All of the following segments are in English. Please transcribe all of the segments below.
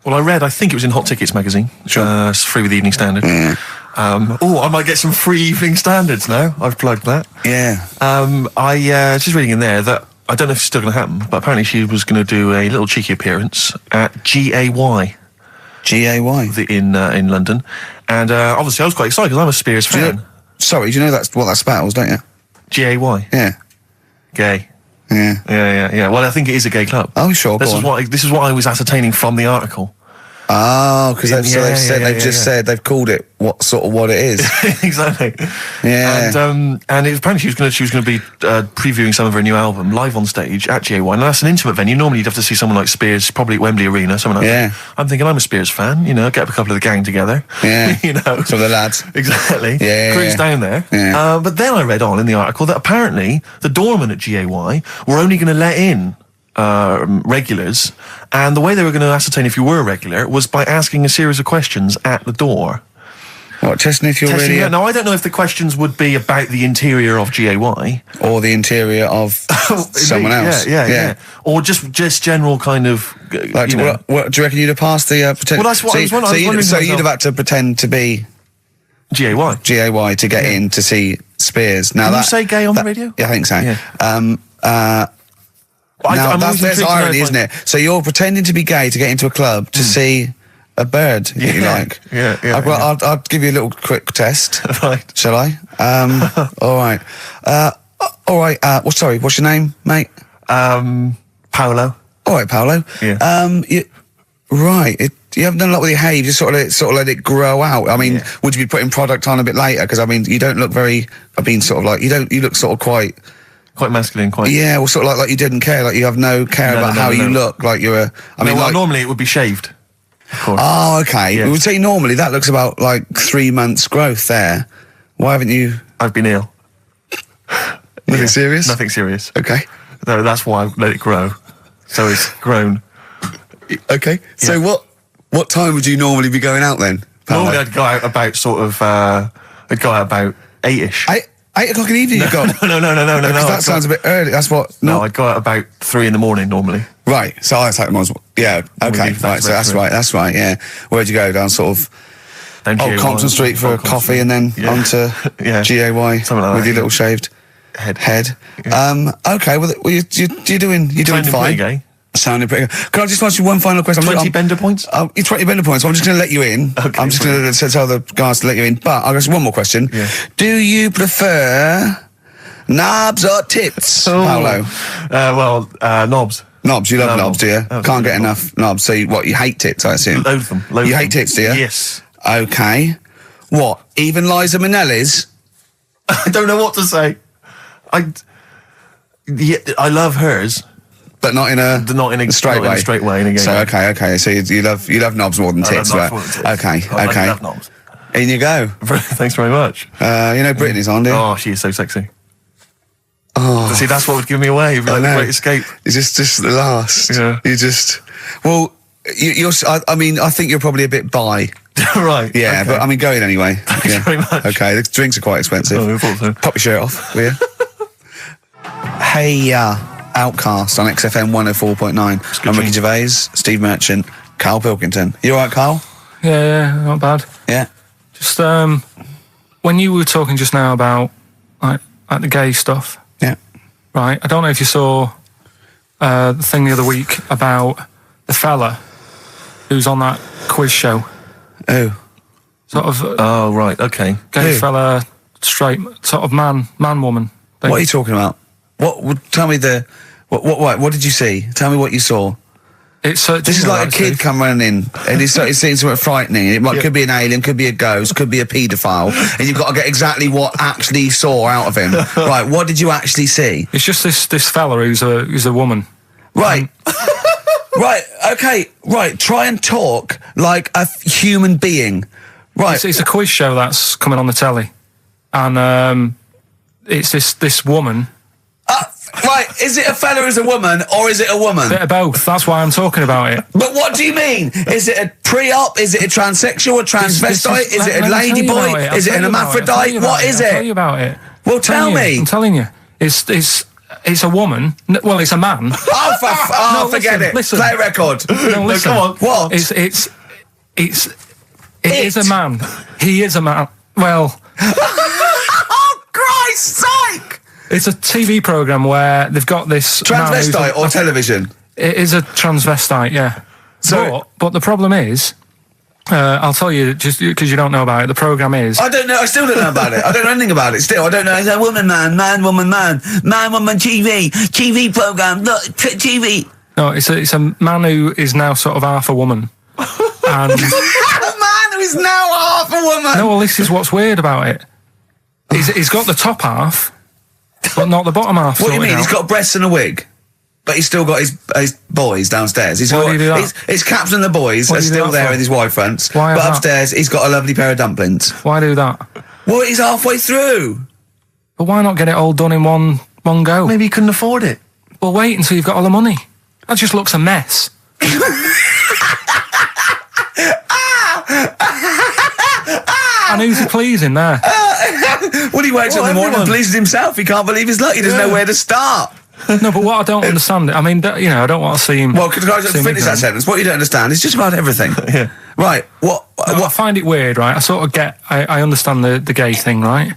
Well, I think it was in Hot Tickets magazine. Sure. It's free with the Evening Standard. Yeah. I might get some free Evening Standards now. I've plugged that. Yeah. I just reading in there that I don't know if it's still going to happen, but apparently she was going to do a little cheeky appearance at GAY. GAY? In London. And obviously I was quite excited because I'm a Spears fan. Do you know what that spells, don't you? GAY? Yeah. Gay. Yeah. Yeah. Well, I think it is a gay club. Oh, sure, This is what I was ascertaining from the article. Oh, because they've said they've called it what it is. Exactly. Yeah. And it was apparently she was going to be previewing some of her new album live on stage at GA1. And that's an intimate venue. Normally you'd have to see someone like Spears, probably at Wembley Arena, someone like that. I'm thinking I'm a Spears fan. Get a couple of the gang together. Yeah. Some of the lads. Exactly. Yeah. Cruise down there. Yeah. But then I read on in the article that apparently the doorman at GAY were only going to let in regulars, and the way they were going to ascertain if you were a regular was by asking a series of questions at the door. What, testing if you're really... Now, I don't know if the questions would be about the interior of GAY. Or the interior of someone else. Yeah. Or just general kind of... What do you reckon you'd have passed the... Well, that's what I was wondering. So you'd have had to pretend to be... GAY to get in to see Spears. Now Can you say gay on the radio? Yeah, I think so. Yeah. There's irony, isn't it? So you're pretending to be gay to get into a club to see a bird, if you like. Yeah. I'll give you a little quick test. Right. Shall I? All right. Sorry, what's your name, mate? Paolo. All right, Paolo. Yeah. You haven't done a lot with your hair. You just sort of let it grow out. I mean, would you be putting product on a bit later? Because I mean, you don't look very. You look sort of quite masculine, quite. Yeah, well, sort of like you didn't care, like you have no care about how you look, like you're a. Normally it would be shaved. Of course. Oh, okay. Yes. We would say normally that looks about like 3 months growth there. Why haven't you? I've been ill. Nothing serious? Nothing serious. Okay. No, that's why I let it grow. So it's grown. Okay. Yeah. So what time would you normally be going out then? Paolo? Normally I'd go out about about 8ish. 8 o'clock in the evening you go? No. That sounds a bit early. That's what... No, I'd go out about 3 in the morning normally. Right. So I like yeah. Okay. Right. So that's right. Yeah. Where'd you go? Down sort of... Down Compton Street for a coffee and then onto GAY something like that, with your little shaved head. Yeah. Okay. Well, you're doing fine. Gay. Sounding pretty good. Can I just ask you one final question? 20 bender points? 20 bender points. I'm just going to let you in. Okay, I'm just going to tell the guys to let you in. But I've got one more question. Yeah. Do you prefer knobs or tits, Paolo? Knobs. Knobs. You love knobs, do you? Oh, Can't get enough knobs. So you hate tits, I assume? Loathe them. You hate tits, do you? Yes. Okay. What? Even Liza Minnelli's? I don't know what to say. I love hers. But not in a straight way. In a straight way. In a gay so way. Okay. So you love knobs more than tits, right? Okay. I love knobs. In you go. Thanks very much. Brittany's on, do you? Oh, she is so sexy. Oh, see, that's what would give me away. It'd be like the Great Escape. It's just the last. Yeah. You just. Well, you're. I think you're probably a bit bi. Right. Yeah, okay. but I mean, going anyway. Thanks very much. Okay, the drinks are quite expensive. Oh, I thought so. Pop your shirt off, will you? Hey, Outcast on XFM 104.9. I'm Ricky Gervais, Steve Merchant, Karl Pilkington. You all right, Karl? Yeah, not bad. Yeah. Just when you were talking just now about like the gay stuff. Yeah. Right. I don't know if you saw the thing the other week about the fella who's on that quiz show. Oh. Sort of. Oh, right. Okay. Gay fella, straight, sort of man, woman thing. What are you talking about? Tell me what did you see? Tell me what you saw. This is like a kid come running in and he's seeing something frightening. It could be an alien, could be a ghost, could be a paedophile, and you've got to get exactly what actually saw out of him. Right, what did you actually see? It's just this fella who's a woman. Right. Right, okay, right, try and talk like a human being. Right. It's a quiz show that's coming on the telly. And it's this woman. Right, is it a fella who's a woman, or is it a woman? Bit of both, that's why I'm talking about it. But what do you mean? Is it a pre-op? Is it a transsexual, a transvestite? Is it a ladyboy? Is it an hermaphrodite? What is it? I'll tell you about it. Well, tell me. I'm telling you. It's it's a woman. Well, it's a man. Oh, forget it. Listen. Play a record. No, listen. come on. What? It is a man. He is a man. Well, Oh, Christ's sake! it's a TV program where they've got this man who's Transvestite or television? It is a transvestite, yeah. So- but the problem is, I'll tell you just because you don't know about it. The program is I don't know. I still don't know about it. I don't know anything about it. Still, I don't know. It's a woman, man, woman, TV program. Look, TV. no, it's a man who is now sort of half a woman, and A man who is now half a woman. no, well, this is what's weird about it. He's got the top half, but not the bottom half. What do you sorted mean? out. He's got breasts and a wig, but he's still got his boys downstairs. He's Why got do you do that? his caps and the boys What are do you do still that there for? with his Y fronts. Why But that? upstairs, he's got a lovely pair of dumplings. Why do that? Well, he's halfway through. But why not get it all done in one go? Maybe he couldn't afford it. Well, wait until you've got all the money. That just looks a mess. And who's he pleasing there? When he wakes up in the morning and pleases himself, he can't believe his luck. He doesn't know where to start. No, but what I don't understand, I mean, I don't want to see him. Well, could I just seem finish that ignorant. sentence? What you don't understand is just about everything. Yeah. Right. What? I find it weird, right? I sort of I understand the gay thing, right?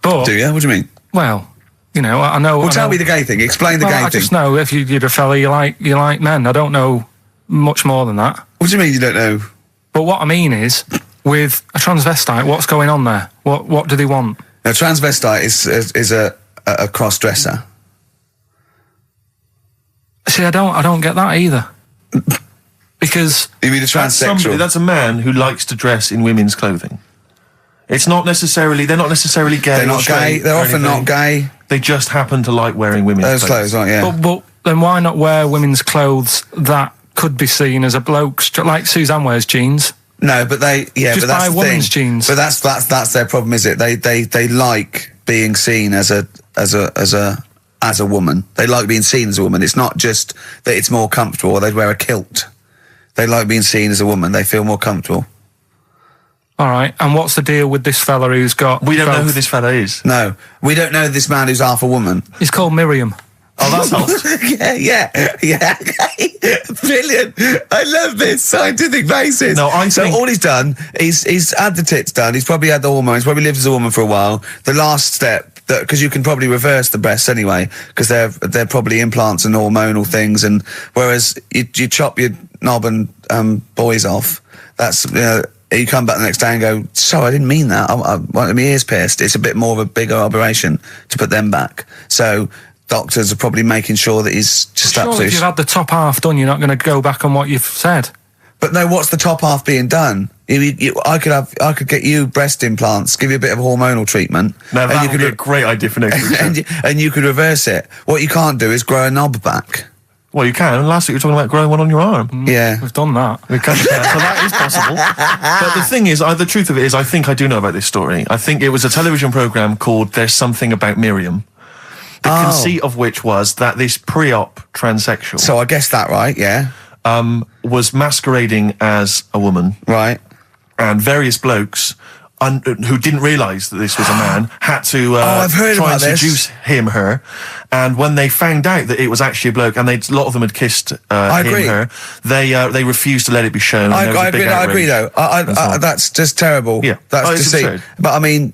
But, Do you? What do you mean? well, I know. Well, I tell know, me the gay thing. Explain the well, gay I thing. just know if you're a fella, you like men. I don't know much more than that. What do you mean you don't know? But what I mean is, with a transvestite, what's going on there? What do they want? A transvestite is a cross dresser. See, I don't get that either. Because You mean a That's transsexual? that's a man who likes to dress in women's clothing. It's not necessarily, they're not necessarily gay. They're or not straight gay. They're or often anything. not gay. They just happen to like wearing women's Those clothes, aren't you? but then why not wear women's clothes that could be seen as a bloke's, like Suzanne wears jeans? No, but Just but that's buy the women's thing. jeans. But that's their problem, is it? They like being seen as a woman. They like being seen as a woman. It's not just that it's more comfortable, or they'd wear a kilt. They like being seen as a woman. They feel more comfortable. All right, and what's the deal with this fella who's got... We don't know both? who this fella is. No, we don't know this man who's half a woman. He's called Miriam. Oh, that's helps. yeah. Brilliant. I love this scientific basis. No, I so think- all he's done, he's had the tits done. He's probably had the hormones. Probably lived as a woman for a while. The last step, because you can probably reverse the breasts anyway, because they're probably implants and hormonal things. And whereas you chop your knob and boys off, that's you come back the next day and go, so I didn't mean that. I wanted my ears pierced. It's a bit more of a bigger operation to put them back. So doctors are probably making sure that he's just Surely if absolutely... you've had the top half done, you're not going to go back on what you've said. But no, what's the top half being done? I could get you breast implants, give you a bit of hormonal treatment. Now, and that you would could be a great idea for next week. and you could reverse it. What you can't do is grow a knob back. Well, you can. Last week you were talking about growing one on your arm. Yeah. We've done that. We can, so that is possible. But the thing is, the truth of it is, I think I do know about this story. I think it was a television program called There's Something About Miriam. The conceit of which was that this pre-op transsexual So I guessed that right, yeah. was masquerading as a woman, Right. and various blokes who didn't realise that this was a man had to I've heard try about and this. seduce her. And when they found out that it was actually a bloke, and a lot of them had kissed agree. her, they refused to let it be shown. and there was a big I agree outrage. though. That's just terrible. Yeah. That's It's deceit. absurd. But I mean,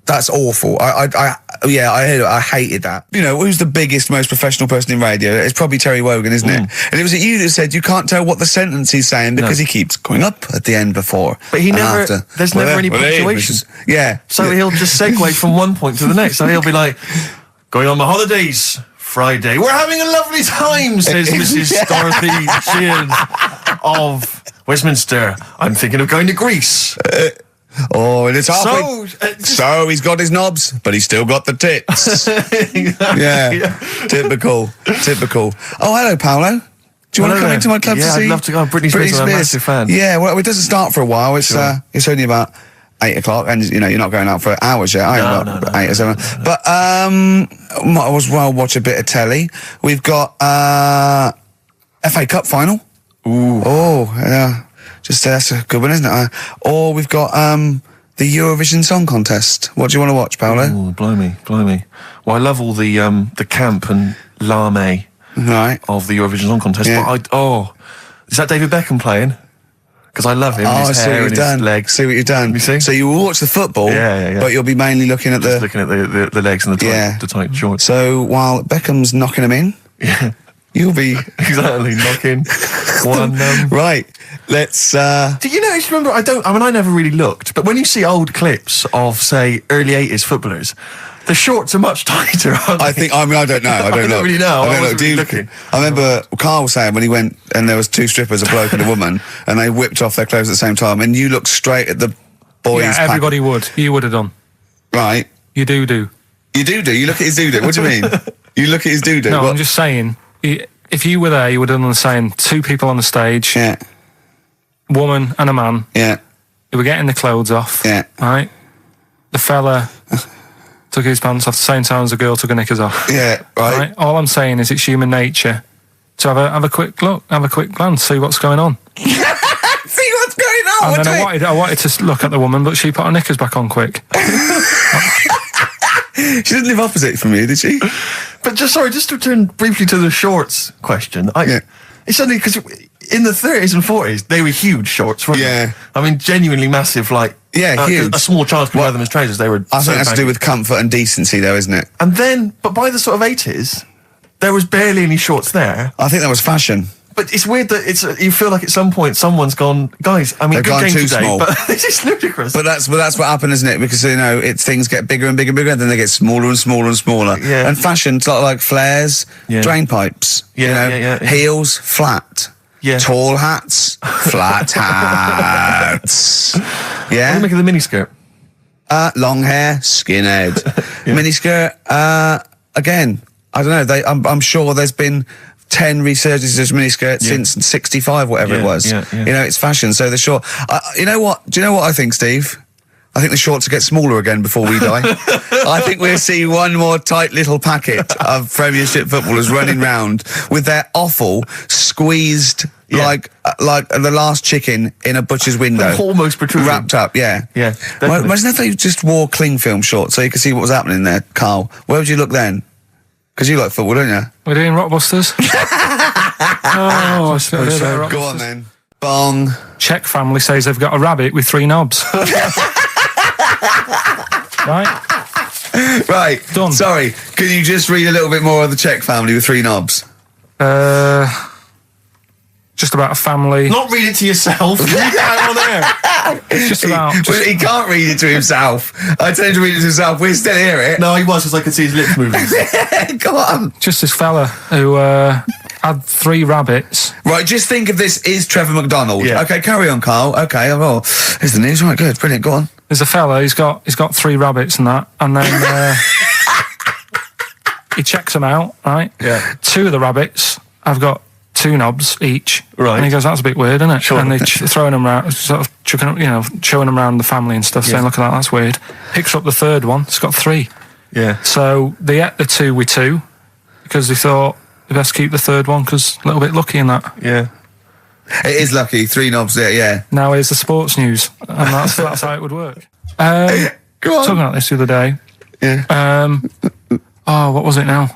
that's awful. I heard it. I hated that. Who's the biggest, most professional person in radio? It's probably Terry Wogan, isn't it? And it was you that said you can't tell what the sentence he's saying because he keeps going up at the end before. But he and never- after. there's never any punctuation. Yeah. So he'll just segue from one point to the next. So he'll be like, going on my holidays, Friday. We're having a lovely time, says Mrs. Dorothy Sheehan of Westminster. I'm thinking of going to Greece. Oh, and it's halfway. So, So he's got his knobs, but he's still got the tits. Yeah. Typical. Oh, hello, Paolo. Do you want to come into my club to see? I'd love to go. Britney Spears, I'm a massive fan. Yeah, well, it doesn't start for a while. It's it's only about 8 o'clock, and you're not going out for hours yet. No. 8 or 7. But might as well watch a bit of telly. We've got FA Cup final. Ooh. Oh, yeah. Just that's a good one, isn't it? Or we've got The Eurovision Song Contest. What do you want to watch, Paolo? Oh, blimey. Well, I love all the camp and lame Right. of the Eurovision Song Contest. Yeah. But is that David Beckham playing? Because I love him. Oh, I his see hair what you've and done. his legs. See what you've done. You see? So you will watch the football, Yeah. but you'll be mainly looking at Just looking at the legs and the tight shorts. So while Beckham's knocking them in, Yeah, you'll be exactly knocking one. right. Let's. Do you know? Remember, I never really looked, but when you see old clips of, say, early '80s footballers, the shorts are much tighter, aren't they? I think. I mean, I don't know. I don't don't really know. I wasn't really looking. I remember Carl was saying when he went and there was two strippers, a bloke and a woman, and they whipped off their clothes at the same time, and you looked straight at the boys. Yeah, everybody would. You would have done. Right. You do. You do. You look at his doo-doo. What do you mean? You look at his doo-doo. No, What? I'm just saying. If you were there, you would have done the same. Two people on the stage, Yeah. woman and a man. Yeah. Who were getting the clothes off. Yeah. Right. The fella took his pants off the same time as the girl took her knickers off. Yeah. Right. All I'm saying is it's human nature to have a quick look, have a quick glance, see what's going on. See what's going on. And then I wanted to look at the woman, but she put her knickers back on quick. She didn't live opposite from you, did she? But just to return briefly to the shorts question. It's only because in the 30s and 40s they were huge shorts, weren't Yeah. they? I mean, genuinely massive. Like huge. A small child could wear them as trousers. They were. I so think that's to do baggy. with comfort and decency, though, isn't it? And then, but by the sort of 80s, there was barely any shorts there. I think that was fashion. But it's weird that you feel like at some point someone's gone, guys. I mean, They've good gone game too today, small. but this is ludicrous. But that's what happened, isn't it? Because things get bigger and bigger and bigger, and then they get smaller and smaller and smaller. Yeah. And fashion's like flares, Yeah. drain pipes. Yeah. Heels, flat. Yeah. Tall hats, flat hats. What do Yeah. you make of the miniskirt? Long hair, skinhead. Miniskirt. Again, I don't know. I'm sure there's been 10 resurgences of miniskirts since 65, whatever it was. Yeah. It's fashion. So the short. You know what? Do you know what I think, Steve? I think the shorts will get smaller again before we die. I think we'll see one more tight little packet of Premiership footballers running round with their offal squeezed like the last chicken in a butcher's window. Almost protruding. Wrapped up, yeah. Yeah, definitely. Imagine if they just wore cling film shorts so you could see what was happening there, Carl. Where would you look then? Because you like football, don't you? We're doing Rockbusters. I suppose so. Go on then. Bong. Czech family says they've got a rabbit with 3 knobs. Right? Right. Done. Sorry, can you just read a little bit more of the Czech family with 3 knobs? Just about a family. Not read it to yourself. Read it out on air. It's just about. Well, he can't read it to himself. I tell him to read it to himself. We still hear it. No, he was because I could see his lips moving. Go on. Just this fella who had 3 rabbits. Right, just think of this is Trevor McDonald. Yeah. Okay, carry on, Carl. Okay, well, here's the news. Right, good, brilliant. Go on. There's a fella. He's got 3 rabbits and that, and then he checks them out. Right. Yeah. 2 of the rabbits have got 2 knobs each. Right. And he goes, "That's a bit weird, isn't it?" Sure. And they're throwing them around, sort of chucking, showing them around the family and stuff, saying, "Look at that, that's weird." Picks up the 3rd one. It's got 3. Yeah. So they ate the 2 with 2 because they thought they best keep the 3rd one because a little bit lucky in that. Yeah. It is lucky. 3 knobs there, yeah. Now here's the sports news, and that's how it would work. Go on. Talking about this the other day. Yeah. What was it now?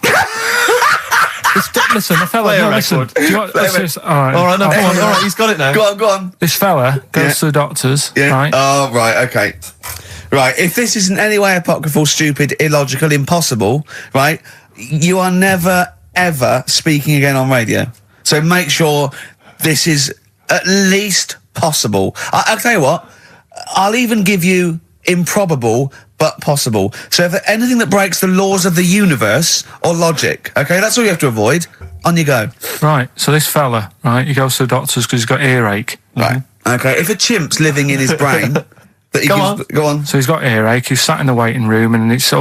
Listen, the fella. Play a No, listen. record. Do you want, let's just, all right. All right, no, I'll come on, play all it. right, he's got it now. Go on. This fella goes Yeah. to the doctors, Yeah. right? Oh, right, okay. Right, if this is in any way apocryphal, stupid, illogical, impossible, right, you are never, ever speaking again on radio. So make sure this is at least possible. I'll tell you what, I'll even give you improbable but possible. So if anything that breaks the laws of the universe or logic, okay, that's all you have to avoid. On you go. Right, so this fella, right, he goes to the doctors because he's got earache. Right. Okay, if a chimp's living in his brain... that he go on. So he's got earache, he's sat in the waiting room and his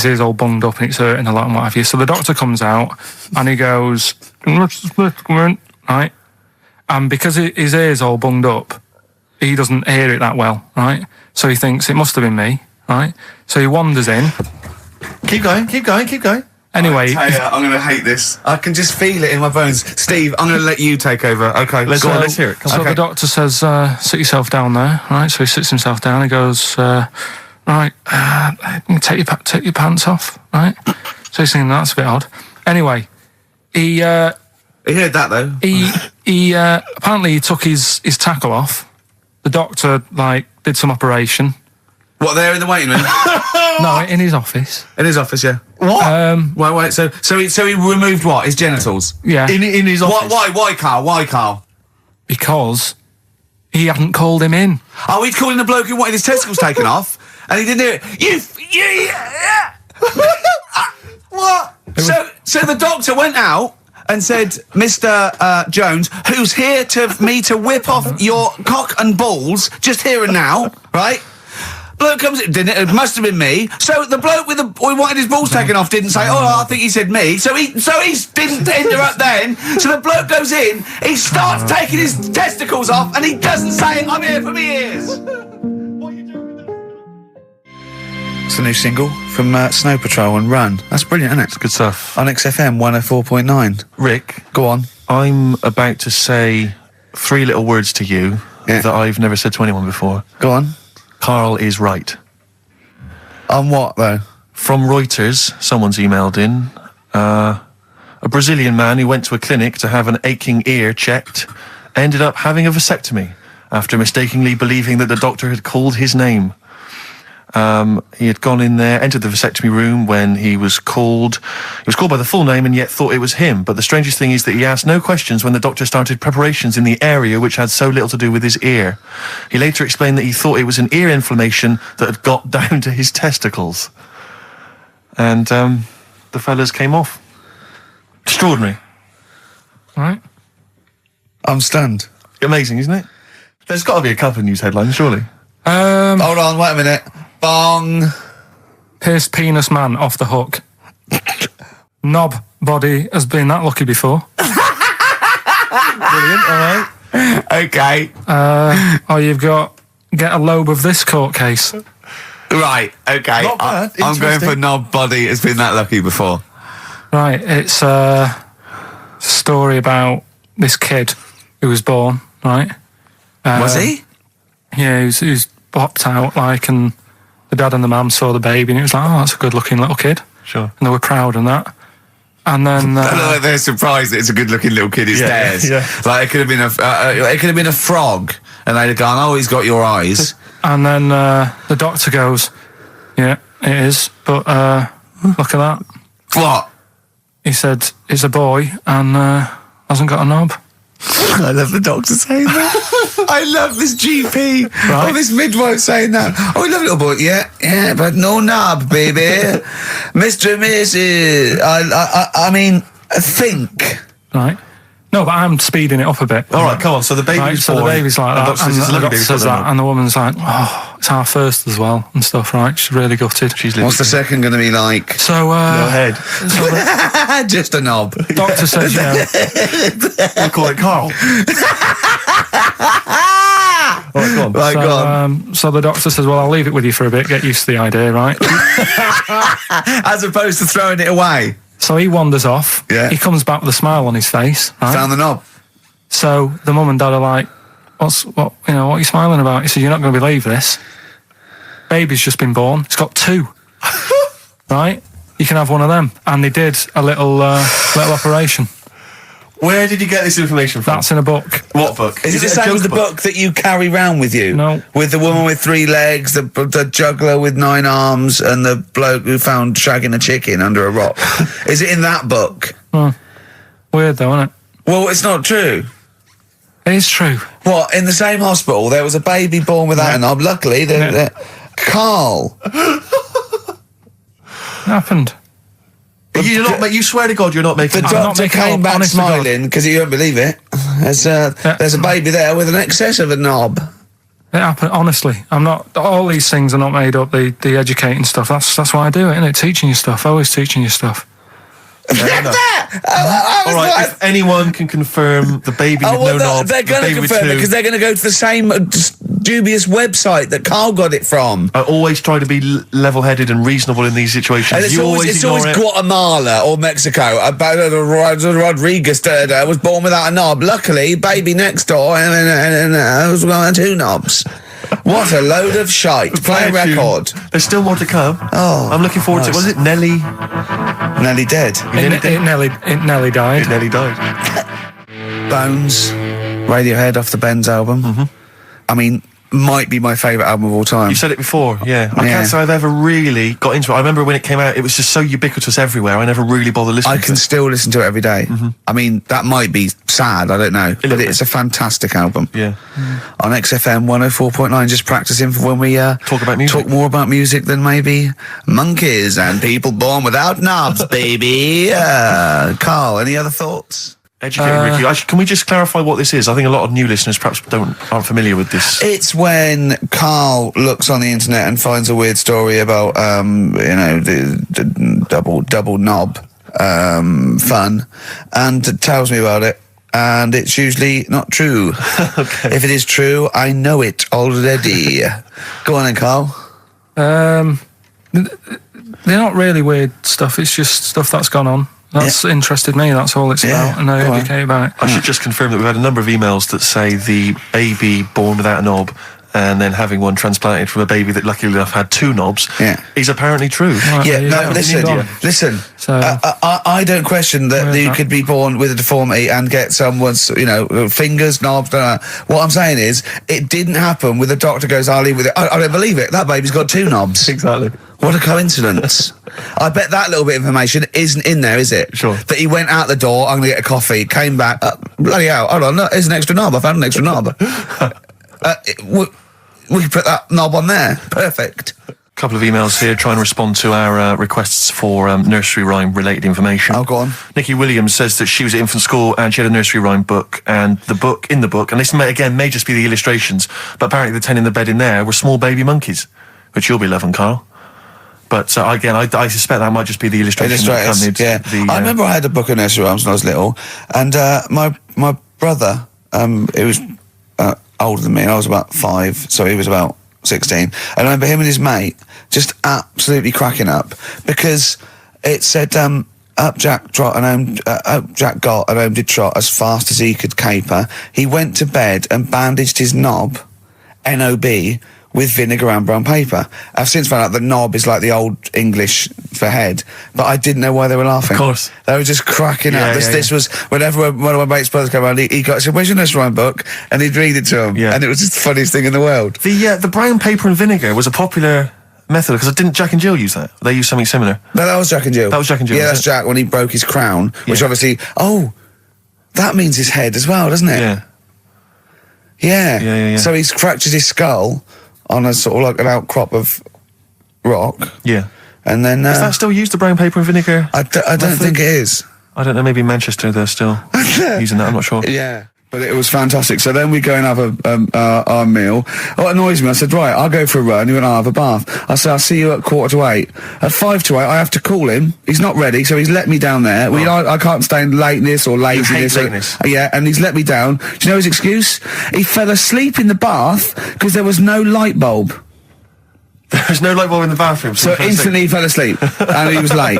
ears all bunged up and it's hurting a lot and what have you. So the doctor comes out and he goes, right? And because his ear's all bunged up, he doesn't hear it that well, right? So he thinks it must have been me, right? So he wanders in. Keep going. Anyway, I'm going to hate this. I can just feel it in my bones. Steve, I'm going to let you take over. Okay, Let's hear it. Come so on. the doctor says, sit yourself down there, right? So he sits himself down. He goes, right, take your pants off, right? So he's thinking that's a bit odd. Anyway, he heard that though. He apparently he took his tackle off. The doctor did some operation. What, there in the waiting room? No, in his office. In his office, yeah. What? Wait. So he removed what? His genitals? Yeah. In his office? Why, Carl? Why, Carl? Because he hadn't called him in. Oh, he'd called in the bloke who wanted his testicles taken off, and he didn't hear it. What? So the doctor went out and said, Mr. Jones, who's here to whip off your cock and balls, just here and now, right? Bloke comes in, didn't it? It must have been me. So the bloke who wanted his balls taken off didn't say, I think he said me. So he didn't interrupt then. So the bloke goes in, he starts taking his testicles off, and he doesn't say, I'm here for me ears. It's a new single from Snow Patrol and Run. That's brilliant, isn't it? It's good stuff. On XFM 104.9. Rick, Go on. I'm about to say 3 little words to you that I've never said to anyone before. Go on. Karl is right. On what, though? From Reuters, someone's emailed in. A Brazilian man who went to a clinic to have an aching ear checked ended up having a vasectomy after mistakenly believing that the doctor had called his name. He had gone in there, entered the vasectomy room when he was called. He was called by the full name and yet thought it was him. But the strangest thing is that he asked no questions when the doctor started preparations in the area which had so little to do with his ear. He later explained that he thought it was an ear inflammation that had got down to his testicles. And the fellas came off. Extraordinary. Right? I'm stunned. Amazing, isn't it? There's got to be a couple of news headlines, surely. Hold on, wait a minute. Bong. Pierced penis man off the hook. Knob body has been that lucky before. Brilliant, all right. Okay. Or you've got get a lobe of this court case. Right, okay. Not bad. I'm going for Interesting. knob body. It's been that lucky before. Right, it's a story about this kid who was born, right? Was he? Yeah, he was popped out, and the dad and the mum saw the baby, and it was like, oh, that's a good-looking little kid. Sure. And they were proud and that. And then... Like they're surprised that it's a good-looking little kid. It's theirs. yeah. Like, it could have been a frog, and they'd have gone, oh, he's got your eyes. And then the doctor goes, yeah, it is, but look at that. What? He said, it's a boy and hasn't got a knob. I love the doctor saying that. I love this GP. Right. Oh, this midwife saying that. Oh, we love little boy. Yeah, but no knob, baby. Mr. and Mrs. I mean, think. Right. No, but I'm speeding it up a bit. All right, come on. So the baby's Right, so born. the baby's like that, and the doctor says that, and the woman's like, oh, it's our first as well, and stuff, right? She's really gutted. She's What's the second going to be like? So, Go ahead. so the Just a knob. doctor says, you know, We'll call it Karl. All right, go on. Right, go on. so the doctor says, well, I'll leave it with you for a bit, get used to the idea, right? As opposed to throwing it away. So he wanders off. Yeah. He comes back with a smile on his face, right? Found the knob. So the mum and dad are like, what are you smiling about? He said, you're not going to believe this. Baby's just been born. It's got 2. Right? You can have one of them. And they did a little operation. Where did you get this information from? That's in a book. What book? Is it the a same joke as the book that you carry round with you? No. With the woman with 3 legs, the juggler with 9 arms, and the bloke who found shagging a chicken under a rock. Is it in that book? Weird though, isn't it? Well, it's not true. It is true. What, in the same hospital, there was a baby born without a knob. Luckily, Karl. It happened. You swear to God you're not making The this up. doctor making it came up, back honest to God. smiling because he won't believe it. There's a baby there with an excess of a knob. It happened, honestly. I'm not, all these things are not made up, the educating stuff. That's why I do it, innit? Teaching you stuff, always teaching you stuff. Fair enough. All right, if anyone can confirm the baby with no knob, they're the going to baby with confirm it 2. because they're going to go to the same dubious website that Carl got it from. I always try to be level-headed and reasonable in these situations. And it's always ignore it. Guatemala or Mexico. Rodriguez was born without a knob. Luckily, baby next door was got 2 knobs. What a load of shite. Play a record. There's still more to come. Oh, I'm looking forward to it. Was it Nelly? Nelly dead. It nearly died. It nearly died. Bones, Radiohead off the Benz album. I mean, might be my favourite album of all time. You said it before, yeah. I can't say I've ever really got into it. I remember when it came out, it was just so ubiquitous everywhere. I never really bothered listening to it. I can still listen to it every day. I mean, that might be sad, I don't know. But it's a fantastic album. Yeah. On XFM 104.9, just practicing for when we talk about music. Talk more about music than maybe monkeys and people born without knobs, baby. Carl, any other thoughts? Educating Ricky. Can we just clarify what this is? I think a lot of new listeners perhaps aren't familiar with this. It's when Carl looks on the internet and finds a weird story about, the double knob fun, and tells me about it. And it's usually not true. Okay. If it is true, I know it already. Go on then, Carl. They're not really weird stuff. It's just stuff that's gone on. That's interested me, that's all it's about, and I educate about it. I should just confirm that we've had a number of emails that say the baby born without a knob and then having one transplanted from a baby that luckily enough had 2 knobs is apparently true. Right, listen. So, I don't question that you could be born with a deformity and get someone's, fingers, knobs. What I'm saying is, it didn't happen with the doctor goes, I'll leave with it. I don't believe it. That baby's got 2 knobs. Exactly. What a coincidence. I bet that little bit of information isn't in there, is it? Sure. That he went out the door, I'm going to get a coffee, came back, bloody hell, hold on, look, here's an extra knob, I found an extra knob. We can put that knob on there. Perfect. A couple of emails here trying to respond to our requests for nursery rhyme related information. Oh, go on. Nikki Williams says that she was at infant school and she had a nursery rhyme book, and in the book, and this may just be the illustrations, but apparently the 10 in the bed in there were small baby monkeys, which you'll be loving, Carl. But again, I suspect that might just be the illustration that accompanied I remember I had a book of nursery rhymes when I was little, and my brother, he was older than me, and I was about 5, so he was about 16. And I remember him and his mate just absolutely cracking up because it said, up Jack got and home did trot as fast as he could caper. He went to bed and bandaged his knob, N-O-B, with vinegar and brown paper. I've since found out that knob is like the old English for head, but I didn't know why they were laughing. Of course. They were just cracking up. This was, whenever one of my mate's brothers came around, he said, where's your nursery rhyme book? And he'd read it to him. Yeah. And it was just the funniest thing in the world. The brown paper and vinegar was a popular method, because didn't Jack and Jill use that? They used something similar. No, that was Jack and Jill. That was Jack and Jill. Yeah, that's Jack when he broke his crown, which obviously, that means his head as well, doesn't it? Yeah. So he's fractured his skull on a sort of like an outcrop of rock. Yeah. And then... is that still used, the brown paper and vinegar? I don't think it is. I don't know, maybe in Manchester they're still using that, I'm not sure. Yeah. But it was fantastic. So then we go and have our meal. What annoys me, I said, right, I'll go for a run. He went, I'll have a bath. I said, I'll see you at 7:45. At 7:55, I have to call him. He's not ready, so he's let me down there. I can't stand lateness or laziness. Yeah, and he's let me down. Do you know his excuse? He fell asleep in the bath because there was no light bulb. There was no light bulb in the bathroom. So instantly he fell asleep and he was late.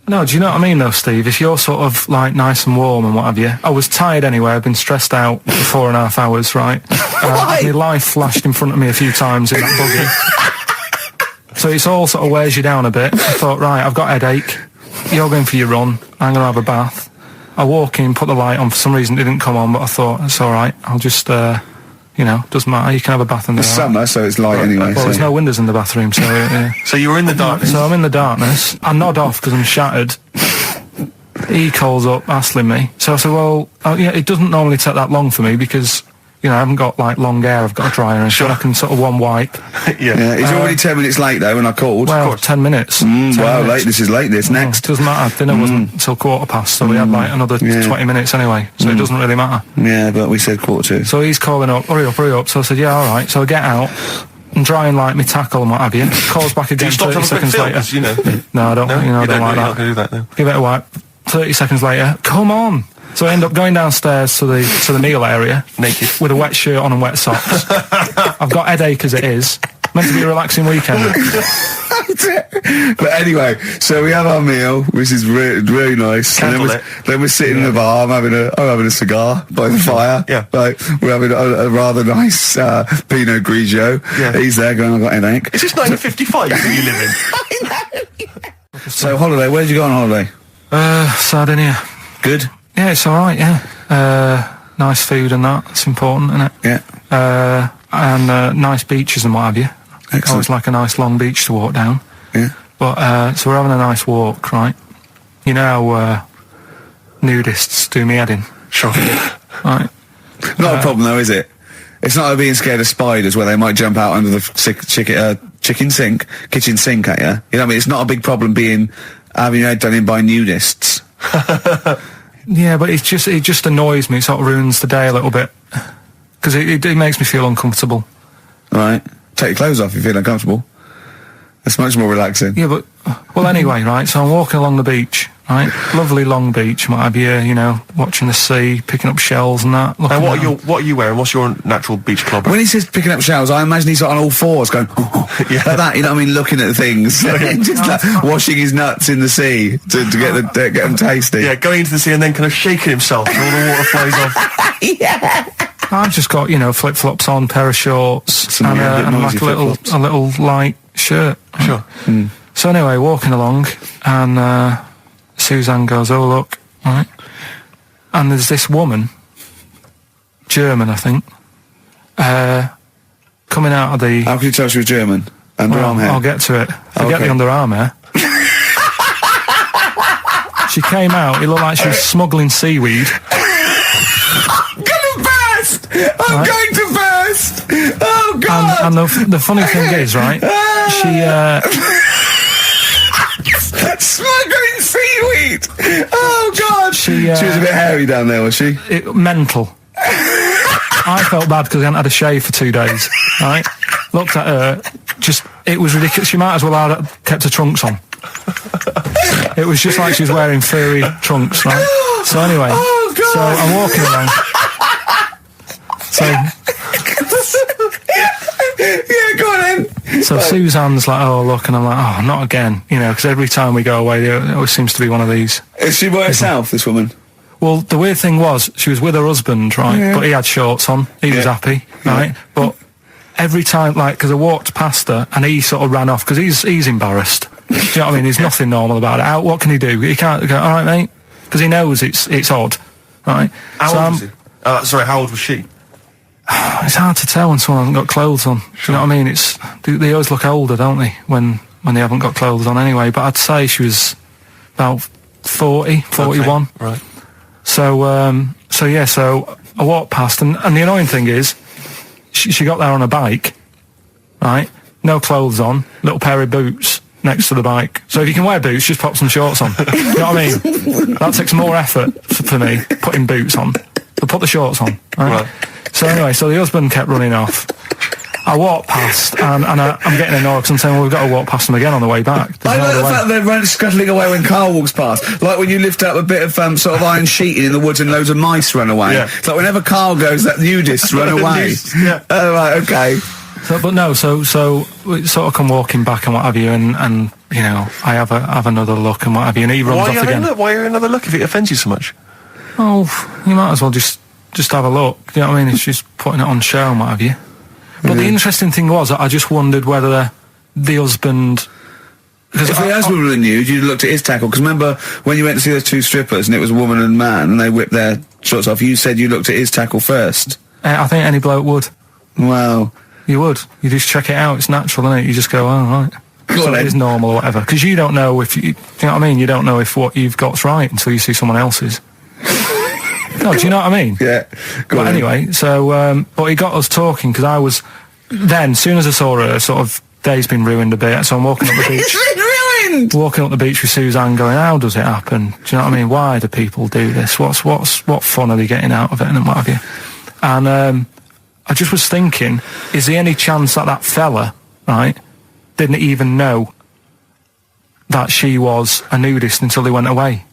No, do you know what I mean though, Steve? If you're sort of like nice and warm and what have you. I was tired anyway, I've been stressed out for 4.5 hours, right? My life flashed in front of me a few times in that buggy. So it's all sort of wears you down a bit. I thought, right, I've got a headache. You're going for your run. I'm going to have a bath. I walk in, put the light on. For some reason it didn't come on, but I thought, it's all right. I'll just... doesn't matter. You can have a bath in the summer, so it's light anyway. Well, there's no windows in the bathroom, so... So you were in the darkness? So I'm in the darkness. I nod off because I'm shattered. He calls up, hassling me. So I said, well, it doesn't normally take that long for me because, I haven't got, like, long hair. I've got a dryer and so I can sort of one wipe. Yeah. He's already 10 minutes late, though, when I called. Well, 10 minutes. 10 minutes. Lateness is lateness. Next. Doesn't matter. Dinner wasn't until 20:15, so we had, like, another 20 minutes anyway, so it doesn't really matter. Yeah, but we said 1:45. So he's calling up, hurry up. So I said, yeah, all right. So I get out and dry and like my tackle and what have you. Calls back again 30 seconds later. No, I don't. I don't like that. Not going to do that, no. Give it a wipe. 30 seconds later, come on. So I end up going downstairs to the meal area. Naked. With a wet shirt on and wet socks. I've got headache as it is. Meant to be a relaxing weekend. But anyway, so we have our meal, which is really nice. And then we're sitting in the bar. I'm having a cigar by the fire. Yeah. Like, we're having a rather nice Pinot Grigio. Yeah. He's there going, I've got headache. Is this 1955 that you live in? I know. So holiday, where did you go on holiday? Sardinia. Good? Yeah, it's alright, yeah. Nice food and that. It's important, isn't it? Yeah. And nice beaches and what have you. Excellent. Always like a nice long beach to walk down. Yeah. But, so we're having a nice walk, right? You know how nudists do me head in? Sure. Right. Not a problem though, is it? It's not like being scared of spiders where they might jump out under the kitchen sink at you. You know what I mean? It's not a big problem having your head done in by nudists. Yeah, but it just annoys me. It sort of ruins the day a little bit. Because it makes me feel uncomfortable. Right. Take your clothes off if you feel uncomfortable. It's much more relaxing. Yeah, but... Well, anyway, right, so I'm walking along the beach, right? Lovely long beach, what have you know, watching the sea, picking up shells and that. And what are you wearing? What's your natural beach club? When he says picking up shells, I imagine he's on all fours going, like that, you know what I mean, looking at things. Just like washing his nuts in the sea to get them tasty. Yeah, going into the sea and then kind of shaking himself and all the water flows off. Yeah. I've just got, flip-flops on, pair of shorts, and like a little light shirt. Sure. Mm. So anyway, walking along, and Suzanne goes, "Oh look," right? And there's this woman, German, I think, coming out of the... How can you tell she was German? Underarm hair? I'll get to it. Forget the underarm hair. She came out, it looked like she was smuggling seaweed. I'm going to burst! Oh, God! And the funny thing is, right, she... Smuggling seaweed! Oh, God! She was a bit hairy down there, was she? Mental. I felt bad because I hadn't had a shave for 2 days, right? Looked at her, it was ridiculous. She might as well have kept her trunks on. It was just like she was wearing furry trunks, right? So anyway, so I'm walking along. So, yeah, go on then. So Suzanne's like, "Oh, look," and I'm like, "Oh, not again," because every time we go away, there always seems to be one of these. Is she by herself, this woman? Well, the weird thing was, she was with her husband, right? Yeah. But he had shorts on. He was happy, right? But every time, because I walked past her, and he sort of ran off, because he's embarrassed. Do you know what I mean? There's nothing normal about it. What can he do? He can't go, "All right, mate," because he knows it's odd, right? How old was he? Sorry, how old was she? It's hard to tell when someone hasn't got clothes on. Sure. Do you know what I mean? They always look older, don't they, when they haven't got clothes on anyway. But I'd say she was about 40, 41. Okay. Right. So I walked past, and the annoying thing is, she got there on a bike, right? No clothes on, little pair of boots next to the bike. So if you can wear boots, just pop some shorts on. You know what I mean? That takes more effort for me, putting boots on. So put the shorts on, right? So anyway, the husband kept running off. I walked past, and I'm getting annoyed because I'm saying, well, we've got to walk past them again on the way back. I like the fact that they're scuttling away when Carl walks past. Like when you lift up a bit of sort of iron sheeting in the woods and loads of mice run away. Yeah. It's like whenever Carl goes, that nudists run away. Yeah. Oh, right, okay. So we sort of come walking back and what have you, and I have another look and what have you, and he runs off again. Why another look if it offends you so much? Oh, you might as well just have a look. Do you know what I mean? It's just putting it on show and what have you. But the interesting thing was, I just wondered whether the husband... If the husband were nude, you'd looked at his tackle. Because remember, when you went to see those two strippers, and it was a woman and man, and they whipped their shorts off, you said you looked at his tackle first. I think any bloke would. Wow. You would. You just check it out. It's natural, isn't it? You just go, "Oh, right." So it is normal or whatever. Because you don't know if... do you know what I mean? You don't know if what you've got's right until you see someone else's. No, do you know what I mean? Yeah. But anyway, so, but he got us talking, because I was, then, as soon as I saw her, sort of, day's been ruined a bit, so I'm walking up the beach. It's been ruined! Walking up the beach with Suzanne going, how does it happen? Do you know what I mean? Why do people do this? What fun are they getting out of it, and what have you? And, I just was thinking, is there any chance that fella, right, didn't even know that she was a nudist until they went away?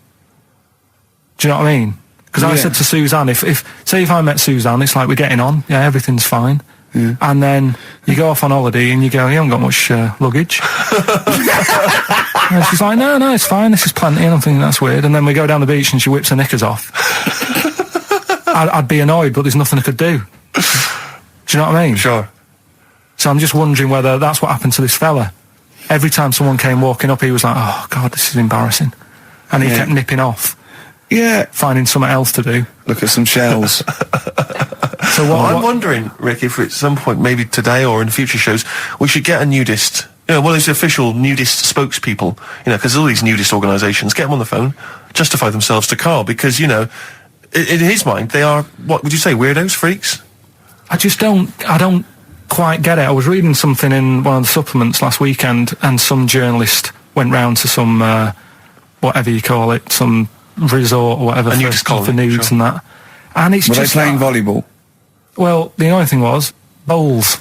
Do you know what I mean? Because I said to Suzanne, if say if I met Suzanne, it's like we're getting on, yeah, everything's fine. Yeah. And then you go off on holiday and you go, you haven't got much luggage. And she's like, no, it's fine, this is plenty. And I'm thinking, that's weird. And then we go down the beach and she whips her knickers off. I'd be annoyed, but there's nothing I could do. Do you know what I mean? Sure. So I'm just wondering whether that's what happened to this fella. Every time someone came walking up, he was like, oh, God, this is embarrassing. And he kept nipping off. Yeah. Finding something else to do. Look at some shells. So I'm wondering, Rick, if at some point, maybe today or in future shows, we should get a nudist, one of those official nudist spokespeople, because all these nudist organisations, get them on the phone, justify themselves to Karl, because, in his mind, they are, what would you say, weirdos, freaks? I don't quite get it. I was reading something in one of the supplements last weekend, and some journalist went round to some, whatever you call it, some resort or whatever for nudes and that. And it's Were they playing volleyball? Well, the annoying thing was, bowls.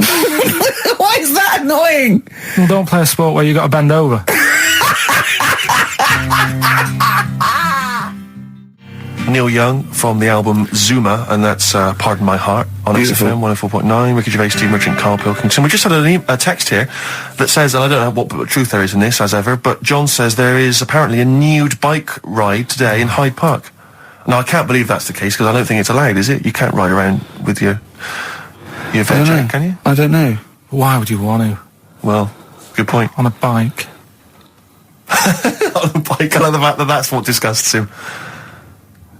Why is that annoying? Well, don't play a sport where you got to bend over. Neil Young from the album Zuma, and that's Pardon My Heart on XFM 104.9. Ricky Gervais, Steve Merchant, Karl Pilkington. We just had a text here that says, and I don't know what truth there is in this, as ever, but John says there is apparently a nude bike ride today in Hyde Park. Now, I can't believe that's the case, because I don't think it's allowed, is it? You can't ride around with your veg, can you? I don't know. Why would you want to? Well, good point. On a bike. On a bike, I love the fact that that's what disgusts him.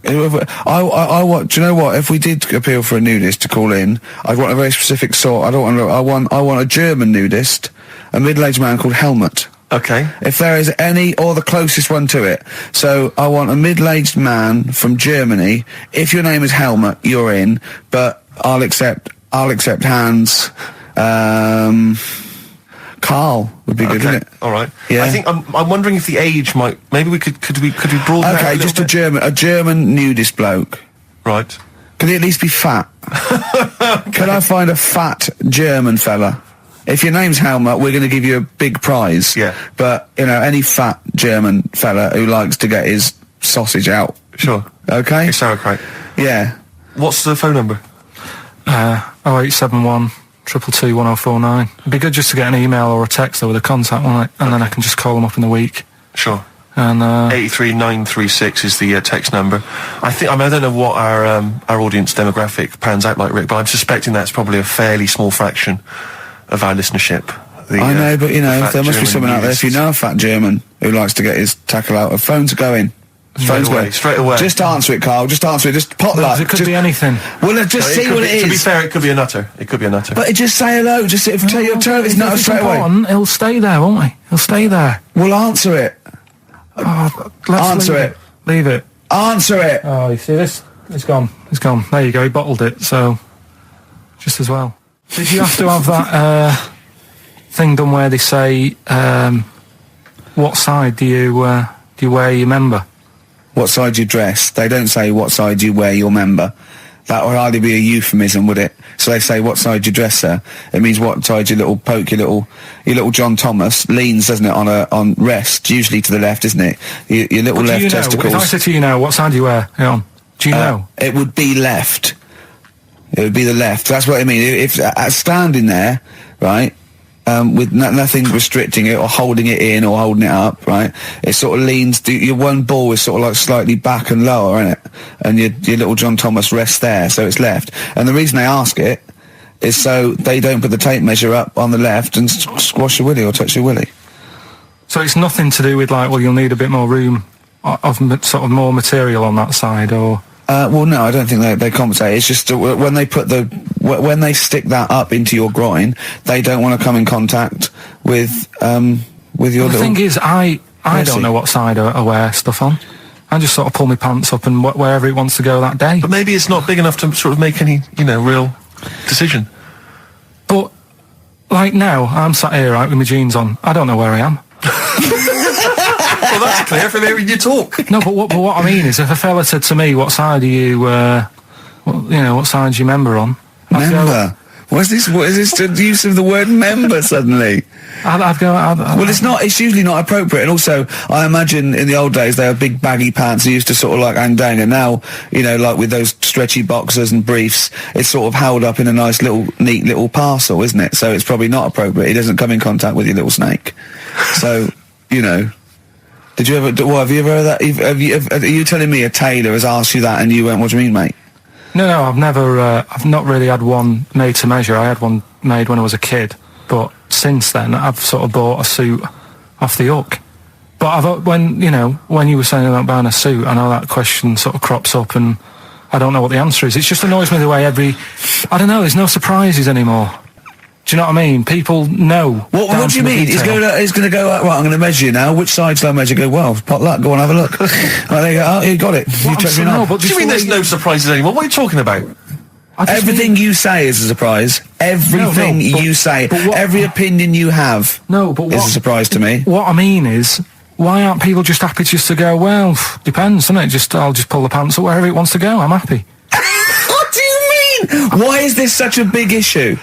I want. Do you know what? If we did appeal for a nudist to call in, I'd want a very specific sort. I want a German nudist, a middle-aged man called Helmut. Okay. If there is any, or the closest one to it. So I want a middle-aged man from Germany. If your name is Helmut, you're in. But I'll accept hands. Karl would be good, wouldn't it? All right. Yeah. I think I'm wondering if the age might. Maybe we could we broaden it out Okay, just a German nudist bloke. Right. Can he at least be fat? Can I find a fat German fella? If your name's Helmut, we're going to give you a big prize. Yeah. But, any fat German fella who likes to get his sausage out. Sure. Okay? It's sauerkraut. Yeah. What's the phone number? 0871 222 1049. It'd be good just to get an email or a text with a contact on it, and then I can just call them up in the week. Sure. And 83936 is the text number. I don't know what our audience demographic pans out like, Rick, but I'm suspecting that's probably a fairly small fraction of our listenership. I know, but there must be someone out there. If you know a fat German who likes to get his tackle out, phones are going. Straight away. Just answer it, Karl. Just answer it. Just potluck. it could be anything. Well, just see what it is. To be fair, it could be a nutter. But just say hello. Just tell your turn. It's not straight away. He'll stay there, won't he? He'll stay there. Well, answer it. Answer it. Leave it. Answer it. Oh, you see this? It's gone. It's gone. There you go. He bottled it. So, just as well. Did you have to have that thing done where they say, what side do you wear your member? What side you dress? They don't say what side you wear your member. That would hardly be a euphemism, would it? So they say what side you dress, sir. It means what side your little John Thomas leans, doesn't it, on rest, usually to the left, isn't it? Your little left testicles. If I said to you now, what side do you wear? Hang on. Do you know? It would be left. It would be the left. That's what I mean. If standing there, right, with nothing restricting it or holding it in or holding it up, right, it sort of leans. Your one ball is sort of like slightly back and lower, isn't it? And your little John Thomas rests there, so it's left. And the reason they ask it is so they don't put the tape measure up on the left and squash your willy or touch your willy. So it's nothing to do with like, well, you'll need a bit more room of sort of more material on that side, or. Well, no, I don't think they compensate. It's just when they when they stick that up into your groin, they don't want to come in contact with your little. The thing is, I don't know what side I wear stuff on. I just sort of pull my pants up and wherever it wants to go that day. But maybe it's not big enough to sort of make any, real decision. But like now, I'm sat here right with my jeans on. I don't know where I am. Well, that's clear from hearing you talk. No, but what I mean is, if a fella said to me, "What side are you? What side's your member on?" Member? What is this the use of the word member suddenly? I'd go. Well, it's usually not appropriate. And also, I imagine in the old days, they had big baggy pants that used to sort of like hang down. And now, you know, like with those stretchy boxers and briefs, it's sort of held up in a nice little, neat little parcel, isn't it? So it's probably not appropriate. It doesn't come in contact with your little snake. So, you know. Did you ever, have you ever heard that? Are you telling me a tailor has asked you that and you went, what do you mean, mate? No, I've never, I've not really had one made to measure. I had one made when I was a kid, but since then I've sort of bought a suit off the hook. But when you were saying about buying a suit, I know that question sort of crops up and I don't know what the answer is. It just annoys me the way I don't know, there's no surprises anymore. Do you know what I mean? People know. What do you mean? He's going to go, right, I'm going to measure you now. Which side shall I measure? Go, well, pot luck, go on, have a look. Right, there you go. Oh, you got it. You checked me out. What do you mean there's no surprises anymore? What are you talking about? Everything you say is a surprise. Everything you say. Every opinion you have is a surprise to me. What I mean is, why aren't people just happy just to go, well, depends, doesn't it? I'll just pull the pants up wherever it wants to go. I'm happy. What do you mean? Why is this such a big issue?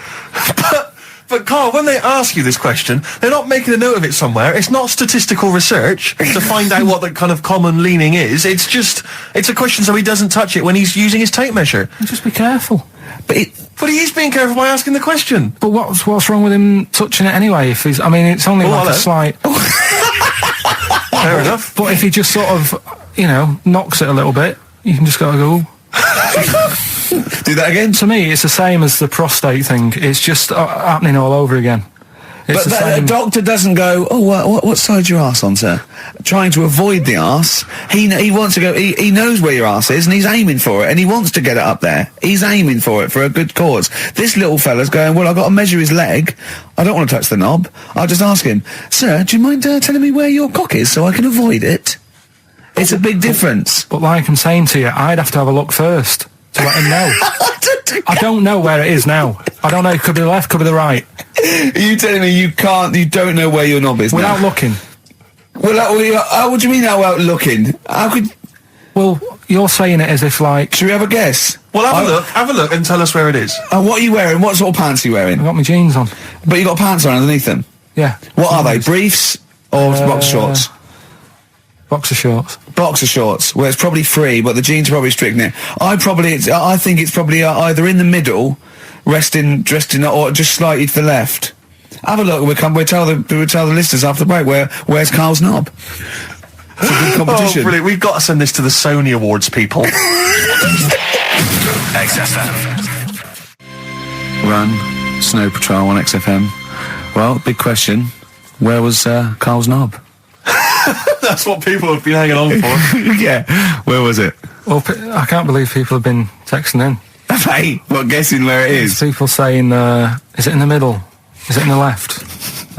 But Carl, when they ask you this question, they're not making a note of it somewhere. It's not statistical research to find out what the kind of common leaning is. It's a question so he doesn't touch it when he's using his tape measure. Just be careful. But he is being careful by asking the question. But what's wrong with him touching it anyway? If he's, I mean, it's only a slight. Fair enough. But if he just sort of, knocks it a little bit, you can just go. Do that again? To me, it's the same as the prostate thing. It's just happening all over again. But the doctor doesn't go, what side's your arse on, sir? Trying to avoid the arse. He wants to go, he knows where your arse is and he's aiming for it and he wants to get it up there. He's aiming for it for a good cause. This little fella's going, well, I've got to measure his leg. I don't want to touch the knob. I'll just ask him, sir, do you mind telling me where your cock is so I can avoid it? It's a big difference. But like I'm saying to you, I'd have to have a look first to let him know. I don't know where it is now. I don't know. It could be the left, could be the right. Are you telling me you don't know where your knob is without looking? Well, what do you mean without looking? How could... Well, you're saying it as if like... Should we have a guess? Well, have a look and tell us where it is. What are you wearing? What sort of pants are you wearing? I've got my jeans on. But you got pants on underneath them? Yeah. What are they? Briefs or boxer shorts? Boxer shorts. Boxer shorts. Well, it's probably free, but the jeans are probably strict knit. I think it's probably either in the middle, dressed in, or just slightly to the left. Have a look. We'll tell the listeners after the break where's Carl's knob. It's a good competition. Oh, brilliant! We've got to send this to the Sony Awards people. XFM. Run, Snow Patrol on XFM. Well, big question. Where was Carl's knob? That's what people have been hanging on for. Yeah. Where was it? Well, I can't believe people have been texting in. Hey, what, guessing where it is? People saying, is it in the middle? Is it in the left?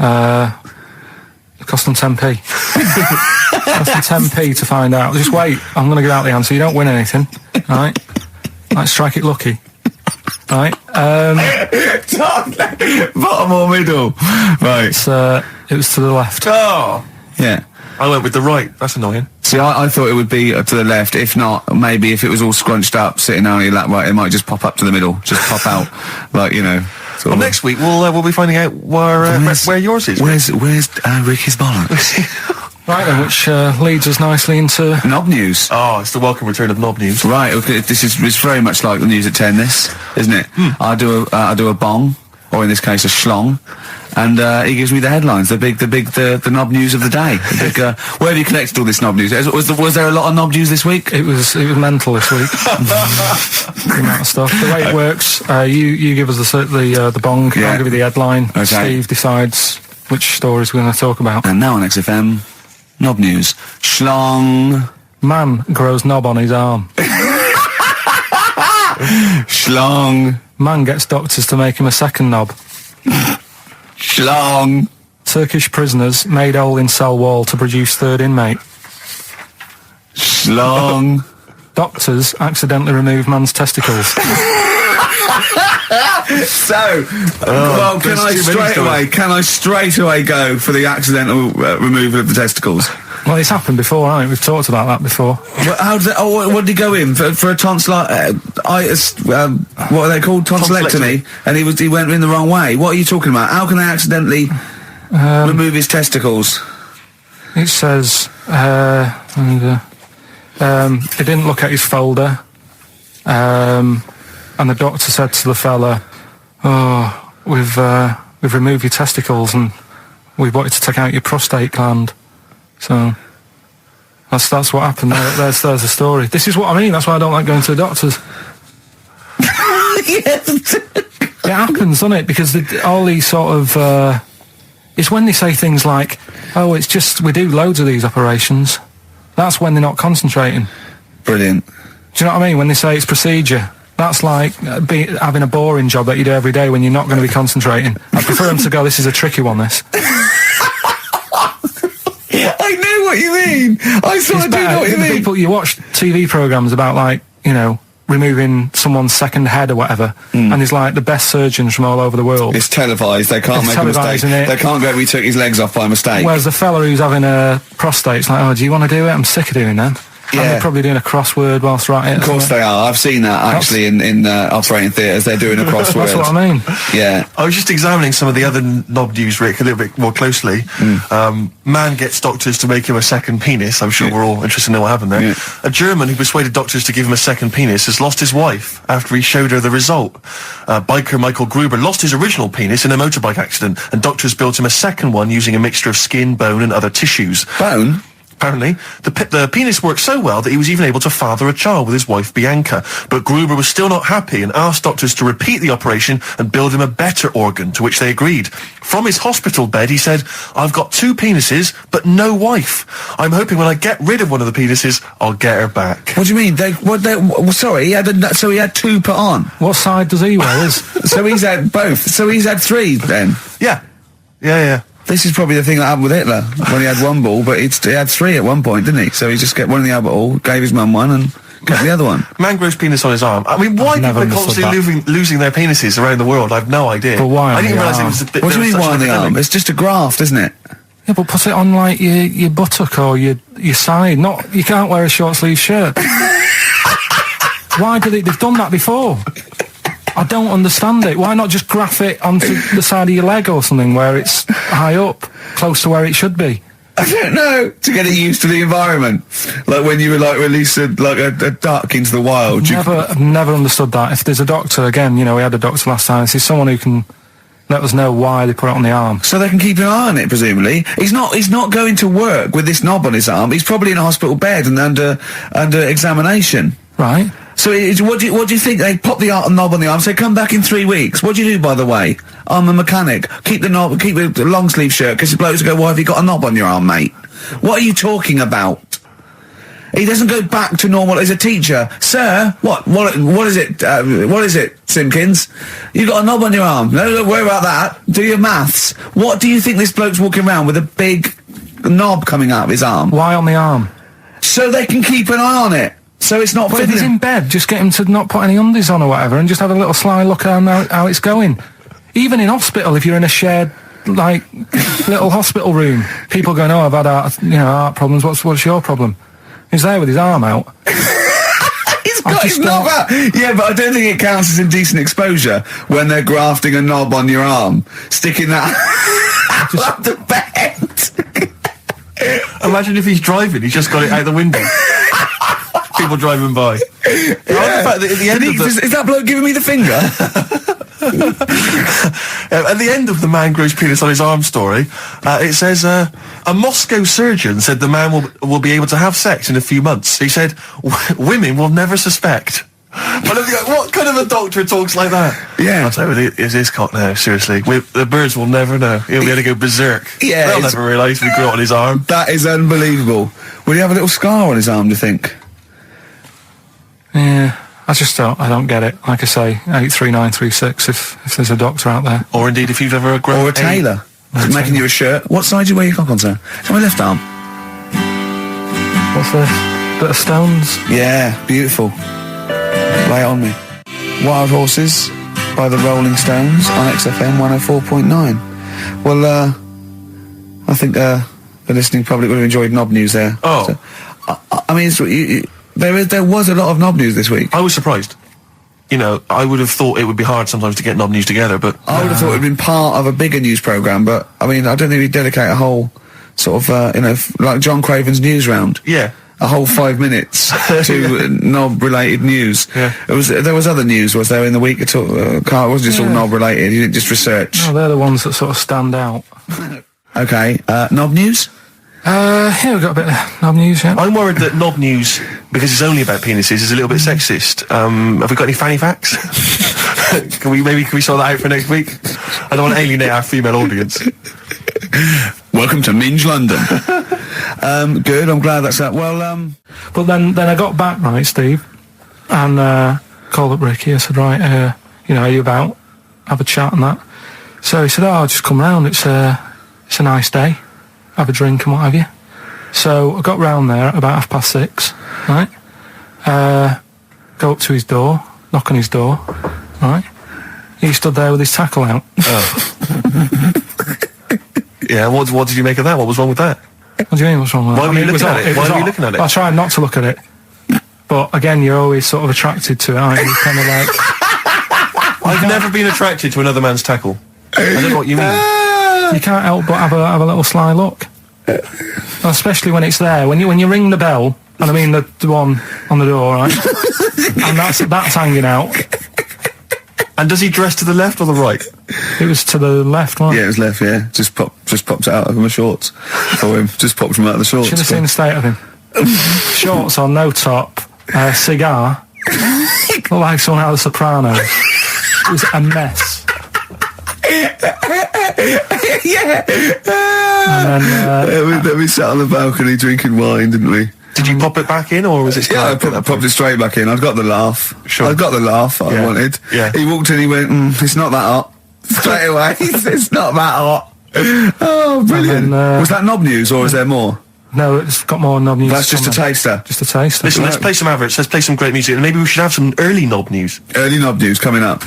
It cost them 10p. It cost them 10p to find out. Just wait, I'm going to give out the answer. You don't win anything, right? Like, strike it lucky. Right? Bottom or middle? Right. It was to the left. Oh! Yeah. I went with the right. That's annoying. See, I thought it would be to the left. If not, maybe if it was all scrunched up, sitting on your lap right, it might just pop up to the middle. Just pop out, like, Well, next week we'll be finding out where yours is. Where's Ricky's bollocks? Right then, which leads us nicely into... Knob news. Oh, it's the welcome return of knob news. Right, okay, it's very much like the news at 10, this, isn't it? I do a bong, or in this case a schlong, and he gives me the headlines, the knob news of the day. Where have you collected all this knob news? Was there a lot of knob news this week? It was mental this week. The amount of stuff. The way it works, you give us the bong, I'll give you the headline, okay. Steve decides which stories we're going to talk about. And now on XFM, knob news. Schlong. Man grows knob on his arm. Schlong. Man gets doctors to make him a second knob. Schlong. Turkish prisoners made hole in cell wall to produce third inmate. Schlong. Doctors accidentally remove man's testicles. So, well, can I straight away go for the accidental removal of the testicles? Well, it's happened before, hasn't it? We've talked about that before. What did he go in for a tonsillitis? What are they called? Tonsillectomy. And he went in the wrong way. What are you talking about? How can they accidentally Remove his testicles. It says, he didn't look at his folder, and the doctor said to the fella, "Oh, we've removed your testicles and we wanted to take out your prostate gland." So that's what happened. There's the story. This is what I mean. That's why I don't like going to the doctors. Yes. It happens, doesn't it? Because all these sort of it's when they say things like, "Oh, it's just we do loads of these operations." That's when they're not concentrating. Brilliant. Do you know what I mean? When they say it's procedure, that's like having a boring job that you do every day when you're not going to be concentrating. I prefer them to go, "This is a tricky one, this." I know what you mean. I sort of do know what you mean. People, you watch TV programmes about, like, you know, removing someone's second head or whatever, and there's like the best surgeons from all over the world. It's televised. They can't make a mistake. They can't go, "We took his legs off by mistake." Whereas the fella who's having a prostate, it's like, "Oh, do you want to do it? I'm sick of doing them." Yeah. And they're probably doing a crossword whilst writing it. Of course they are. I've seen that actually in operating theatres. They're doing a crossword. That's what I mean. Yeah. I was just examining some of the other knob news, Rick, a little bit more closely. Man gets doctors to make him a second penis. I'm sure we're all interested to know what happened there. Yeah. A German who persuaded doctors to give him a second penis has lost his wife after he showed her the result. Biker Michael Gruber lost his original penis in a motorbike accident, and doctors built him a second one using a mixture of skin, bone and other tissues. Bone? Apparently, the penis worked so well that he was even able to father a child with his wife Bianca. But Gruber was still not happy and asked doctors to repeat the operation and build him a better organ, to which they agreed. From his hospital bed, he said, "I've got 2 penises, but no wife. I'm hoping when I get rid of one of the penises, I'll get her back." What do you mean? Sorry, he had 2 put on. What side does he wear? So he's had both. So he's had 3 then. Yeah. Yeah. This is probably the thing that happened with Hitler when he had 1 ball, but he had 3 at one point, didn't he? So he just get one in the other ball, gave his mum one, and got the other one. Man grows penis on his arm. I mean, why people are constantly losing their penises around the world? I've no idea. But why? I didn't realise it was a bit. What do you mean why on the arm? It's just a graft, isn't it? Yeah, but put it on like your buttock or your side. Not, you can't wear a short sleeve shirt. Why do they've done that before? I don't understand it. Why not just graph it onto the side of your leg or something where it's high up, close to where it should be? I don't know. To get it used to the environment, like when you were like released a duck into the wild. I've never understood that. If there's a doctor, again, you know, we had a doctor last time. If there's someone who can let us know why they put it on the arm, so they can keep an eye on it. Presumably, he's not going to work with this knob on his arm. He's probably in a hospital bed and under examination. right? So what do you think? They pop the knob on the arm, say, "Come back in 3 weeks." What do you do, by the way? I'm a mechanic. Keep the knob, keep the long sleeve shirt, because the blokes go, "Why have you got a knob on your arm, mate? What are you talking about?" He doesn't go back to normal as a teacher. "Sir, what is it? What is it, Simpkins? You got a knob on your arm. No, don't worry about that. Do your maths." What do you think this bloke's walking around with a big knob coming out of his arm? Why on the arm? So they can keep an eye on it. So it's not. But if he's in bed, just get him to not put any undies on or whatever, and just have a little sly look at how it's going. Even in hospital, if you're in a shared, like, little hospital room, people going, "Oh, I've had heart problems. What's your problem?" He's there with his arm out. He's got his knob out. Yeah, but I don't think it counts as indecent exposure when they're grafting a knob on your arm, sticking that up the bed. Imagine if he's driving, he's just got it out the window. People driving by. Yeah. The fact that at the end of Is that bloke giving me the finger? At the end of the man grows penis on his arm story, it says, a Moscow surgeon said the man will be able to have sex in a few months. He said, women will never suspect. But what kind of a doctor talks like that? Yeah. I'll tell you, it's his cock now, seriously. The birds will never know. He'll be able to go berserk. Yeah. They'll never realise we grew it on his arm. That is unbelievable. Would he have a little scar on his arm, do you think? Yeah, I don't get it. Like I say, 83936 if there's a doctor out there. Or indeed, if you've ever grown Or a tailor. Making you a shirt. What side do you wear your cock on, sir? It's my left arm. What's this? Bit of stones? Yeah, beautiful. Lay it on me. Wild Horses by the Rolling Stones on XFM 104.9. Well, I think the listening public would have enjoyed knob news there. Oh. So, I mean, there was a lot of knob news this week. I was surprised. you know, I would have thought it would be hard sometimes to get Knob News together, but I would have thought it'd been part of a bigger news programme, but I mean, I don't think we'd dedicate a whole sort of, you know, like John Craven's news round. yeah. A whole 5 minutes to knob-related news. Yeah. There was other news, was there, in the week at all? Carl, it wasn't just all knob-related, you didn't just research. No, they're the ones that sort of stand out. Okay, knob news? Yeah, we've got a bit of Knob News, yeah. I'm worried that Knob News, because it's only about penises, is a little bit sexist. Have we got any fanny facts? Can we sort that out for next week? I don't want to alienate our female audience. Welcome to Minge London. Good, I'm glad that's that. Well, But then I got back, right, Steve, and called up Ricky. I said, right, you know, are you about? Have a chat and that. So he said, oh, I'll just come round. It's a nice day. Have a drink and what have you. So I got round there at about 6:30, right? Go up to his door, knock on his door, right? He stood there with his tackle out. Oh. Yeah, what did you make of that? What was wrong with that? What do you mean, what's wrong with that? Why were you looking at it? Why were you looking at it? I tried not to look at it. But again, you're always sort of attracted to it, aren't you? Kind of like... I've never been attracted to another man's tackle. I don't know what you mean. You can't help but have a little sly look. Especially when it's there. When you ring the bell, and I mean the one on the door, right? And that's hanging out. And does he dress to the left or the right? It was to the left, wasn't it? yeah, it was left, yeah. Just popped it out of my shorts for him. Just popped him out of the shorts. Should have seen the state of him. Shorts on, no top, cigar. Looked like someone out of The Sopranos. It was a mess. Yeah. And then, we sat on the balcony drinking wine, didn't we? Did you pop it back in, or was it? Yeah, I popped it straight back in. I got the laugh. Sure. I got the laugh I Yeah. wanted. Yeah. He walked in, he went, it's not that hot. Straight away, it's not that hot. Oh, brilliant. And then, was that Knob News, or is there more? no, it's got more Knob News. That's just a coming. taster. Just a taster. Listen, let's play some adverts. Let's play some great music, and maybe we should have some early Knob News. Early Knob News coming up.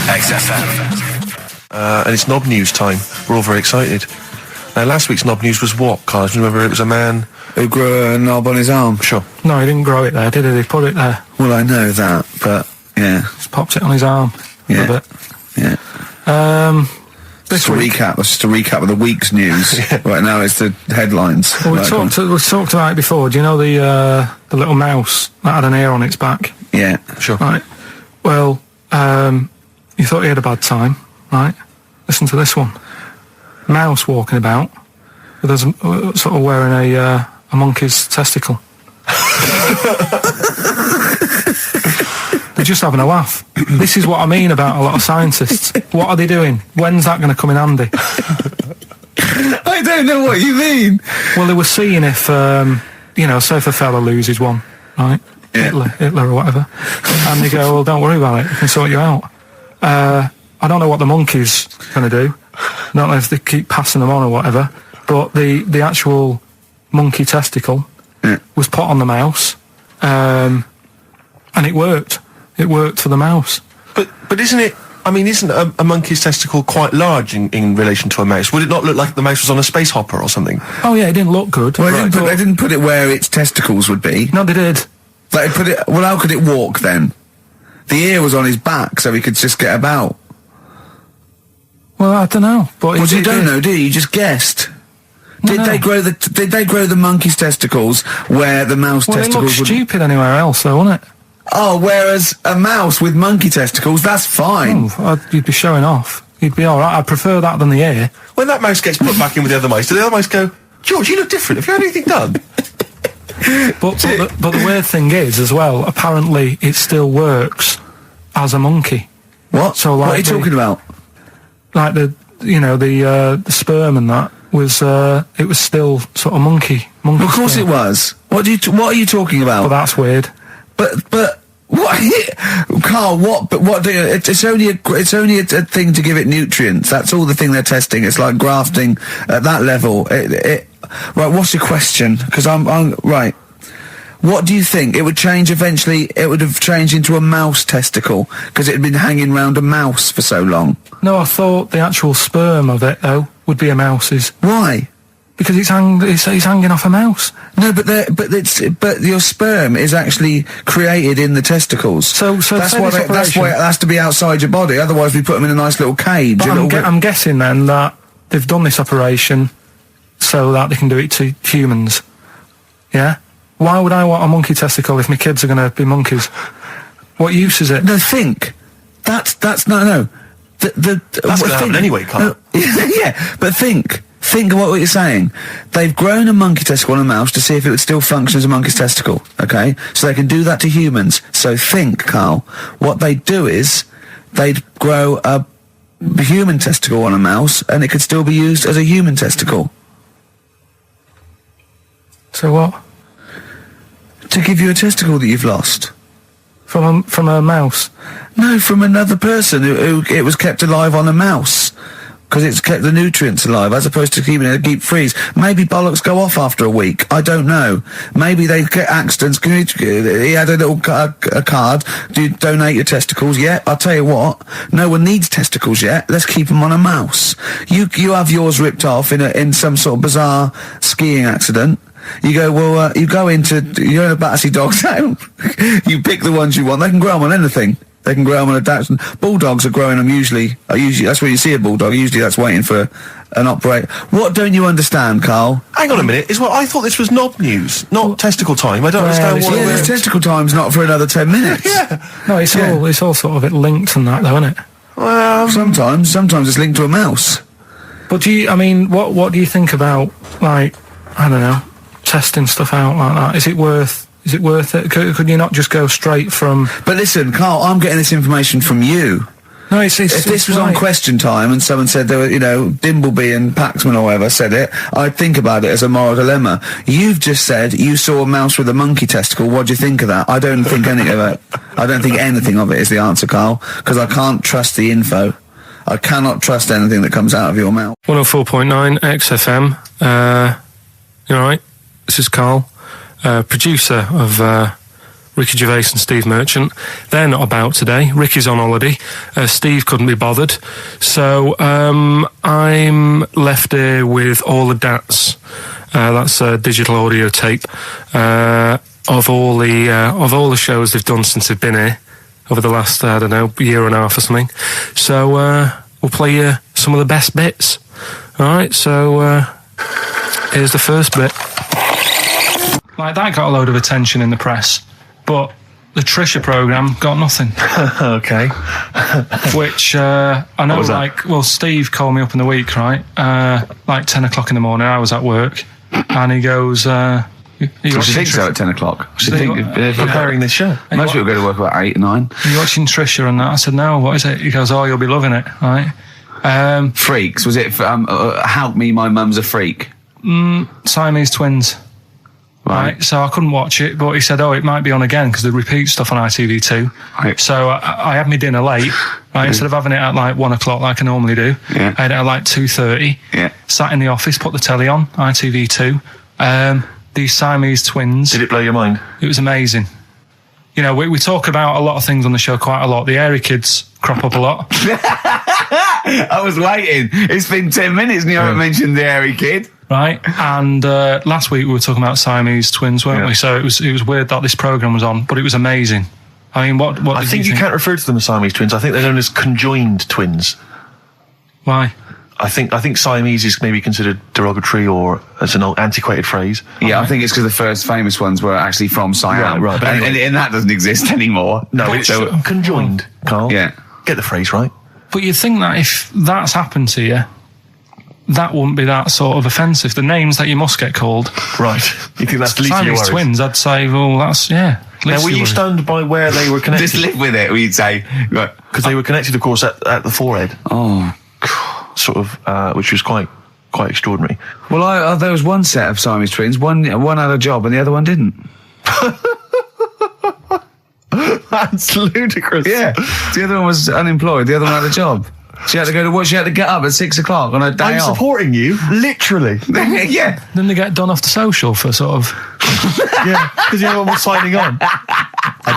XFM. And it's Knob News time. We're all very excited. Now, last week's Knob News was what, Carl? Do you remember it was a man? Who grew a knob on his arm. Sure. No, he didn't grow it there, did he? He put it there. Well, I know that, but yeah. Just popped it on his arm. Yeah. A bit. Yeah. This Just a week, recap. That's just a recap of the week's news. Right now, it's the headlines. well, we Right, talked about it before. Do you know the little mouse that had an ear on its back? yeah. Sure. Right. Well, you thought he had a bad time, right? Listen to this one. Mouse walking about with us, sort of wearing a monkey's testicle. They're just having a laugh. This is what I mean about a lot of scientists. What are they doing? When's that going to come in handy? I don't know what you mean. Well, they were seeing if, you know, say if a fella loses one, right? Yeah. Hitler or whatever. And they go, well, don't worry about it. We can sort you out. I don't know what the monkey's going to do. I don't know if they keep passing them on or whatever. But the actual monkey testicle was put on the mouse. And it worked. It worked for the mouse. But isn't it? I mean, isn't a monkey's testicle quite large in relation to a mouse? Would it not look like the mouse was on a space hopper or something? Oh yeah, it didn't look good. Well, they didn't put it where its testicles would be. No, they did. Like, put it. Well, how could it walk then? The ear was on his back, so he could just get about. Well, I don't know. But Well, you don't know, do you? You just guessed. Did they grow the monkey's testicles where the mouse Well, it testicles looked would? stupid anywhere else, though, wouldn't it? Oh, whereas a mouse with monkey testicles, that's fine. You'd be showing off. You'd be all right. I'd prefer that than the ear. When that mouse gets put back in with the other mice, do the other mice go, George, you look different. Have you had anything done? But the weird thing is, as well, apparently it still works as a monkey. What? So, what are you like talking about? Like the sperm and that was it was still sort of monkey. Of course sperm. it was. What are you talking about? But that's weird. But what, Carl? What? But what? It's only a thing to give it nutrients. That's all the thing they're testing. It's like grafting at that level. Right. What's your question? Because I'm right. What do you think? It would change eventually. It would have changed into a mouse testicle because it had been hanging round a mouse for so long. No, I thought the actual sperm of it though would be a mouse's. Why? Because it's hanging off a mouse. No, but your sperm is actually created in the testicles. So that's why it has to be outside your body. Otherwise, we put them in a nice little cage. But I'm guessing then that they've done this operation so that they can do it to humans. Yeah. Why would I want a monkey testicle if my kids are going to be monkeys? What use is it? No, think. That's no. That's going to happen anyway, Carl. Yeah, but think. Think of what you're saying. They've grown a monkey testicle on a mouse to see if it would still function as a monkey's testicle, okay? So they can do that to humans. So think, Carl. What they'd do is they'd grow a human testicle on a mouse and it could still be used as a human testicle. So what? To give you a testicle that you've lost. From a mouse? No, from another person who it was kept alive on a mouse. Because it's kept the nutrients alive, as opposed to keeping it in a deep freeze. Maybe bollocks go off after a week. I don't know. Maybe they get accidents. He had a little a card. Do you donate your testicles? Yeah, I'll tell you what. No one needs testicles yet. Let's keep them on a mouse. You have yours ripped off in some sort of bizarre skiing accident. You go, well, you're in a Battersea dog town. You pick the ones you want. They can grow them on anything. They can grow them on a Dachshund. Bulldogs are growing them usually, that's where you see a bulldog. Usually that's waiting for an operator. What don't you understand, Carl? Hang on a minute. I thought this was knob news, not testicle time. I don't understand what this testicle time's not for another 10 minutes. Yeah. No, it's all sort of linked and that, though, isn't it? Well, sometimes it's linked to a mouse. But what do you think about, like, I don't know, testing stuff out like that? Is it worth it? Could you not just go straight from... But listen, Carl, I'm getting this information from you. No, if this was on Question Time and someone said there were, Dimbleby and Paxman or whoever said it, I'd think about it as a moral dilemma. You've just said you saw a mouse with a monkey testicle. What do you think of that? I don't think any of it. I don't think anything of it is the answer, Carl, because I can't trust the info. I cannot trust anything that comes out of your mouth. 104.9 XFM. You all right? This is Carl. Producer of Ricky Gervais and Steve Merchant. They're not about today. Ricky's on holiday. Steve couldn't be bothered. So I'm left here with all the DATs. That's a digital audio tape of all the shows they've done since they've been here over the last, I don't know, year and a half or something. So we'll play you some of the best bits. All right, so here's the first bit. Like, that got a load of attention in the press, but the Trisha programme got nothing. Okay. Which, I know, Steve called me up in the week, right? Like 10 o'clock in the morning, I was at work, and he goes, she thinks so at 10 o'clock. She preparing this show. Most people go to work about 8 or 9. Are you watching Trisha and that? I said, no, what is it? He goes, oh, you'll be loving it, right? Freaks, was it, Help Me, My Mum's a Freak? Siamese twins. Right, so I couldn't watch it, but he said, it might be on again, because they repeat stuff on ITV2. Right. So I had my dinner late, right, instead of having it at like 1 o'clock like I normally do. Yeah. I had it at like 2:30. Yeah. Sat in the office, put the telly on, ITV2. These Siamese twins. Did it blow your mind? It was amazing. We talk about a lot of things on the show quite a lot. The Airy kids crop up a lot. I was waiting. It's been 10 minutes and you haven't mentioned the Airy kid. Right, and last week we were talking about Siamese twins, weren't we? So it was weird that this programme was on, but it was amazing. I mean, what I think you can't refer to them as Siamese twins. I think they're known as conjoined twins. Why? I think Siamese is maybe considered derogatory or as an old antiquated phrase. Yeah, I think it's because the first famous ones were actually from Siam. Right. But and that doesn't exist anymore. No, it's conjoined, Carl. Yeah. Get the phrase right. But you'd think that if that's happened to you, that wouldn't be that sort of offensive. The names that you must get called. Right. You think that's the least of your worries? Siamese twins, I'd say, well, that's, yeah. Now, were you stunned by where they were connected? Just live with it, we'd say. Because they were connected, of course, at the forehead. Oh. Sort of, which was quite extraordinary. Well, there was one set of Siamese twins. One had a job and the other one didn't. That's ludicrous. Yeah. The other one was unemployed. The other one had a job. She had to go to work. She had to get up at 6 o'clock on her day off. I'm supporting you, literally. Yeah. Then they get done off the social for sort of Yeah, because everyone was signing on.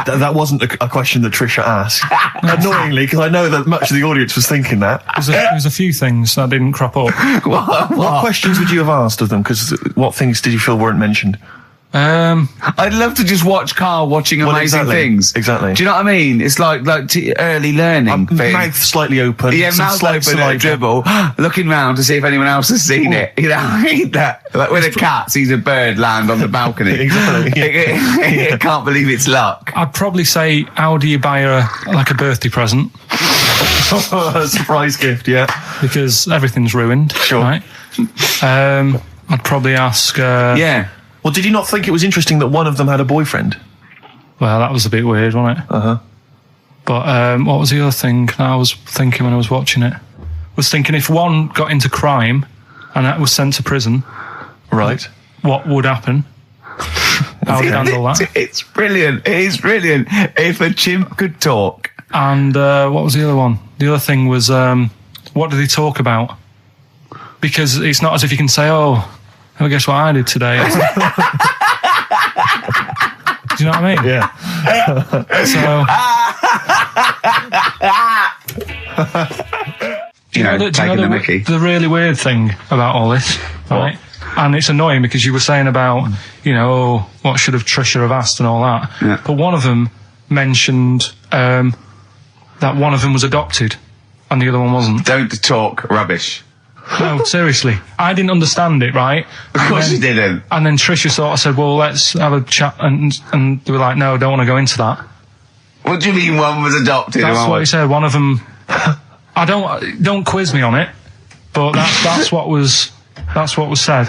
That wasn't a question that Trisha asked. Annoyingly, because I know that much of the audience was thinking that. There was a few things that didn't crop up. What questions would you have asked of them? Because what things did you feel weren't mentioned? I'd love to just watch Karl watching amazing things. Exactly. Do you know what I mean? It's like early learning thing. Mouth slightly open. Yeah, mouth open at a dribble, looking round to see if anyone else has seen it. You know, I mean that. Like when a cat sees a bird land on the balcony. Exactly. It can't believe it's luck. I'd probably say, how do you buy her a birthday present? A surprise gift, yeah. Because everything's ruined. Sure. Right? I'd probably ask... Yeah. Well, did you not think it was interesting that one of them had a boyfriend? Well, that was a bit weird, wasn't it? Uh-huh. But what was the other thing I was thinking when I was watching it? I was thinking if one got into crime and that was sent to prison... Right. What would happen? How would you handle that? It's brilliant. It is brilliant. If a chimp could talk. And what was the other one? The other thing was, what did he talk about? Because it's not as if you can say, oh, guess what I did today? Do you know what I mean? Yeah. The really weird thing about all this, right? And it's annoying because you were saying about, what should have Trisha have asked and all that. Yeah. But one of them mentioned that one of them was adopted and the other one wasn't. Don't talk rubbish. No, seriously. I didn't understand it, right? Of course you didn't. And then Trisha sort of said, well, let's have a chat. And they were like, no, don't want to go into that. What do you mean one was adopted? That's what he said. One of them... don't quiz me on it, but that's what was said.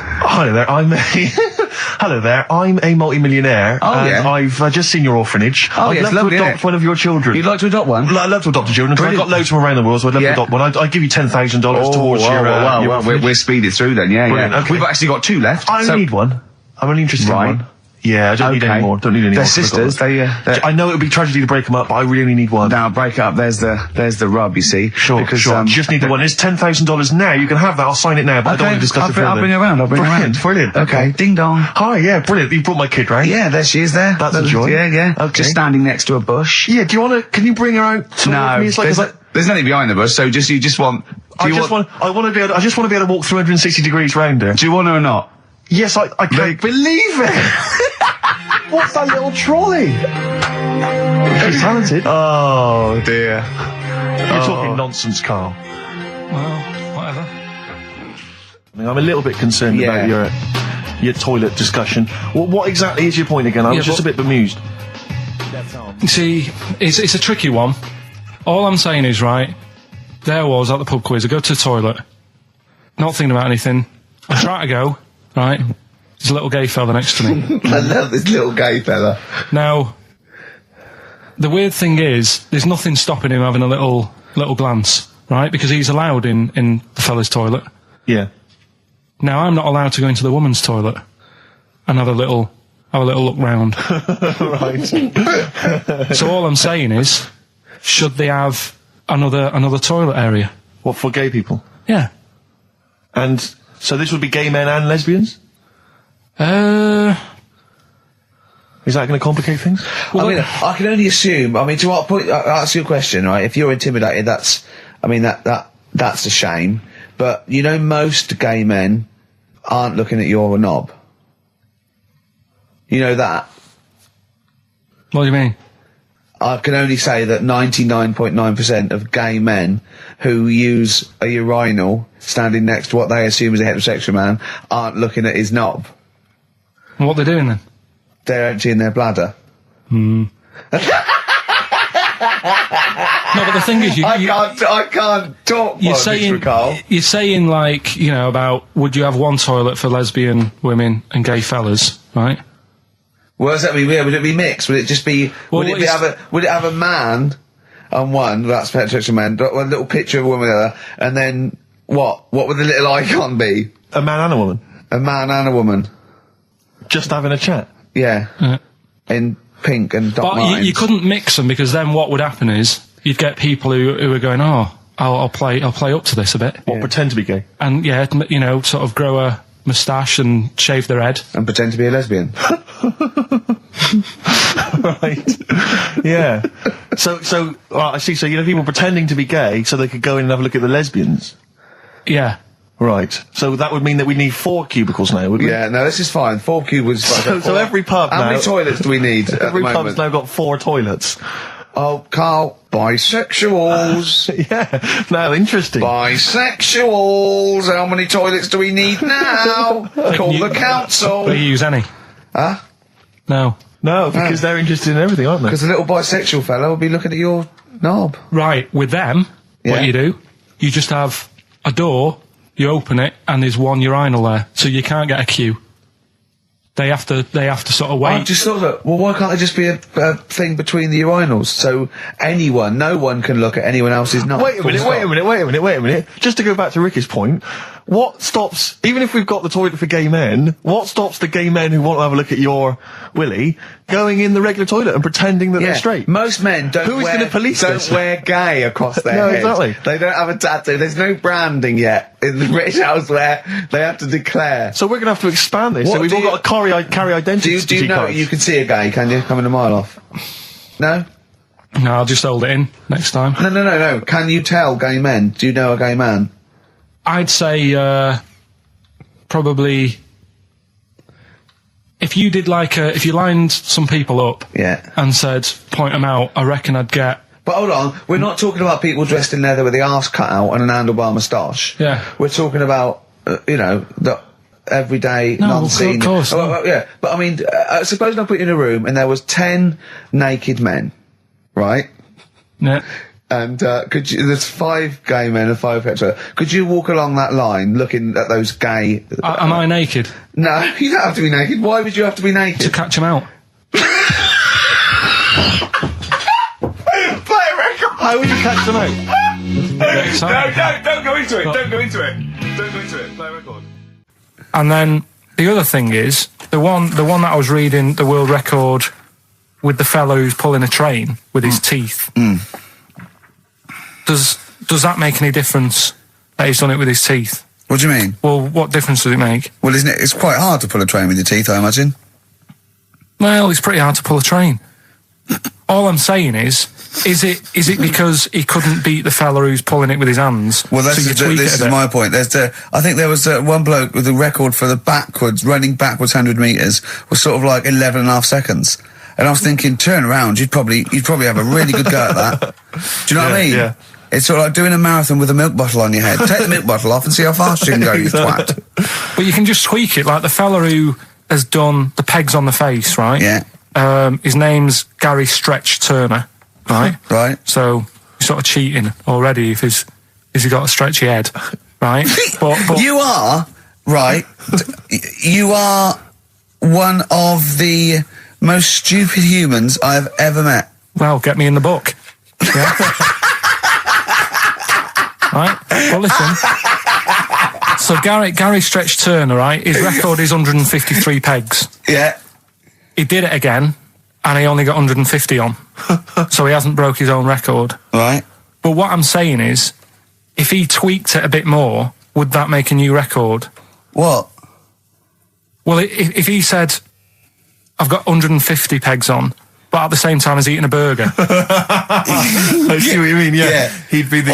Hello there, I'm a multi-millionaire, and I've just seen your orphanage. I'd love to adopt one of your children. You'd like to adopt one? I'd love to adopt a children, because I've got loads from around the world, so I'd love to adopt one. I'd give you $10,000 towards your orphanage. We're speeding through then, Brilliant, yeah. okay. We've actually got 2 left. I only need one. I'm only interested in one. Yeah, I don't need any more. Don't need any more. They're sisters. I know it would be tragedy to break them up, but I really only need one. Now break it up. There's the rub. You see. Sure. Because, sure. You just need the one. It's $10,000 now. You can have that. I'll sign it now. But I don't want to discuss it further. I'll bring it around. Brilliant. Okay. Ding dong. Hi. Yeah. Brilliant. You brought my kid round. Yeah. There she is. There. That's a joy. Yeah. Okay. Just standing next to a bush. Yeah. Do you want to? Can you bring her out? No. Me? There's nothing behind the bush. So you just want. I just want to be able to walk 360 degrees round her. Do you want her or not? Yes. I can't believe it. What's that little trolley? She's talented. Oh dear. You're talking nonsense, Karl. Well, whatever. I'm a little bit concerned about your toilet discussion. What exactly is your point again? I was just a bit bemused. You see, it's a tricky one. All I'm saying is, right, there I was at the pub quiz. I go to the toilet, not thinking about anything. I try to go, right. There's a little gay fella next to me. I love this little gay fella. Now, the weird thing is, there's nothing stopping him having a little glance, right? Because he's allowed in the fella's toilet. Yeah. Now, I'm not allowed to go into the woman's toilet and have a little look round. Right. So all I'm saying is, should they have another toilet area? What, for gay people? Yeah. And so this would be gay men and lesbians? Is that going to complicate things? Well, I mean, I can only assume. I mean, to what point? I'll ask you a question, right? If you're intimidated, that's a shame. But most gay men aren't looking at your knob. You know that. What do you mean? I can only say that 99.9% of gay men who use a urinal standing next to what they assume is a heterosexual man aren't looking at his knob. What are they doing then? They're emptying their bladder. No, but the thing is, I can't talk. You're saying like, about would you have one toilet for lesbian women and gay fellas, right? What does that mean? Would it be mixed? Would it just be? Would it have a man on one? That's heterosexual man. One little picture of a woman, and then what? What would the little icon be? A man and a woman. A man and a woman. Just having a chat. Yeah. In pink and dot lines. But you couldn't mix them, because then what would happen is you'd get people who are going, I'll play up to this a bit. What, pretend to be gay? And sort of grow a moustache and shave their head. And pretend to be a lesbian. Right. Yeah. So I see. So you know, people pretending to be gay so they could go in and have a look at the lesbians. Yeah. Right. So that would mean that we need 4 cubicles now, would we? Yeah, no, this is fine. 4 cubicles. So every pub How now. many toilets do we need at Every the pub's moment? now got 4 toilets. Oh, Carl, bisexuals. Yeah. Now, interesting. Bisexuals. How many toilets do we need now? Call the council. Do you use any? Huh? No. No, because they're interested in everything, aren't they? Because the little bisexual fella will be looking at your knob. Right, with them, Yeah. what you do, you just have a door, you open it, and there's one urinal there, so you can't get a queue. They have to sort of wait. I just thought that, well, why can't there just be a thing between the urinals so no one can look at anyone else's knob? Wait a minute. Just to go back to Ricky's point, what stops, even if we've got the toilet for gay men, what stops the gay men who want to have a look at your willy going in the regular toilet and pretending that they're straight? Most men don't Who is gonna police this? wear gay across their No, heads. exactly. They don't have a tattoo. There's no branding yet in the British house where they have to declare. So we're going to have to expand this. What So we've do all you- got to carry identity Do you know cards. you can see a gay, can you? Coming a mile off. No? No, I'll just hold it in next time. No. Can you tell gay men? Do you know a gay man? I'd say probably if you did if you lined some people up Yeah. and said point them out, I reckon I'd get. But hold on, we're not talking about people dressed in leather with the arse cut out and an handlebar moustache. Yeah. We're talking about, the everyday, No, non-seen. of course, no. Yeah, but I mean, suppose I put you in a room and there was 10 naked men, right? Yeah. And there's 5 gay men and 5 hetero. Could you walk along that line looking at those gay... Am I naked No, you don't have to be naked. Why would you have to be to naked? catch them out? Play a record! How would you catch them out? Get excited. Don't go into it. Don't go into it. Don't go into it. Play a record. And then the other thing is the one that I was reading, the world record with the fellow who's pulling a train with his teeth. Does that make any difference that he's done it with his teeth? What do you mean? Well, what difference does it make? Well, isn't it? It's quite hard to pull a train with your teeth, I imagine. Well, it's pretty hard to pull a train. All I'm saying is it because he couldn't beat the fella who's pulling it with his hands? Well, so you tweak this it is a bit? my point. I think there was one bloke with a record for running backwards 100 metres was sort of like 11 and a half seconds. And I was thinking, turn around, you'd probably have a really good go at that. Do you know what I mean? Yeah. It's sort of like doing a marathon with a milk bottle on your head. Take the milk bottle off and see how fast you can go, you twat. But you can just tweak it, like the fella who has done the pegs on the face, right? Yeah. His name's Gary Stretch Turner, right? Right. So you're sort of cheating already if he's got a stretchy head, right? but You are, right, you are one of the most stupid humans I've ever met. well, get me in the book. Yeah. Right? Well, listen. So Gary Stretch Turner, right? His record is 153 pegs. Yeah. He did it again, and he only got 150 on. So he hasn't broke his own record. Right. But what I'm saying is, if he tweaked it a bit more, would that make a new record? What? Well, if he said, I've got 150 pegs on, but at the same time as eating a burger. I see what you mean, yeah. He'd be the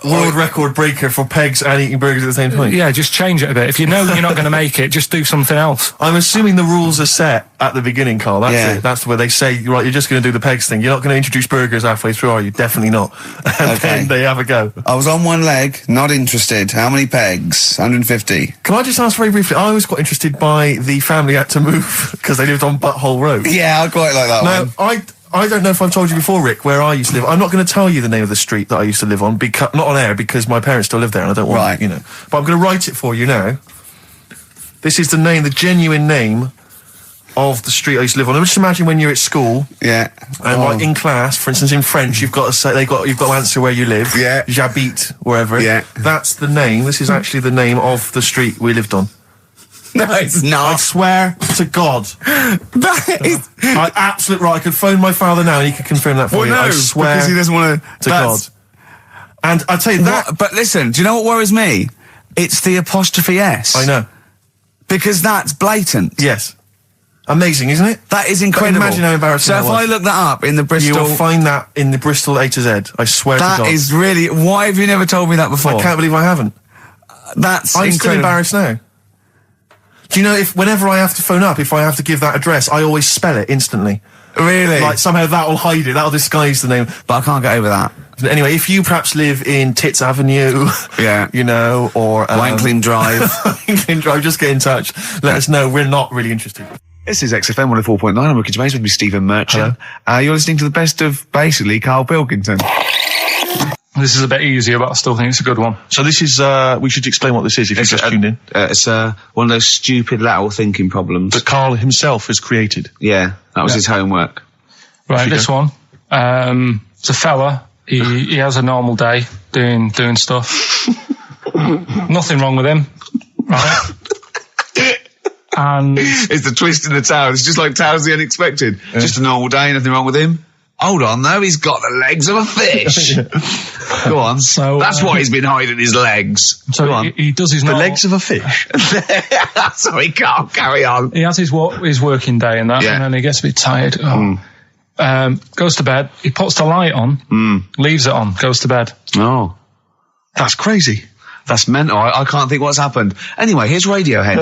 world record breaker for pegs and eating burgers at the same time. Yeah, just change it a bit. If you know you're not going to make it, just do something else. I'm assuming the rules are set at the beginning, Carl. That's Yeah. it. That's where they say, right, you're just going to do the pegs thing. You're not going to introduce burgers halfway through, are you? Definitely not. And then they have a go. I was on one leg, not interested. How many pegs? 150. Can I just ask very briefly, I was quite interested by the family had to move because they lived on Butthole Road. Yeah, I quite like that Now, one. I don't know if I've told you before, Rick, where I used to live. I'm not going to tell you the name of the street that I used to live on, because not on air, because my parents still live there, and I don't want, Right. But I'm going to write it for you now. This is the genuine name of the street I used to live on. Just imagine when you're at school, Yeah. and like in class, for instance, in French, you've got to say you've got to answer where you live. Yeah. J'habite wherever. Yeah. That's the name. This is actually the name of the street we lived on. No, it's I not. swear to God. That is... I absolutely right. I could phone my father now and he could confirm that for you. I swear because he doesn't want to God. And I tell you that. But listen, do you know what worries me? It's the apostrophe S. I know. Because that's blatant. Yes. Amazing, isn't it? That is incredible. Imagine how embarrassing So that if was. I look that up in the Bristol... You will find that in the Bristol A to Z. I swear to God. That is really... Why have you never told me that before? I can't believe I haven't. That's I'm incredible. still embarrassed now. Do you know, if whenever I have to phone up, if I have to give that address, I always spell it instantly. Really? Like, somehow that'll hide it, that'll disguise the name. But I can't get over that. Anyway, if you perhaps live in Tits Avenue, Yeah. you know, or... Wankling Drive. Wankling Drive, just get in touch. Let us know. We're not really interested. This is XFM 104.9. I'm Ricky Gervais, with me Stephen Merchant. You're listening to the best of, basically, Karl Pilkington. This is a bit easier, but I still think it's a good one. So this is, we should explain what this is if you just tuned in. It's one of those stupid lateral thinking problems. That Karl himself has created. Yeah, that was his homework. Right, this one. It's a fella. He has a normal day doing stuff. Nothing wrong with him. Right. And It's the twist in the tale. It's just like Tales of the Unexpected. Yeah. Just a normal day, nothing wrong with him. Hold on, though, he's got the legs of a fish. Go on. So, that's why he's been hiding his legs. So Go on. he does his normal... The legs of a fish. Sorry, Karl, carry on. He has his working day and that, Yeah. and then he gets a bit tired. Goes to bed. He puts the light on, leaves it on, goes to bed. Oh. That's crazy. That's mental. I can't think what's happened. Anyway, here's Radiohead.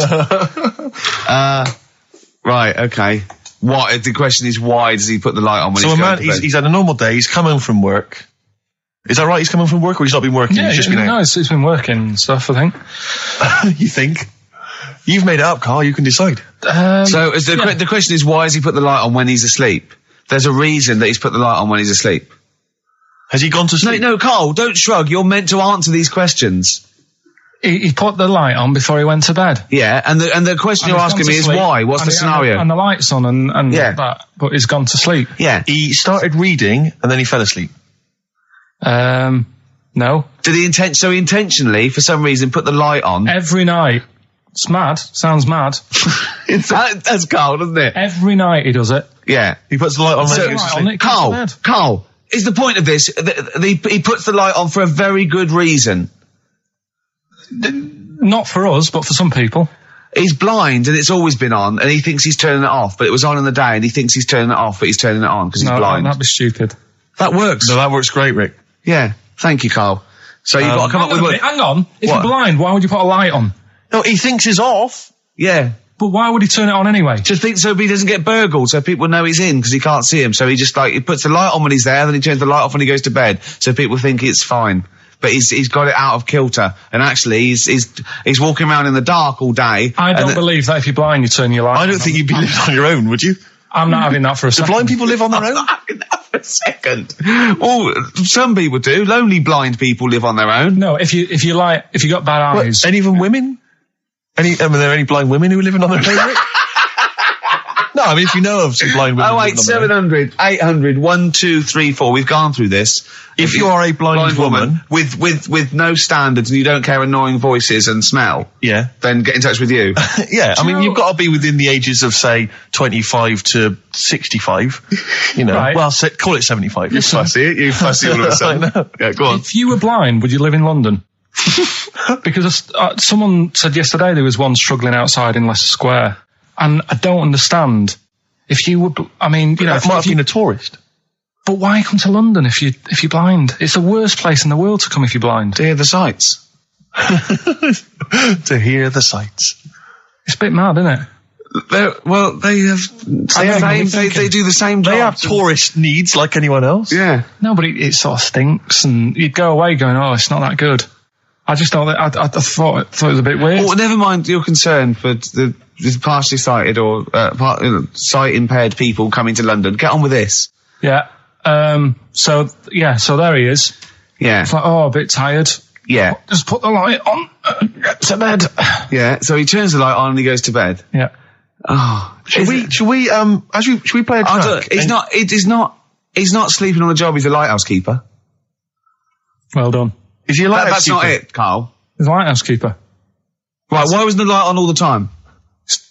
Right, okay. What? The question is, why does he put the light on when So he's a going man, to bed? he's had a normal day, he's come home from work. Is that right? He's come home from work, or he's not been working? Yeah, he's just been out? no, it's been working and stuff, I think. You think? You've made it up, Karl, you can decide. So is the question is, why has he put the light on when he's asleep? There's a reason that he's put the light on when he's asleep. Has he gone to sleep? No, Karl, don't shrug. You're meant to answer these questions. He put the light on before he went to bed. Yeah, and the question And you're he's asking gone me to is sleep, why? What's the scenario? And the light's on and Yeah. that, but he's gone to sleep. Yeah. He started reading, and then he fell asleep. No. Did he he intentionally, for some reason, put the light on? Every night. It's mad. Sounds mad. That's Karl, doesn't it? Every night he does it. Yeah. He puts the light on when So- he goes to Light on, sleep. it goes to bed. Karl, is the point of this, he puts the light on for a very good reason. Not for us, but for some people. He's blind and it's always been on, and he thinks he's turning it off, but it was on in the day, and he thinks he's turning it off, but he's turning it on because he's blind. That'd be stupid. That works. No, that works great, Rick. Yeah. Thank you, Karl. So you've got to come up with what? Hang on. If What? you're blind, why would you put a light on? No, he thinks it's off. Yeah. But why would he turn it on anyway? Just think so he doesn't get burgled, so people know he's in because he can't see him. So he just he puts the light on when he's there, then he turns the light off when he goes to bed, so people think it's fine. But he's got it out of kilter, and actually he's walking around in the dark all day. I don't believe that if you're blind, you turn your light on. I don't think you'd be living on your own, would you? I'm not having that for a Do second. blind people live on their own? For a second. Well, some people do. Lonely blind people live on their own. No, if you got bad eyes. Any of them women? Are there any blind women who are living on their own? Rick? No, I mean, if you know of some blind women. Oh, wait, 700, 800, 1234. We've gone through this. If you are a blind woman with no standards and you don't care annoying voices and smell, yeah, then get in touch with you. yeah. I mean, know- you've got to be within the ages of say 25 to 65. You know, Right. well, call it 75. You fussy, you fussy all of a sudden. I know. Yeah, go on. If you were blind, would you live in London? Because someone said yesterday there was one struggling outside in Leicester Square, and I don't understand. If you would, I mean, you know, That might have been a tourist. but why come to London if you're blind? It's the worst place in the world to come if you're blind. To hear the sights. To hear the sights. It's a bit mad, isn't it? They do the same job. They have tourist needs like anyone else. Yeah. No, but it sort of stinks, and you'd go away going, "Oh, it's not that good." I just thought that I thought it was a bit weird. Well, never mind your concern for the partially sighted or sight impaired people coming to London. Get on with this. Yeah. So there he is. Yeah. It's like, oh, a bit tired. Yeah. Just put the light on. Get to bed. Yeah. So he turns the light on and he goes to bed. Yeah. Oh. Should we play a track? He's not sleeping on the job. He's a lighthouse keeper. Well done. Is he a lighthouse That's not keeper? it, Karl. He's a lighthouse keeper. Right. Why wasn't the light on all the time?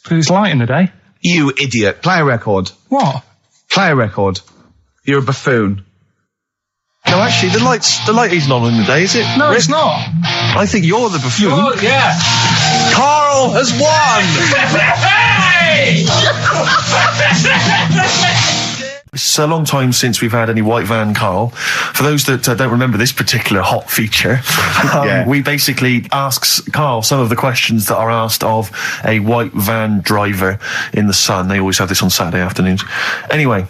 Because it's light in the day. You idiot. Play a record. What? Play a record. You're a buffoon. No, actually, the light isn't on in the day, is it? No, it's not. I think you're the buffoon. Yeah. Karl has won! Hey! It's a long time since we've had any white van Karl. For those that don't remember this particular hot feature, we basically ask Karl some of the questions that are asked of a white van driver in the Sun. They always have this on Saturday afternoons. Anyway,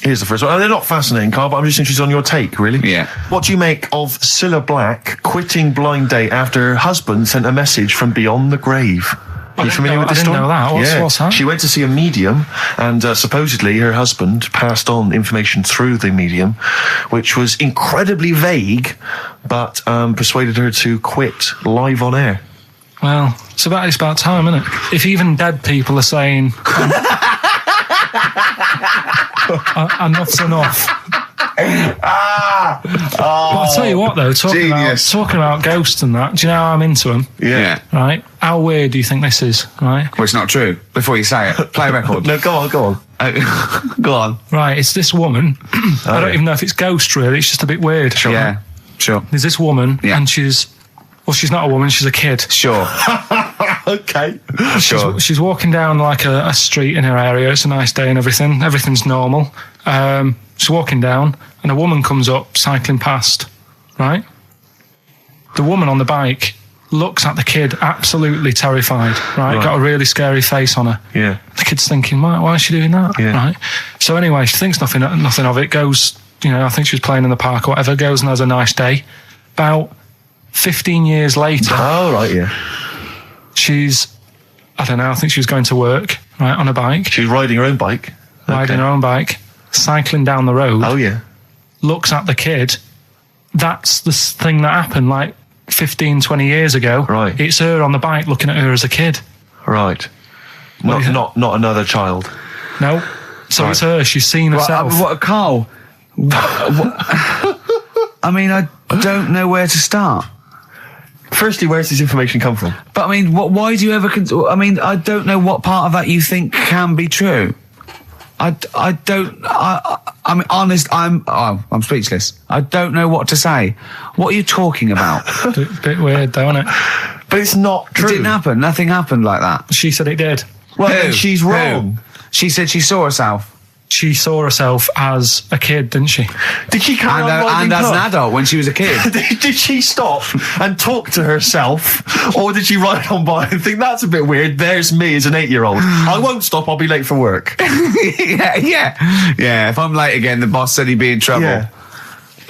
here's the first one. They're not fascinating, Karl, but I'm just interested on your take, really. Yeah. What do you make of Cilla Black quitting Blind Date after her husband sent a message from beyond the grave? Are you familiar with this story? I didn't know that. What's that? She went to see a medium, and supposedly her husband passed on information through the medium, which was incredibly vague, but persuaded her to quit live on air. Well, it's about time, isn't it? If even dead people are saying enough's enough. But I'll tell you what, though, talking about ghosts and that, do you know how I'm into them? Yeah. Right? How weird do you think this is, right? Well, it's not true. Before you say it, play a record. No, go on. Go on. Right, it's this woman. I don't even know if it's ghost, really. It's just a bit weird. Sure. Yeah, sure. There's this woman, and she's not a woman, she's a kid. Sure. Okay. Sure. She's walking down like a street in her area. It's a nice day and everything. Everything's normal. She's walking down, and a woman comes up, cycling past, right? The woman on the bike looks at the kid, absolutely terrified, right? Got a really scary face on her. Yeah. The kid's thinking, why is she doing that? Yeah. Right? So anyway, she thinks nothing of it, goes, I think she was playing in the park or whatever, goes and has a nice day. About 15 years later... Oh, right, yeah. She's, I don't know, I think she was going to work, right, on a bike. She was riding her own bike. Riding her own bike, cycling down the road. Oh, yeah. Looks at the kid. That's the thing that happened like 15, 20 years ago. Right. It's her on the bike looking at her as a kid. Right. Not another child. No. So it's her. She's seen herself. Karl? I mean, I don't know where to start. Firstly, where's this information come from? But I mean, why do you ever... I mean, I don't know what part of that you think can be true. I mean, honest, I'm speechless. I don't know what to say. What are you talking about? Bit weird, though, isn't it? But it's not true. It didn't happen. Nothing happened like that. She said it did. Well, then she's wrong. She said she saw herself. She saw herself as a kid, didn't she? Did she carry on riding and as cars? an adult when she was a kid. Did she stop and talk to herself, or did she ride on by and think that's a bit weird? There's me as an 8-year-old. I won't stop. I'll be late for work. Yeah. If I'm late again, the boss said he'd be in trouble. Yeah.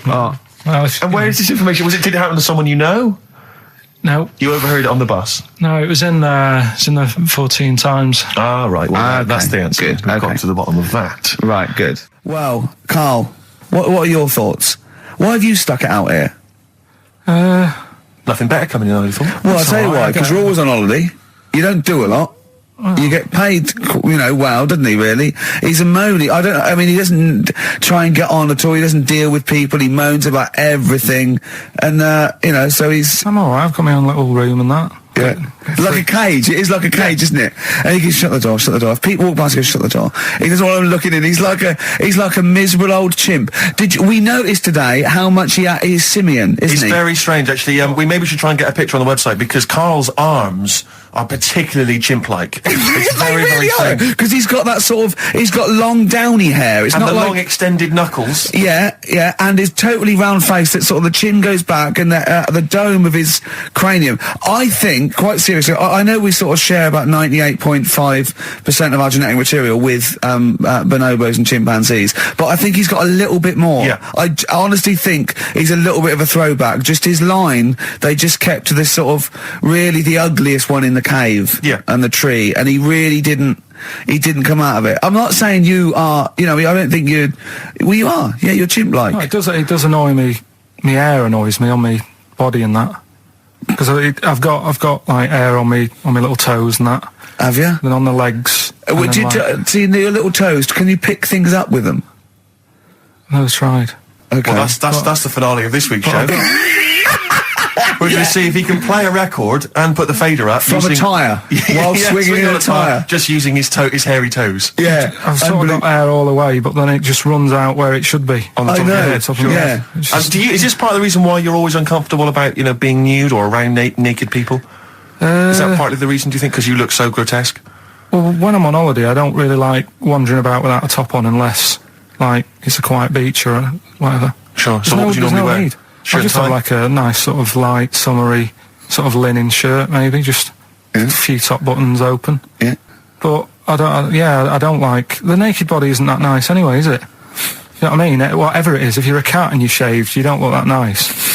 Well, And where is this information? Did it happen to someone you know? No. You overheard it on the bus? No, it was in the 14 Times. Ah, right. Well, okay. that's the answer. Good. We've got to the bottom of that. Right, good. Well, Karl, what are your thoughts? Why have you stuck it out here? Nothing better coming in, I thought. Well, I'll tell you why, because you're always on holiday. You don't do a lot. You get paid, well, doesn't he, really? He's a moany. He doesn't try and get on at all. He doesn't deal with people. He moans about everything. And, so he's... I'm all right. I've got my own little room and that. Yeah. Like a cage. It is like a cage, isn't it? And he can shut the door. If people walk past, he goes, shut the door. He doesn't want them looking in. He's like a miserable old chimp. We noticed today how much he's simian, isn't he? He's very strange, actually. We maybe should try and get a picture on the website, because Karl's arms are particularly chimp-like. It's very, very strange. Because he's got that he's got long downy hair. It's and not the like long extended knuckles. Yeah, and his totally round face that sort of the chin goes back and the dome of his cranium. I think, quite seriously, I know we sort of share about 98.5% of our genetic material with bonobos and chimpanzees, but I think he's got a little bit more. Yeah. I honestly think he's a little bit of a throwback. Just his line, they just kept to this sort of really the ugliest one in the cave and the tree, and he really didn't come out of it. I'm not saying you are, I don't think you are. Yeah, you're chimp-like. No, it does annoy me. My hair annoys me on my body and that. Because I've got like hair on my little toes and that. Have you? Then on the legs. See, your little toes, can you pick things up with them? No, it's tried. Okay. Well, that's the finale of this week's show. We're going to see if he can play a record and put the fader up From a tyre, while swinging in a tyre. Just using his hairy toes. Yeah. I've sort of got hair all the way, but then it just runs out where it should be. On the top of your head. Top of your head. And is this part of the reason why you're always uncomfortable about, being nude or around naked people? Is that partly the reason, do you think, because you look so grotesque? Well, when I'm on holiday, I don't really like wandering about without a top on unless, it's a quiet beach or whatever. Sure. So what would you normally wear? I just have like a nice sort of light, summery, sort of linen shirt, maybe, just a few top buttons open. Yeah. But I don't like... The naked body isn't that nice anyway, is it? You know what I mean? Whatever it is, if you're a cat and you're shaved, you don't look that nice.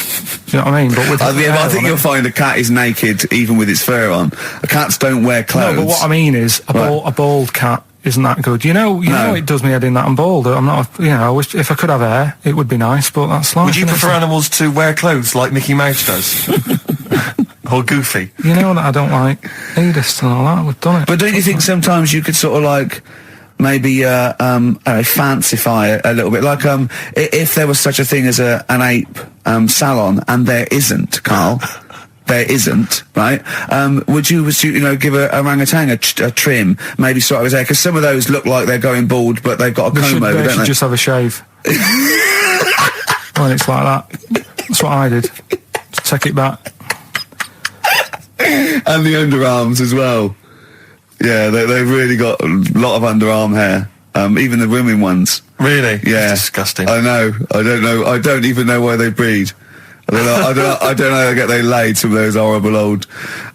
Do you know what I mean? But with I think you'll find a cat is naked even with its fur on. Cats don't wear clothes. No, but what I mean is, a bald cat isn't that good. You know, it does me head in that I'm bald. I'm not, I wish if I could have hair, it would be nice, but that's life. Would you prefer animals to wear clothes like Mickey Mouse does? Or Goofy? You know that I don't like nudist and all that. We've done it. But don't you think sometimes you could sort of maybe fancify it a little bit, like if there was such a thing as an ape salon, and there isn't, Carl. There isn't, right? Would you give a orangutan a trim, maybe sort of his hair? Because some of those look like they're going bald, but they've got a comb over, they don't they? Just have a shave. When it's like that. That's what I did. Just take it back. And the underarms as well. Yeah, they've really got a lot of underarm hair. Even the women ones. Really? Yeah. That's disgusting. I know. I don't know. I don't even know why they breed. I don't know how they laid some of those horrible old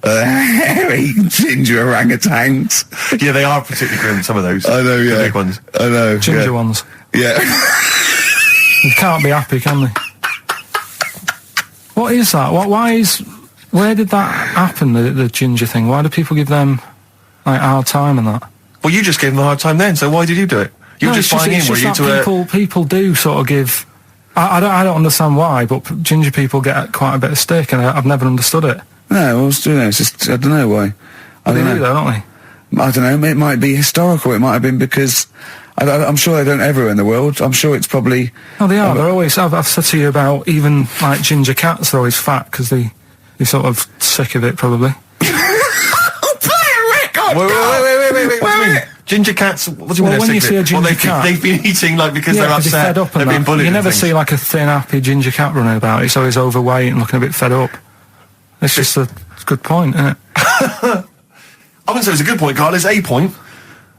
hairy ginger orangutans. Yeah, they are particularly grim, some of those. I know, yeah. The big ones. I know. Ginger ones. Yeah. They can't be happy, can they? What is that? Where did that happen, the ginger thing? Why do people give them, a hard time and that? Well, you just gave them a hard time then, so why did you do it? You were just buying in, were you, to people do sort of give... I don't understand why, but ginger people get quite a bit of stick, and I've never understood it. No, it's just, I don't know why. They do, though, don't they? I don't know, it might be historical, it might have been because... I'm sure they don't everywhere in the world. I'm sure it's probably... Oh, they are. They're always... I've said to you about even, ginger cats, they're always fat, because they're sort of sick of it, probably. Wait. What do you mean? Ginger cats, what do you mean? When you see a ginger cat... They've been eating, because they're upset, they've been bullied. You never see, a thin, happy ginger cat running about. It's always overweight and looking a bit fed up. It's just a good point, isn't it? I wouldn't say it's a good point, Carl. It's a point.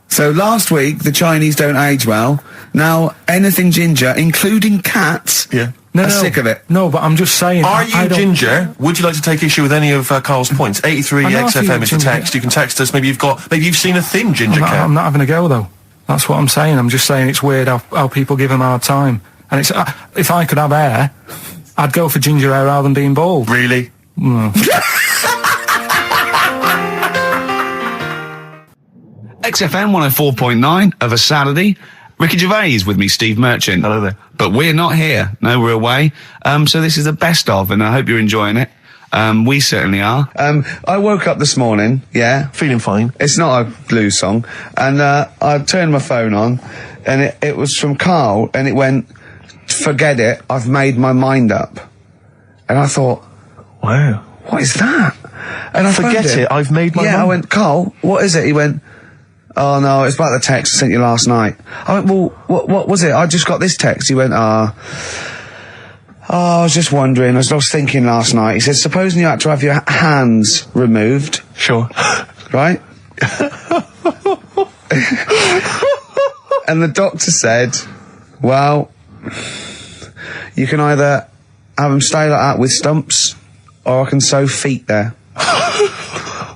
So last week, the Chinese don't age well. Now, anything ginger, including cats... Yeah. No, sick of it. No, but I'm just saying... Are you ginger? Would you like to take issue with any of Carl's points? 83 XFM is the text. You can text us. Maybe you've seen a thin ginger cat. I'm not having a go, though. That's what I'm saying. I'm just saying it's weird how people give them a hard time. And it's if I could have hair, I'd go for ginger hair rather than being bald. Really? No. XFM 104.9 of a Saturday. Ricky Gervais with me, Steve Merchant. Hello there. But we're not here. No, we're away. So this is the best of, and I hope you're enjoying it. We certainly are. I woke up this morning, feeling fine. It's not a blues song. And I turned my phone on, and it was from Carl, and it went, "Forget it, I've made my mind up." And I thought, wow, what is that? And I forget it, I've made my mind. I went, "Carl, what is it?" He went, "Oh no, it's about the text I sent you last night." I went, "Well, what was it? I just got this text." He went, I was just wondering, I was thinking last night." He said, "Supposing you had to have your hands removed." Sure. Right? And the doctor said, "Well, you can either have them stay like that with stumps, or I can sew feet there.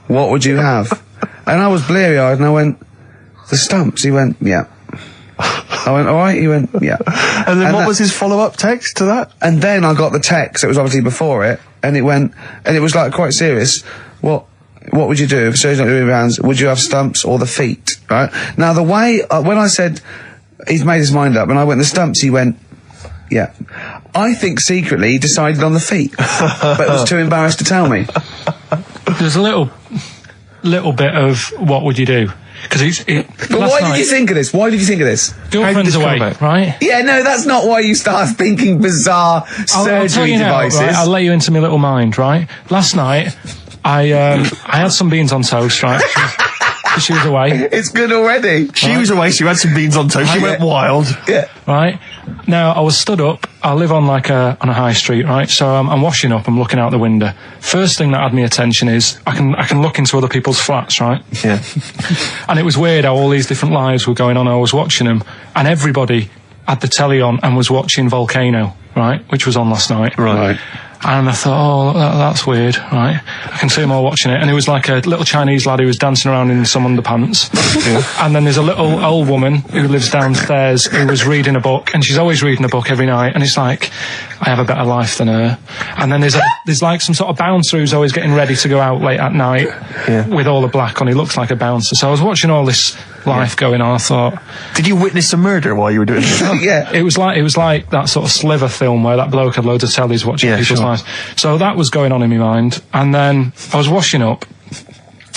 What would you have?" And I was bleary-eyed, and I went, "The stumps." He went, "Yeah." I went, "All right." He went, "Yeah." And then what was his follow-up text to that? And then I got the text, it was obviously before it, and it went, and it was quite serious. What would you do if surgery not doing your hands? Would you have stumps or the feet? Right? Now the way, when I said he's made his mind up, and I went the stumps, he went, "Yeah." I think secretly he decided on the feet, but was too embarrassed to tell me. There's a little bit of what would you do? Because But why did you think of this? Why did you think of this? Girlfriend's this come away, about? right? Yeah, no, that's not why you start thinking bizarre I'll tell you now, devices. right? I'll let you into my little mind, right? Last night, I had some beans on toast, right? She was away. It's good already. She was away, so you had some beans on toast. She went wild. Yeah. Right? Now, I was stood up. I live on on a high street, right? So I'm washing up. I'm looking out the window. First thing that had my attention is I can look into other people's flats, right? Yeah. And it was weird how all these different lives were going on. I was watching them, and everybody had the telly on and was watching Volcano, right? Which was on last night. Right. And I thought, oh, that's weird, right? I can see them all watching it. And it was like a little Chinese lad who was dancing around in some underpants. Yeah. And then there's a little old woman who lives downstairs who was reading a book, and she's always reading a book every night. And it's like, I have a better life than her. And then there's like some sort of bouncer who's always getting ready to go out late at night with all the black on. He looks like a bouncer. So I was watching all this life going on. I thought, did you witness a murder while you were doing this? Yeah. It was like that sort of Sliver film where that bloke had loads of tellies watching people's lives. So that was going on in my mind. And then I was washing up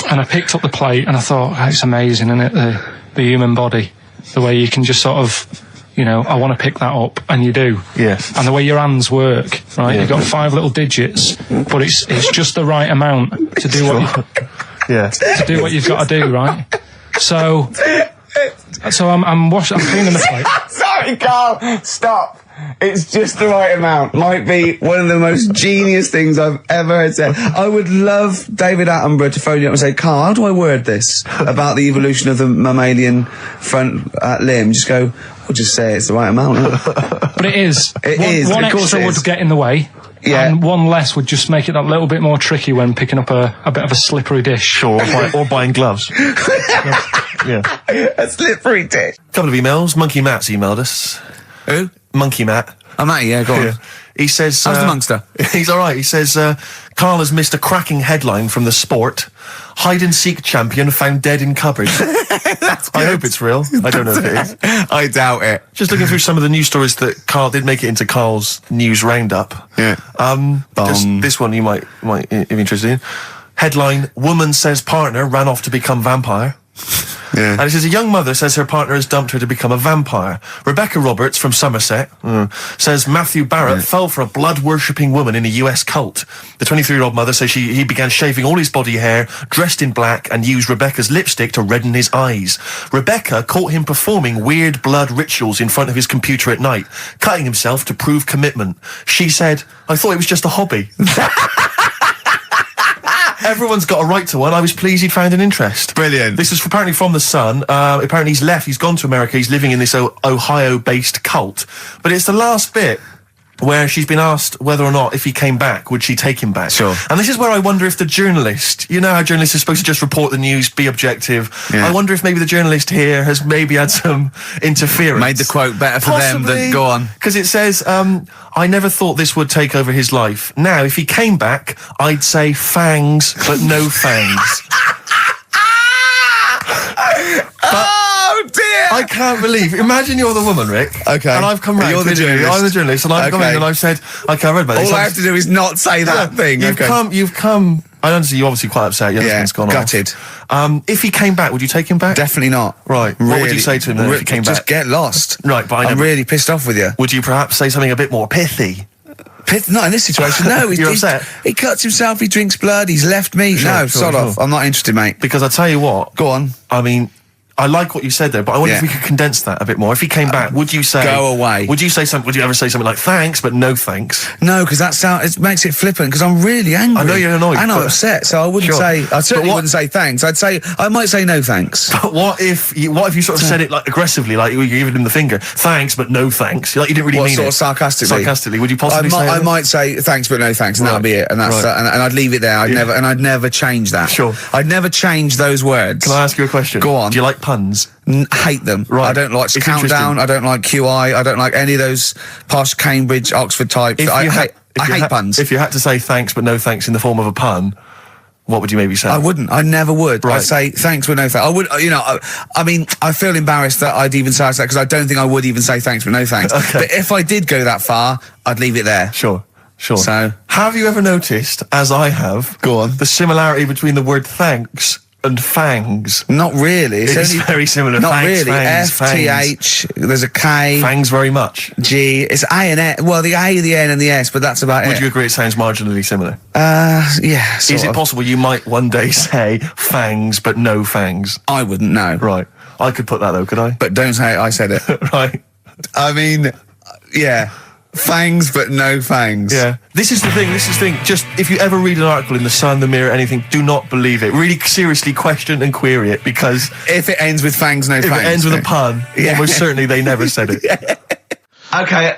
and I picked up the plate and I thought, oh, it's amazing, isn't it? The human body, the way you can just sort of, I want to pick that up, and you do. Yes. And the way your hands work, right? Yeah. You've got 5 little digits, but it's just the right amount to do to do what you've got to do, right? So I'm cleaning the plate. Sorry, Carl. Stop. It's just the right amount. Might be one of the most genius things I've ever heard said. I would love David Attenborough to phone you up and say, Carl, how do I word this about the evolution of the mammalian front limb? Just go, we'll just say it's the right amount. But it is. One Of course extra it is. would get in the way. Yeah. And one less would just make it that little bit more tricky when picking up a bit of a slippery dish. Sure, or buying gloves. Yeah. A slippery dish. Couple of emails. Monkey Matt's emailed us. Who? Monkey Matt. Oh, Matty, yeah, go on. Yeah. He says... How's the Monster? He's all right. He says, Carl has missed a cracking headline from The Sport. Hide-and-seek champion found dead in cupboard. I hope it's real. I don't know if it is. I doubt it. Just looking through some of the news stories that Carl did make it into Carl's news roundup. Yeah. Just this one you might be interested in. Headline, woman says partner ran off to become vampire. Yeah. And it says a young mother says her partner has dumped her to become a vampire. Rebecca Roberts from Somerset says Matthew Barrett fell for a blood-worshipping woman in a US cult. The 23-year-old mother says he began shaving all his body hair, dressed in black, and used Rebecca's lipstick to redden his eyes. Rebecca caught him performing weird blood rituals in front of his computer at night, cutting himself to prove commitment. She said, I thought it was just a hobby. Everyone's got a right to one. I was pleased he'd found an interest. Brilliant. This is apparently from The Sun. Apparently he's left. He's gone to America. He's living in this Ohio-based cult. But it's the last bit where she's been asked whether or not, if he came back, would she take him back? Sure. And this is where I wonder if the journalist, you know how journalists are supposed to just report the news, be objective. Yeah. I wonder if maybe the journalist here has maybe had some interference. Made the quote better for them than go on. Because it says, I never thought this would take over his life. Now, if he came back, I'd say fangs, but no fangs. Oh dear! I can't believe. Imagine you're the woman, Rick. Okay. And I've come round. You're the to you. journalist. I'm the journalist, and I've come in and I've said, okay, I read about this. All I have to do is not say that thing. You've come. I understand you're obviously quite upset. Your husband's gone gutted. off. If he came back, would you take him back? Definitely not. Right. What would you say to him then if he came back? Just get lost. Right, but I'm really pissed off with you. Would you perhaps say something a bit more pithy? Not in this situation, no. You're upset? He cuts himself, he drinks blood, he's left me. Sod off. I'm not interested, mate. Because I tell you what. Go on. I mean, I like what you said there, but I wonder if we could condense that a bit more. If he came back, would you say... Go away. Would you ever say something like, thanks, but no thanks? No, because it makes it flippant, because I'm really angry. I know you're annoyed. And I'm upset, so I wouldn't say... I certainly wouldn't say thanks. I might say no thanks. But what if you sort of said it like aggressively, like you were giving him the finger, thanks, but no thanks? Like you didn't really mean sort it. of sarcastically? Sarcastically, would you possibly say I that? might say thanks, but no thanks, and that'll be it. And that's and I'd leave it there. I'd never change that. Sure. I'd never change those words. Can I ask you a question? Go on. Do you like puns? Hate them. Right. I don't like It's Countdown. interesting. I don't like QI. I don't like any of those posh Cambridge, Oxford types. I hate puns. If you had to say thanks but no thanks in the form of a pun, what would you maybe say? I wouldn't. I never would. Right. I'd say thanks but no thanks. I would. I mean, I feel embarrassed that I'd even say that because I don't think I would even say thanks but no thanks. Okay. But if I did go that far, I'd leave it there. Sure. So, have you ever noticed, as I have, go on, the similarity between the word thanks and fangs. Not really. It's very similar. Not Fangs, really. fangs, F-T-H, there's a K. Fangs very much. G. It's A and S. Well, the A, the N and the S, but that's about it. Would you agree it sounds marginally similar? Yeah, sort Is it of. possible you might one day say fangs but no fangs? I wouldn't know. Right. I could put that though, could I? But don't say I said it. Right. I mean, yeah. Fangs but no fangs. Yeah. This is the thing. Just if you ever read an article in The Sun, The Mirror, anything, do not believe it. Really seriously question and query it, because If it ends with fangs, no if fangs. it ends with a pun, almost certainly they never said it. Okay.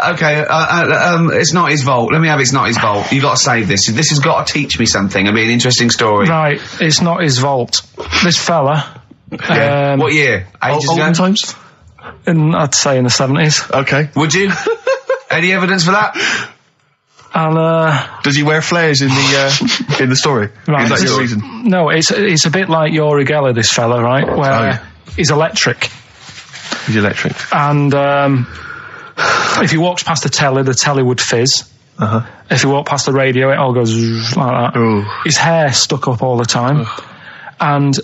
It's not his fault. Let me have It's Not His Fault. You got to save this. This has got to teach me something. It'll be an interesting story. Right, it's not his fault. This fella, What year? Ages ago? Olden times? I'd say in the 70s. Okay. Would you? Any evidence for that? And, Does he wear flares in the story? Right. Is that your This- reason? no, it's a bit like Yuri Geller, this fella, right? Where yeah. he's electric. He's electric. And if he walks past the telly would fizz. Uh-huh. If he walked past the radio, it all goes like that. Ooh. His hair stuck up all the time. And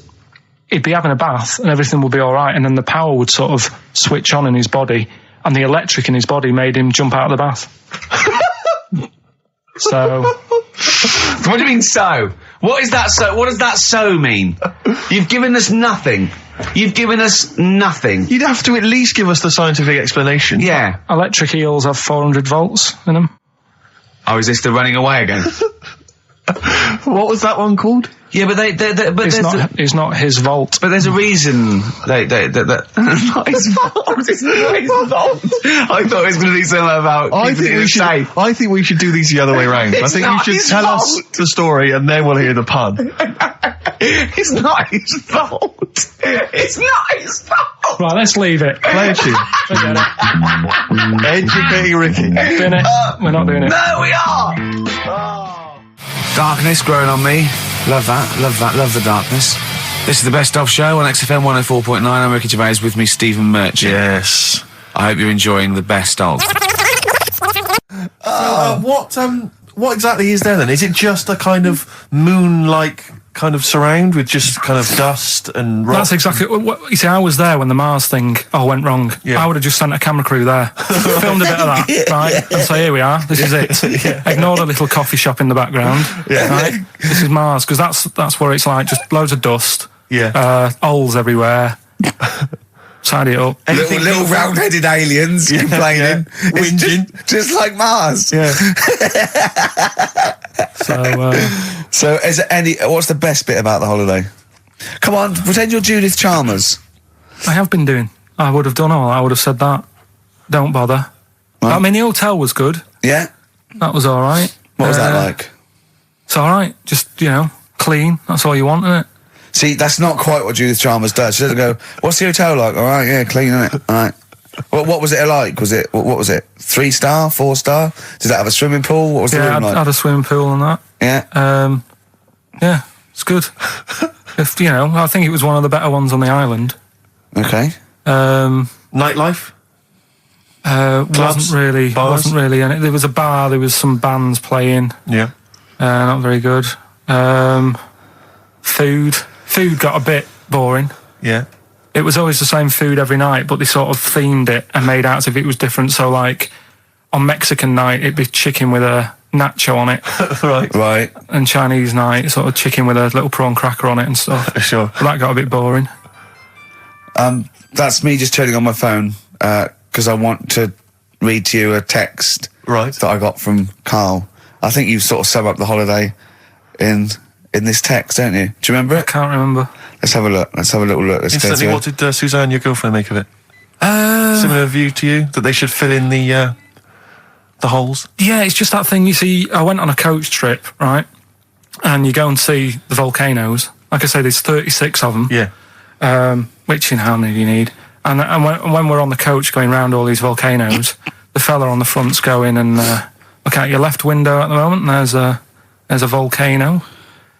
he'd be having a bath and everything would be all right. And then the power would sort of switch on in his body. And the electric in his body made him jump out of the bath. So... What do you mean so? What is that so? What does that so mean? You've given us nothing. You've given us nothing. You'd have to at least give us the scientific explanation. Yeah. Electric eels have 400 volts in them. Oh, is this the running away again? What was that one called? Yeah, but It's not his vault. But there's a reason that not his fault. It's not his fault. I thought it was going to be something about keeping it safe. I think we should do these the other way round. I think you not should his tell us fault. the story and then we'll hear the pun. It's not his fault. It's not his fault. Right, let's leave it. Play a tune. Forget it. Educating Ricky. Doing it. We're not doing it. No, we are. Darkness growing on me. Love that. Love the darkness. This is the Best Of Show on XFM 104.9. I'm Ricky Gervais, with me Stephen Merchant. Yes. I hope you're enjoying the Best Of. What exactly is there then? Is it just a kind of moon-like kind of surround with just kind of dust and rock? That's exactly what you see. I was there when the Mars thing went wrong. Yeah. I would have just sent a camera crew there, filmed a bit of that, right? And say, here we are. This is it. Ignore the little coffee shop in the background. Yeah. Right? This is Mars, because that's where it's like just loads of dust. Yeah. Holes everywhere. Tidy it up. Little round-headed aliens complaining. Yeah. It's Whinging. just like Mars. Yeah. So, is there what's the best bit about the holiday? Come on, pretend you're Judith Chalmers. I have been doing. I would have done all. I would have said that. Don't bother. Right. I mean, the hotel was good. Yeah? That was all right. What was that like? It's all right. Just, clean. That's all you want, isn't it? See, that's not quite what Judith Chalmers does. She doesn't go, what's the hotel like? All right, yeah, clean, isn't it? All right. What was it like? Was it, what was it? 3-star, 4-star? Did that have a swimming pool? What was the room like? I had a swimming pool and that. Yeah. Yeah, it's good. I think it was one of the better ones on the island. Okay. Nightlife? Wasn't really. And there was a bar. There was some bands playing. Yeah. Not very good. Food got a bit boring. Yeah. It was always the same food every night, but they sort of themed it and made out as if it was different. So, like, on Mexican night, it'd be chicken with a nacho on it. Right. And Chinese night, sort of chicken with a little prawn cracker on it and stuff. Sure. But that got a bit boring. That's me just turning on my phone, because I want to read to you a text that I got from Karl. I think you sort of sum up the holiday in this text, don't you? Do you remember I it? can't remember. Let's have a look. Let's have a little look. Let's go Instantly, through what it. did Suzanne, your girlfriend, make of it? Similar view to you? That they should fill in the holes? Yeah, it's just that thing. You see, I went on a coach trip, right? And you go and see the volcanoes. Like I say, there's 36 of them. Yeah. Which, how many do you need? And when we're on the coach going round all these volcanoes, the fella on the front's going and look out your left window at the moment, and there's a volcano.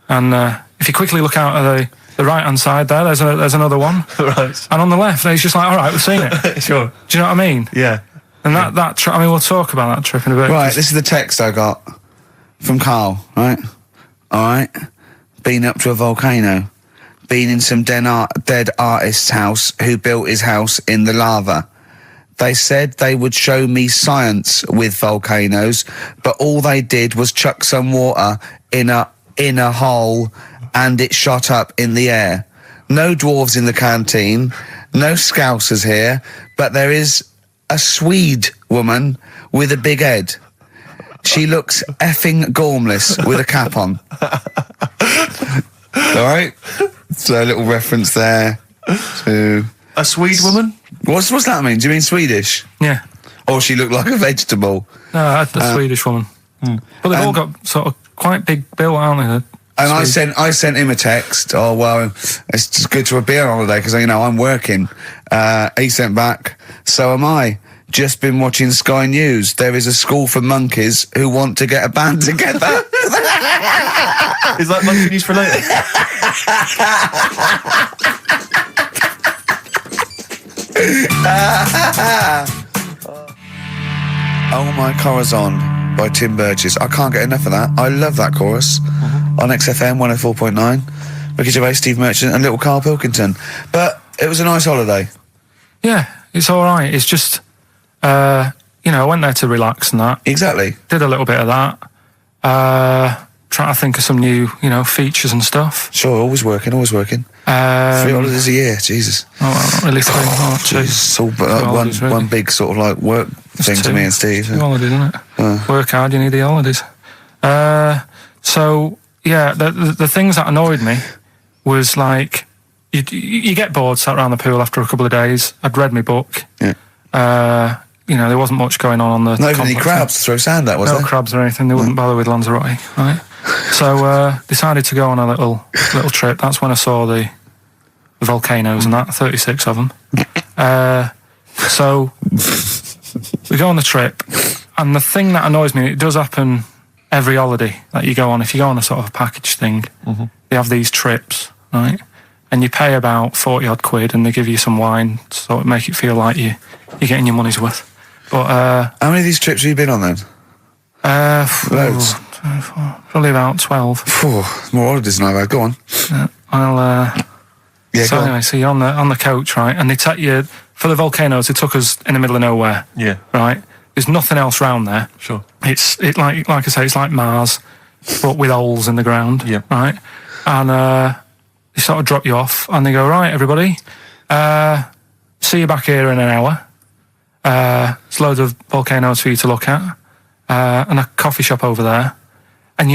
And if you quickly look out at the right-hand side there, there's another one. Right. And on the left, it's just like, all right, we've seen it. Sure. Do you know what I mean? Yeah. And that trip, we'll talk about that trip in a bit. Right, this is the text I got from Karl, right? All right. Been up to a volcano. been in some dead artist's house who built his house in the lava. They said they would show me science with volcanoes, but all they did was chuck some water in a hole and it shot up in the air. No dwarves in the canteen, no Scousers here, but there is a Swede woman with a big head. She looks effing gormless with a cap on. All right? So a little reference there to... A Swede woman? What's that mean? Do you mean Swedish? Yeah. Or she looked like a vegetable? No, the Swedish woman. But they've all got sort of quite big bill, aren't they? And I sent him a text. Oh, well, it's just good to be on holiday because, I'm working. He sent back, so am I. Just been watching Sky News. There is a school for monkeys who want to get a band together. Is that monkey news for later? Oh My Corazon by Tim Burgess. I can't get enough of that. I love that chorus on XFM 104.9. Ricky Gervais, Steve Merchant and little Karl Pilkington. But it was a nice holiday. Yeah, it's all right. It's just, I went there to relax and that. Exactly. Did a little bit of that. Trying to think of some new, features and stuff. Sure, always working. 3 holidays a year, Jesus. Oh, not really 3. Oh, two. It's all holidays, really. one big sort of like work thing to me and Steve. 2 holidays, isn't it? Work hard, you need the holidays. So, yeah, the things that annoyed me was like, you get bored, sat around the pool after a couple of days. I'd read my book. Yeah. There wasn't much going on the Not even any crabs to throw sand at, was there? No crabs or anything. They wouldn't bother with Lanzarote, right? So decided to go on a little trip. That's when I saw the volcanoes and that, 36 of them. So we go on the trip, and the thing that annoys me, it does happen every holiday that you go on. If you go on a sort of a package thing, they have these trips, right? And you pay about 40 odd quid, and they give you some wine, so it make it feel like you're getting your money's worth. But how many of these trips have you been on then? Loads. Probably about 12. More holidays than I've had. Go on. So anyway, so you're on the coach, right? And they take you for the volcanoes. They took us in the middle of nowhere. Yeah. Right. There's nothing else round there. Sure. It's like I say, it's like Mars, but with holes in the ground. Yeah. Right. And they sort of drop you off, and they go, right, everybody, see you back here in an hour. There's loads of volcanoes for you to look at, and a coffee shop over there. And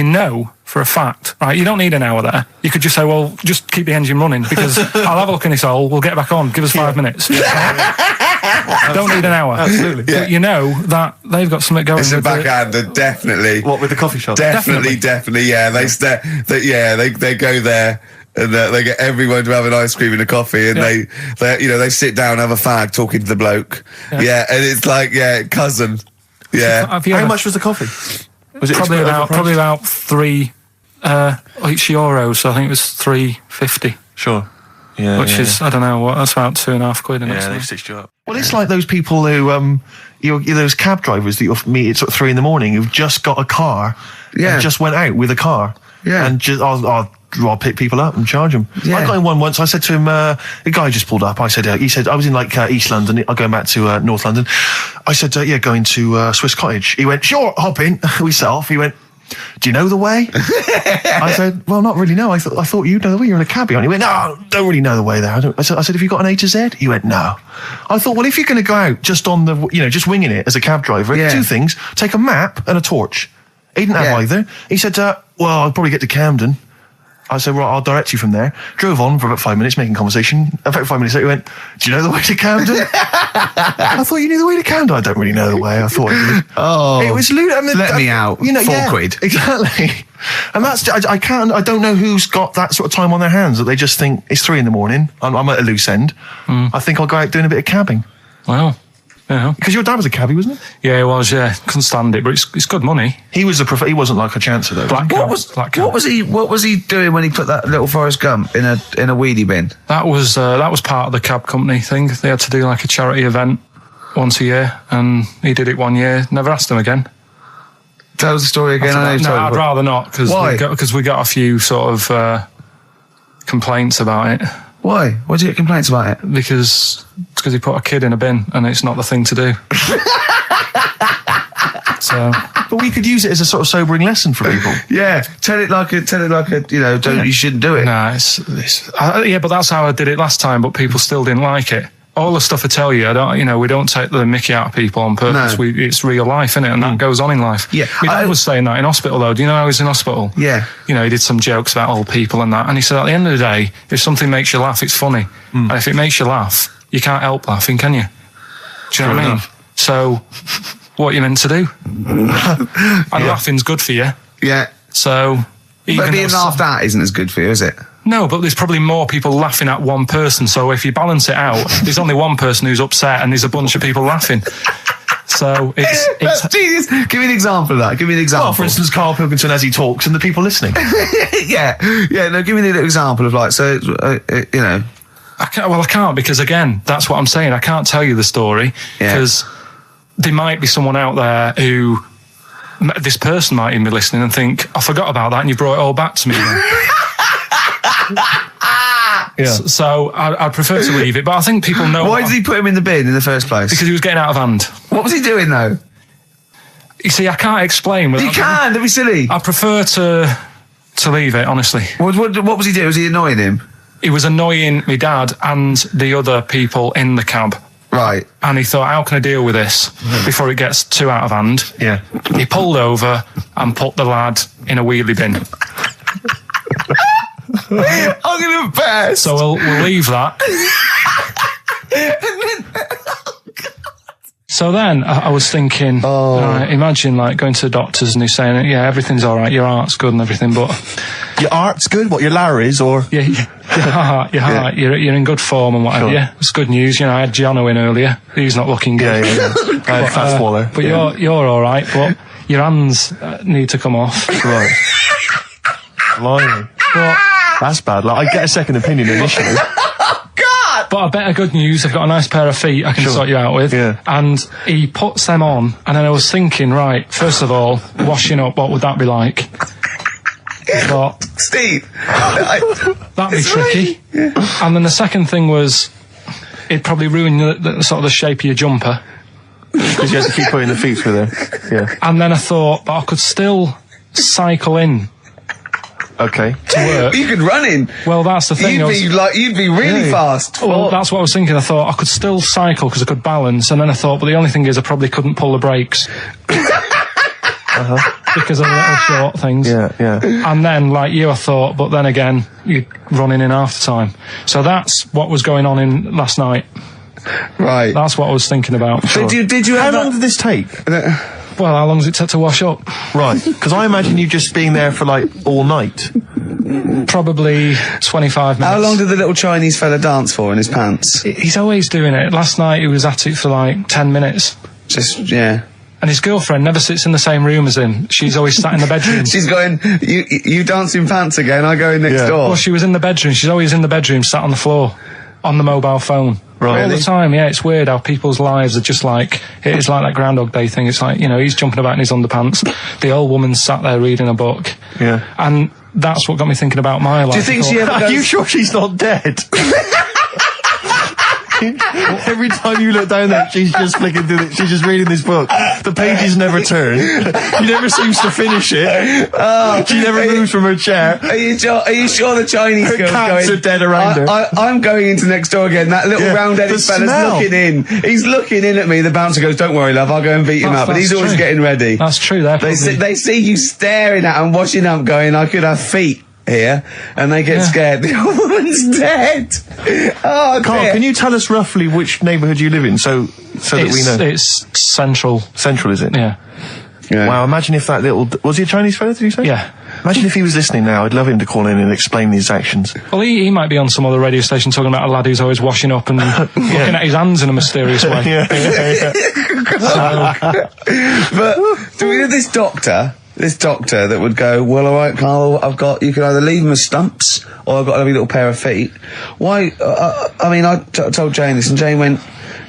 for a fact, right, you don't need an hour there. You could just say, well, just keep the engine running because I'll have a look in this hole, we'll get back on, give us 5 minutes. Don't need an hour. Absolutely. But that they've got something going. It's a backhander, definitely. What, with the coffee shop? Definitely, yeah. They go there. And they get everyone to have an ice cream and a coffee, and they sit down, have a fag, talking to the bloke. Yeah, and it's like, cousin. Yeah. How much was the coffee? Was it probably about 3 each euros? So I think it was $3.50. Sure. Yeah. Which is, I don't know what, that's about 2.5 quid. Yeah, they've stitched you up. Well, it's like those people who, those cab drivers that you'll meet at sort of 3 a.m. who've just got a car. Yeah. And just went out with a car. Yeah. And just, I'll pick people up and charge them. Yeah. I got in one once. I said to him, the guy just pulled up. I said, he said, I was in like East London. I'm going back to North London. I said, going to Swiss Cottage. He went, sure, hop in. We set off. He went, do you know the way? I said, well, not really, no. I thought you know the way. You're in a cabbie. He went, no, don't really know the way there. I said, have you got an A to Z? He went, no. I thought, well, if you're going to go out just on the, just winging it as a cab driver, 2 things, take a map and a torch. He didn't have either. He said, well, I'll probably get to Camden. I said, right, I'll direct you from there. Drove on for about 5 minutes, making conversation. About 5 minutes later, he went, do you know the way to Camden? I thought you knew the way to Camden. I don't really know the way. I thought you did. Oh. It was let me out. 4 quid. Exactly. And that's, I don't know who's got that sort of time on their hands that they just think it's 3 a.m. I'm at a loose end. I think I'll go out doing a bit of cabbing. Wow. Yeah. Because your dad was a cabbie, wasn't he? Yeah, he was, yeah. Couldn't stand it, but it's good money. He was he wasn't like a chancer though. What was he doing when he put that little Forrest Gump in a weedy bin? That was part of the cab company thing. They had to do like a charity event once a year, and he did it 1 year. Never asked him again. Tell us the story again. I'd rather not, because Why? Because we got a few sort of complaints about it. Why? Why do you get complaints about it? Because he put a kid in a bin and it's not the thing to do. So, But we could use it as a sort of sobering lesson for people. Yeah, tell it like a, you shouldn't do it. nah, yeah, but that's how I did it last time, but people still didn't like it. All the stuff I tell you, we don't take the mickey out of people on purpose. No. It's real life, innit? And that goes on in life. Yeah. My dad was saying that in hospital, though. Do you know I was in hospital? Yeah. He did some jokes about old people and that. And he said, at the end of the day, if something makes you laugh, it's funny. And if it makes you laugh, you can't help laughing, can you? Do you know what I mean? So, what are you meant to do? And laughing's good for you. Yeah. So, But being laughed at isn't as good for you, is it? No, but there's probably more people laughing at one person. So if you balance it out, there's only one person who's upset and there's a bunch of people laughing. So it's Jesus. Give me an example of that. Give me an example. Well, for instance, Karl Pilkington as he talks and the people listening. yeah. No, give me an example of like, so, I can't because again, that's what I'm saying. I can't tell you the story because there might be someone out there who this person might even be listening and think, I forgot about that and you brought it all back to me. Yeah. So I'd prefer to leave it, but I think people know. Why did he put him in the bin in the first place? Because he was getting out of hand. What was he doing though? You see, I can't explain. You can, don't be silly. I prefer to leave it, honestly. What was he doing? Was he annoying him? He was annoying my dad and the other people in the cab. Right. And he thought, how can I deal with this before it gets too out of hand? Yeah. He pulled over and put the lad in a wheelie bin. I'm going to burst. So we'll leave that. So then I was thinking, imagine like going to the doctors and he's saying, yeah, everything's all right, your heart's good and everything, but... Your art's good? What, your Larry's or... Yeah, your heart, you're in good form and whatever. Sure. Yeah, it's good news. I had Giano in earlier. He's not looking good. Yeah. Fat swallow. But you're all right, but your hands need to come off. Right. Blimey. But That's bad. Like, I get a second opinion initially. But I better good news, I've got a nice pair of feet I can sort you out with. Yeah. And he puts them on, and then I was thinking, right, first of all, washing up, what would that be like? I thought, Steve. that'd be tricky. And then the second thing was, it'd probably ruin the sort of the shape of your jumper. Because you have to keep putting the feet through there. Yeah. And then I thought, but I could still cycle in Okay. to work. You could run in. Well, that's the thing. You'd be really fast. Well, that's what I was thinking. I thought I could still cycle because I could balance, and then I thought, but the only thing is I probably couldn't pull the brakes. Because of the little short things. Yeah. And then, like you, I thought, but then again, you're running in half the time. So that's what was going on in last night. Right. That's what I was thinking about. Did you How have long did this take? Well, how long does it take to wash up? Right. Because I imagine you just being there for like all night. Probably 25 minutes. How long did the little Chinese fella dance for in his pants? He's always doing it. Last night he was at it for like 10 minutes. Yeah. And his girlfriend never sits in the same room as him. She's always sat in the bedroom. She's going, you dance in pants again, I go in next door. Well, she was in the bedroom. She's always in the bedroom, sat on the floor, on the mobile phone. Right. All the time, yeah. It's weird how people's lives are just like, it's like that Groundhog Day thing. It's like, he's jumping about in his underpants. The old woman's sat there reading a book. Yeah. And that's what got me thinking about my life. Do you think she ever Are goes... you sure she's not dead? Every time you look down there, she's just flicking through she's just reading this book. The pages never turn. She never seems to finish it. She never moves from her chair. Are you sure the Chinese Her girl's cats going... are dead around her. I'm going into next door again. That little round-headed the fella's smell. looking in. He's looking in at me. The bouncer goes, "Don't worry, love, I'll go and beat him up." But he's always true. getting ready. That's true. They see you staring at him, washing up, going, "I could have feet here," and they get scared. The old woman's dead. Oh, Carl, dear. can you tell us roughly which neighbourhood you live in, so that we know? It's central. Central, is it? Yeah. Yeah. Wow, imagine if that little... Was he a Chinese fella, did you say? Yeah. Imagine if he was listening now. I'd love him to call in and explain these actions. Well, he might be on some other radio station talking about a lad who's always washing up and looking at his hands in a mysterious way. Yeah. But do we know this doctor that would go, "Well, all right, Carl, you can either leave them as stumps or I've got a lovely little pair of feet." Why? I told Jane this, and Jane went,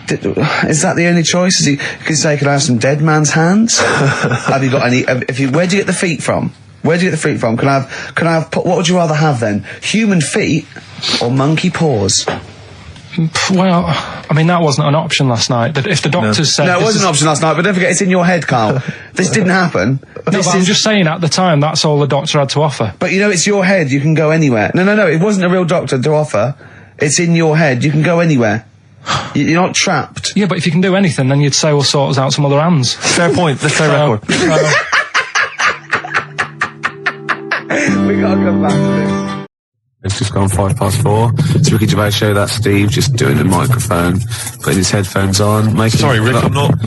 "Is that the only choice?" Could you say, "Could I have some dead man's hands?" Have you got any? Where'd you get the feet from? Where do you get the feet from? Can I have, what would you rather have then? Human feet or monkey paws? Well, I mean, that wasn't an option last night. That if the doctors said... No, it wasn't an option last night, but don't forget, it's in your head, Carl. This didn't happen. I'm just saying, at the time, that's all the doctor had to offer. But, you know, it's your head. You can go anywhere. No, it wasn't a real doctor to offer. It's in your head. You can go anywhere. You're not trapped. Yeah, but if you can do anything, then you'd say we'll sort us out some other hands. Fair point. Let's play record. We gotta come back to this. It's just gone 4:05. It's Ricky Gervais show. That's Steve just doing the microphone, putting his headphones on, making... Sorry, Rick, I'm not...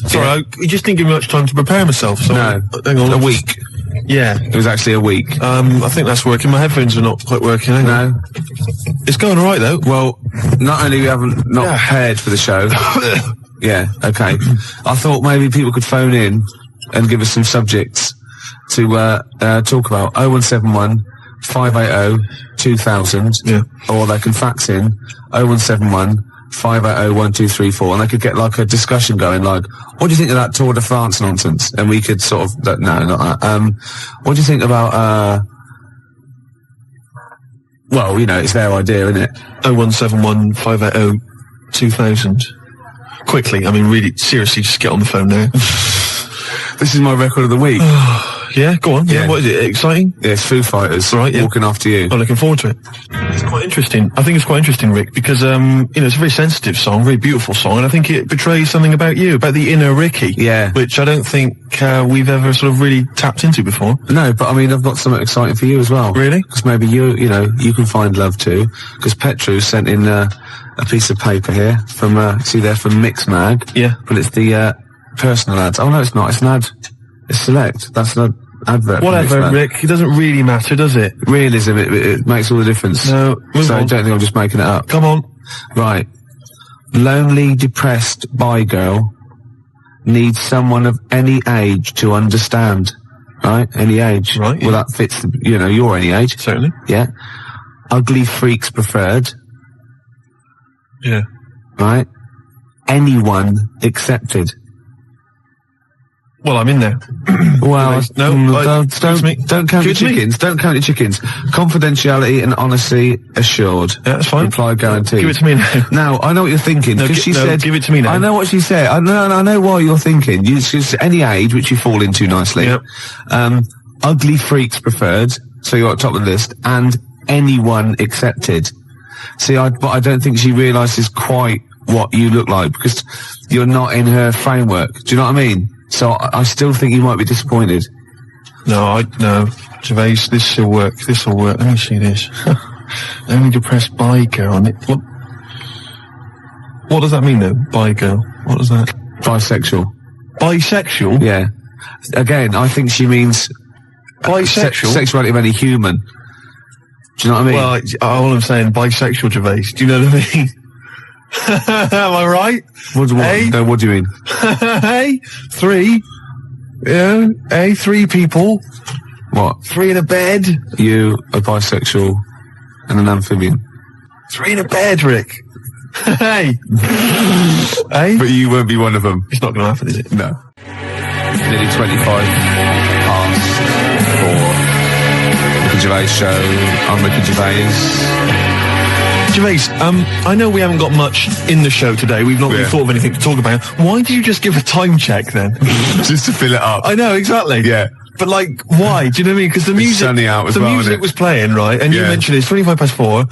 Sorry, I just didn't give me much time to prepare myself, so... No, hang on. a week. Yeah. It was actually a week. I think that's working. My headphones are not quite working. Hang on. No. It's going alright, though. Well, not only we haven't prepared for the show... Yeah, okay. I thought maybe people could phone in and give us some subjects to talk about. 0171 580 2000, or they can fax in 0171 580 1234, and they could get like a discussion going, like, what do you think of that Tour de France nonsense? And we could sort of, no, not that. What do you think about, well, you know, it's their idea, isn't it? 0171 580 2000. Quickly, I mean, really, seriously, just get on the phone now. This is my record of the week. Yeah, go on. Yeah, what is it? Exciting? Yeah, it's Foo Fighters. Right, yeah. Walking After You. I'm looking forward to it. It's quite interesting. I think it's quite interesting, Rick, because, you know, it's a very sensitive song, very beautiful song, and I think it betrays something about you, about the inner Ricky. Yeah. Which I don't think we've ever sort of really tapped into before. No, but I mean, I've got something exciting for you as well. Really? Because maybe you know, you can find love too. Because Petru sent in a piece of paper here from, see there, from Mixmag. Yeah. But it's the, personal ads. Oh no, it's not. It's an ad. It's Select. That's an advert. Whatever, Rick. It doesn't really matter, does it? Realism, it makes all the difference. No, move so on. I don't think I'm just making it up. Come on. Right. Lonely, depressed bi girl needs someone of any age to understand. Right? Any age. Right, yeah. Well, that fits, you know, you're any age. Certainly. Yeah. Ugly freaks preferred. Yeah. Right? Anyone accepted. Well, I'm in there. Well, don't count your Excuse me? chickens. Don't count your chickens. Confidentiality and honesty assured. Yeah, that's fine. Reply guaranteed. Give it to me now. Now, I know what you're thinking. No, Because she said, give it to me now. I know what she said. I know why you're thinking. She's any age, which you fall into nicely. Yep. Ugly freaks preferred. So you're at the top of the list. And anyone accepted. See, but I don't think she realises quite what you look like, because you're not in her framework. Do you know what I mean? So I still think you might be disappointed. No, Gervais, this will work. This will work. Let me see this. Only depressed bi girl. What does that mean, though? Bi girl. What does that? Bisexual. Bisexual? Yeah. Again, I think she means bisexual. Sexuality of any human. Do you know what I mean? Well, all I'm saying, bisexual, Gervais. Do you know what I mean? Am I right? What do you mean? Hey, three. Yeah, hey, three people. What? Three in a bed. You, a bisexual, and an amphibian. Three in a bed, Rick. Hey. Hey? But you won't be one of them. It's not going to happen, is it? No. Nearly 25 past 4. Ricky Gervais show. I'm Ricky Gervais. Gervais, I know we haven't got much in the show today. We've not really thought of anything to talk about. Why did you just give a time check then? Just to fill it up. I know, exactly. Yeah. But like, why? Do you know what I mean? Because the music, sunny out as the well, music isn't it? was playing, right? And you mentioned it's 25 past 4.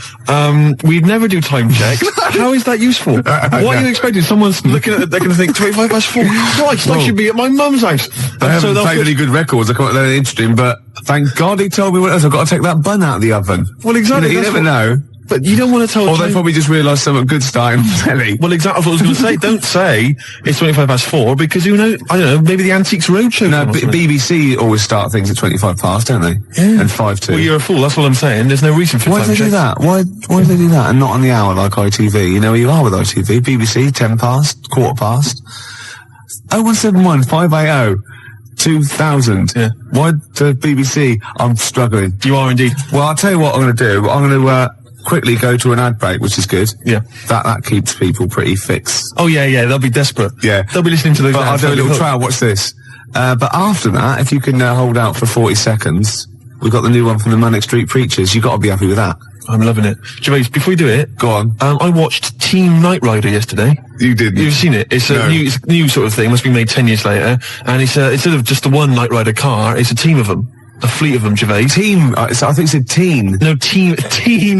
We'd never do time checks. How is that useful? What are you expecting? Someone's looking at it, they're going to think 25 past 4. Christ, I should be at my mum's house. They haven't played any good records. I can't, they're interesting, but thank God he told me what else. I've got to take that bun out of the oven. Well, exactly. You never know. But you don't want to tell... Or they probably just realised something good starting on telly. Well, exactly what I was going to say. Don't say it's 25 past 4, because who knows? I don't know, maybe the Antiques Roadshow... No, BBC always start things at 25 past, don't they? Yeah. And 5 to. Well, you're a fool, that's what I'm saying. There's no reason for Why do they do that? Why do they do that and not on the hour like ITV? You know where you are with ITV. BBC, 10 past, quarter past. 0171 580 2000. Yeah. Why the BBC? I'm struggling. You are indeed. Well, I'll tell you what I'm going to do. I'm going to quickly go to an ad break, which is good. Yeah. That keeps people pretty fixed. Oh, yeah, they'll be desperate. Yeah. They'll be listening to those But I'll ads. do a little trial. Watch this. But after that, if you can hold out for 40 seconds, we've got the new one from the Manic Street Preachers. You've got to be happy with that. I'm loving it. Gervais, before we do it, Go on. I watched Team Knight Rider yesterday. You did. You've seen it. It's No. it's a new sort of thing. Must be made 10 years later. And it's instead of just the one Knight Rider car, it's a team of them. A fleet of them, Gervais. Team. I think it said teen. No, teen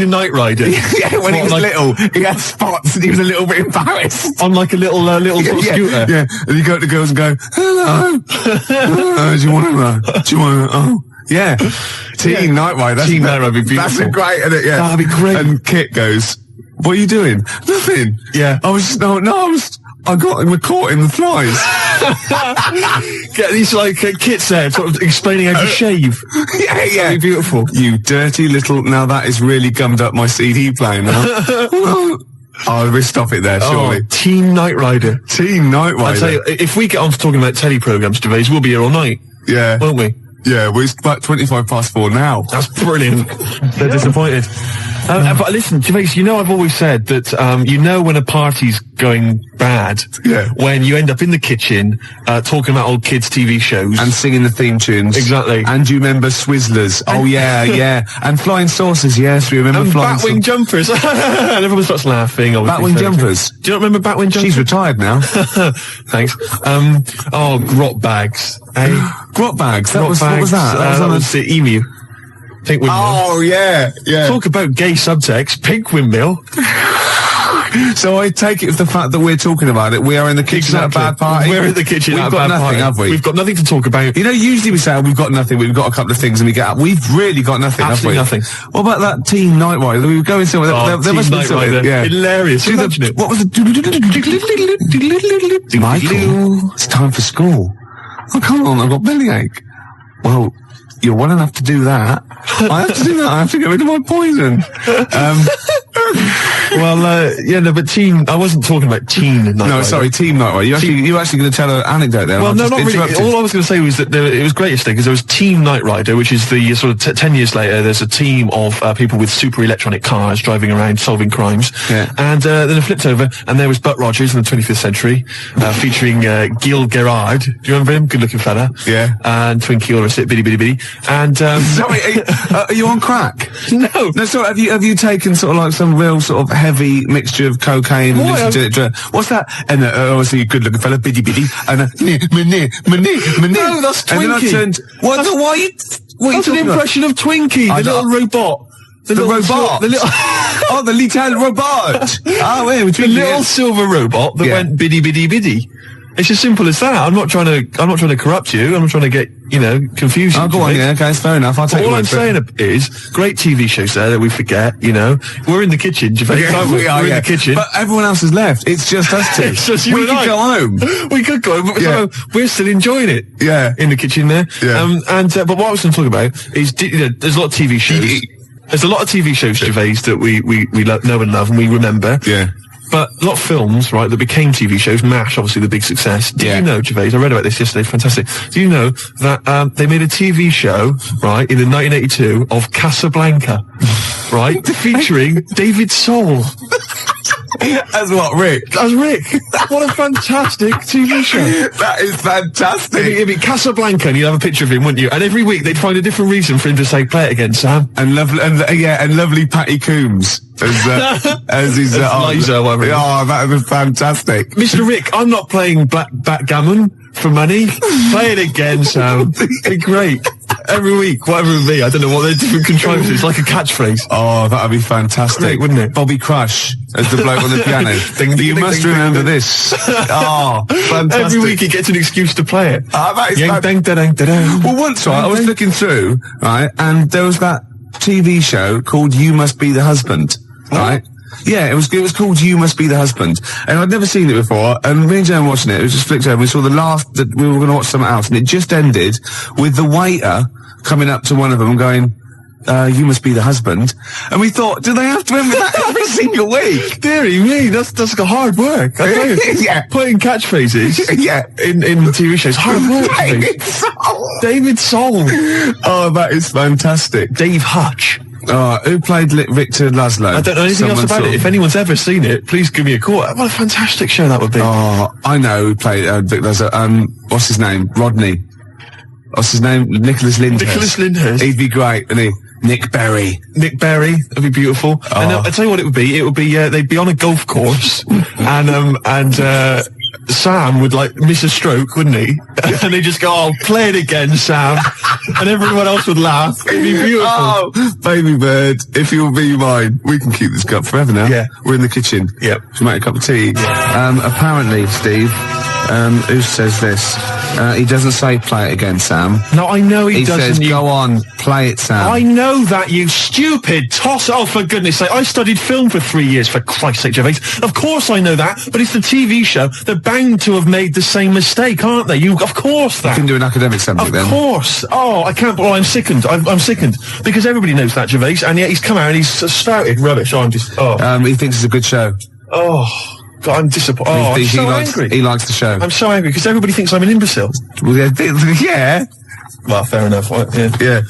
Knight Rider. Yeah, when he was little, he had spots and he was a little bit embarrassed. On like a little sort of scooter. Yeah, and you go to the girls and go, hello. Do you want to, oh. Yeah. Teen Knight Rider. Teen Knight Rider would be That's beautiful. great, isn't it? Yeah. That'd be great. And Kit goes, what are you doing? Nothing. Yeah. I was just, I got him caught in the flies. Get these like kits there, sort of explaining how to shave. Yeah. That'd be beautiful. You dirty little, now that is really gummed up my CD player now. Oh, we'll stop it there, surely. Oh, Teen Knight Rider. Teen Knight Rider. I tell you, if we get on to talking about telly programmes, Gervais, we'll be here all night, Yeah. won't we? Yeah, well, it's about 4 now. That's brilliant. They're disappointed. But listen, Gervais, you know I've always said that when a party's going bad, Yeah. when you end up in the kitchen talking about old kids' TV shows. And singing the theme tunes. Exactly. And you remember Swizzlers. Oh, yeah. And Flying Saucers, yes, we remember And Flying Batwing Jumpers. And everyone starts laughing. Obviously. Batwing Jumpers. Do you not remember Batwing Jumpers? She's retired now. Thanks. Grot Bags. Grot Bags. What was that? That was the Emu. Pink Windmill. Oh, yeah. Talk about gay subtext. Pink Windmill. So I take it with the fact that we're talking about it. We are in the kitchen at a bad party. We're in the kitchen We've at a got bad nothing, party. have we? We've got nothing to talk about. You know, usually we say, we've got nothing, we've got a couple of things and we get up. We've really got nothing, Absolutely have we? nothing. What about that Teen Night Rider that we were going to? There Team must be Knight something. Rider. Yeah. Hilarious. Imagine it. What was it? Michael, it's time for school. Oh, come on, I've got bellyache. Well, you're well enough to do that. I have to do that. I have to get rid of my poison. But Teen. I wasn't talking about Teen Knight Rider. No, sorry, Team Night Rider. You're actually going to tell an anecdote there. Well, and no, I've not just really. interrupted. All I was going to say was that it was great yesterday because there was Team Knight Rider, which is the sort of 10 years later, there's a team of people with super electronic cars driving around solving crimes. Yeah. And then it flipped over and there was Butt Rogers in the 25th century, featuring Gil Gerard. Do you remember him? Good looking fella. Yeah. And Twinkie Ulrich, bitty bitty bitty. And, Sorry, are you on crack? no. No, sorry, have you taken sort of like some real sort of heavy mixture of cocaine and listened to it? What's that? And obviously a good looking fella, biddy biddy, and No, that's And then I Twinkie. turned, what are you That's an talking about? impression of Twinkie, I the know. little robot. The robot? The little, Oh, the little robot! Oh, yeah, the little silver robot that Yeah. went biddy biddy biddy. It's as simple as that. I'm not trying to corrupt you. I'm not trying to get, confuse you. Oh, go on, Gervais. yeah, okay, it's fair enough. I'll take All your I'm word for it. saying is, great TV shows there that we forget, We're in the kitchen, Gervais, Yeah, aren't we? we are, We're yeah. in the kitchen. But everyone else has left. It's just us two. It's just you we and could I. go home. We could go, but Yeah. we're still enjoying it. Yeah. In the kitchen there. Yeah. But what I was going to talk about is, there's a lot of TV shows. There's a lot of TV shows, Gervais, that we know and love and we remember. Yeah. But a lot of films, right, that became TV shows. MASH, obviously, the big success. Did Yeah. you know, Gervais? I read about this yesterday. Fantastic. Do you know that they made a TV show, right, in 1982 of Casablanca, right, featuring David Soul As what, Rick? as Rick? What a fantastic TV show! That is fantastic. It'd be Casablanca, and you'd have a picture of him, wouldn't you? And every week they'd find a different reason for him to say, "Play it again, Sam." And lovely Patty Coombs as his Liza, whatever it is. Oh, that was fantastic. Mr. Rick, I'm not playing backgammon for money. Play it again, Sam. It'd be great. Every week, whatever it would be. I don't know what they're different contrivances, like a catchphrase. Oh, that'd be fantastic, Great, wouldn't it? Bobby Crush as the bloke on the piano. Ding, ding, You ding, must ding, remember ding, ding. this. Oh, fantastic. Every week he gets an excuse to play it. That is Yang, dang, da, dang, da, dang. Well, once, right, I was looking through, right, and there was that TV show called You Must Be the Husband, right? Yeah, it was called You Must Be the Husband, and I'd never seen it before, and me and Joan watching it, it was just flicked over, we saw that we were going to watch something else, and it just ended with the waiter coming up to one of them and going, you must be the husband. And we thought, do they have to remember that every single week? Deary me, that's like a hard work. I tell you. Yeah. Putting catchphrases Yeah. in TV shows. Hard work. David Soul. David Soul. Oh, that is fantastic. Dave Hutch. Who played Victor Laszlo? I don't know anything else about it. If anyone's ever seen it, please give me a call. What a fantastic show that would be. Oh, I know who played Victor Laszlo. What's his name? Rodney. What's his name? Nicholas Lyndhurst. Nicholas Lyndhurst. He'd be great, wouldn't he? Nick Berry. Nick Berry, that'd be beautiful. And I'll tell you what it would be. It would be they'd be on a golf course, and Sam would like miss a stroke, wouldn't he? And they'd just go, "Oh, play it again, Sam," and everyone else would laugh. It'd be beautiful. Oh, baby bird, if you'll be mine, we can keep this cup forever now. Yeah, we're in the kitchen. Yep, should make a cup of tea. Yeah. Apparently, Steve. Who says this? He doesn't say play it again, Sam. No, I know he doesn't. He says, go on, play it, Sam. I know that, you stupid toss. Oh, for goodness sake. I studied film for 3 years, for Christ's sake, Gervais. Of course I know that, but it's the TV show. They're bound to have made the same mistake, aren't they? Of course that. You can do an academic subject then. Of course. Oh, I can't, I'm sickened. I'm sickened. Because everybody knows that, Gervais, and yet he's come out and he's spouted rubbish. Oh, I'm just, he thinks it's a good show. Oh. God, I'm disappointed. Oh, I'm so angry. He likes the show. I'm so angry because everybody thinks I'm an imbecile. Well, yeah. Well, fair enough. Yeah.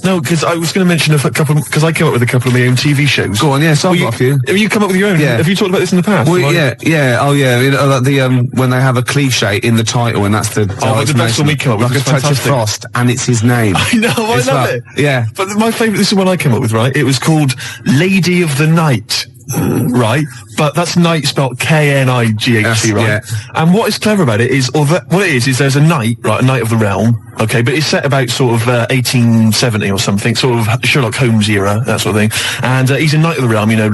No, because I was going to mention a couple, because I came up with a couple of my own TV shows. Go on, yeah, so I've got a few. Have you come up with your own? Yeah. Have you talked about this in the past? Well, yeah. Oh, yeah. You know, like when they have a cliche in the title, and that's the like the best one we come up with. Like a touch of frost, and it's his name. I know, I love it. Yeah. But my favourite, this is one I came up with, right? It was called Lady of the Night. Right, but that's night spelled K-N-I-G-H-T, right? Yeah. And what is clever about it is, what it is there's a knight, right, a knight of the realm, okay, but it's set about sort of 1870 or something, sort of Sherlock Holmes era, that sort of thing. And he's a knight of the realm, you know,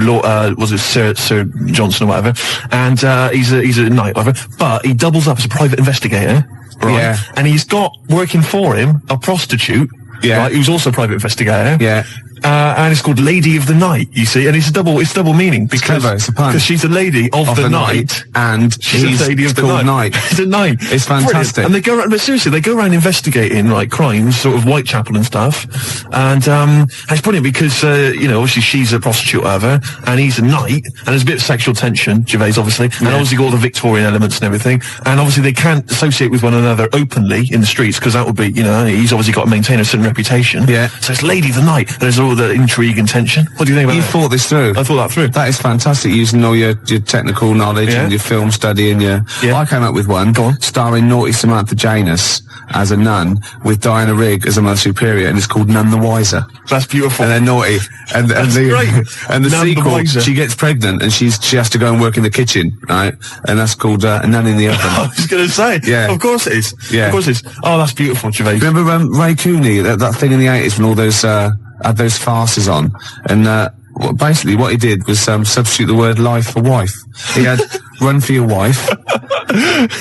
was it Sir Johnson or whatever? And he's a knight, whatever. But he doubles up as a private investigator, right? Yeah. And he's got working for him a prostitute, right, who's also a private investigator. Yeah. And it's called Lady of the Night, you see, and it's double meaning because it's a pun. Because she's a lady of the night, and she's a lady of the night. It's a night. It's fantastic. Brilliant. And they go around, but seriously, they go around investigating like crimes, sort of Whitechapel and stuff, and it's brilliant because you know, obviously she's a prostitute, whatever, and he's a knight, and there's a bit of sexual tension, Gervais, obviously, and obviously got all the Victorian elements and everything, and obviously they can't associate with one another openly in the streets because that would be, you know, he's obviously got to maintain a certain reputation. Yeah. So it's Lady of the Night. And there's all the intrigue and tension. What do you think about that? You thought this through. I thought that through. That is fantastic, using all your technical knowledge and your film study and your... Yeah. I came up with one, starring naughty Samantha Janus as a nun with Diana Rigg as a Mother Superior, and it's called None the Wiser. That's beautiful. And they're naughty. And great. And the None sequel, the Wiser. she gets pregnant and she has to go and work in the kitchen, right? And that's called A Nun in the Oven. I was going to say. Yeah. Of course it is. Yeah. Of course it is. Oh, that's beautiful, Gervais. Remember Ray Cooney, that thing in the 80s when all those had those farces on, and basically what he did was substitute the word life for wife. He had Run for Your Wife,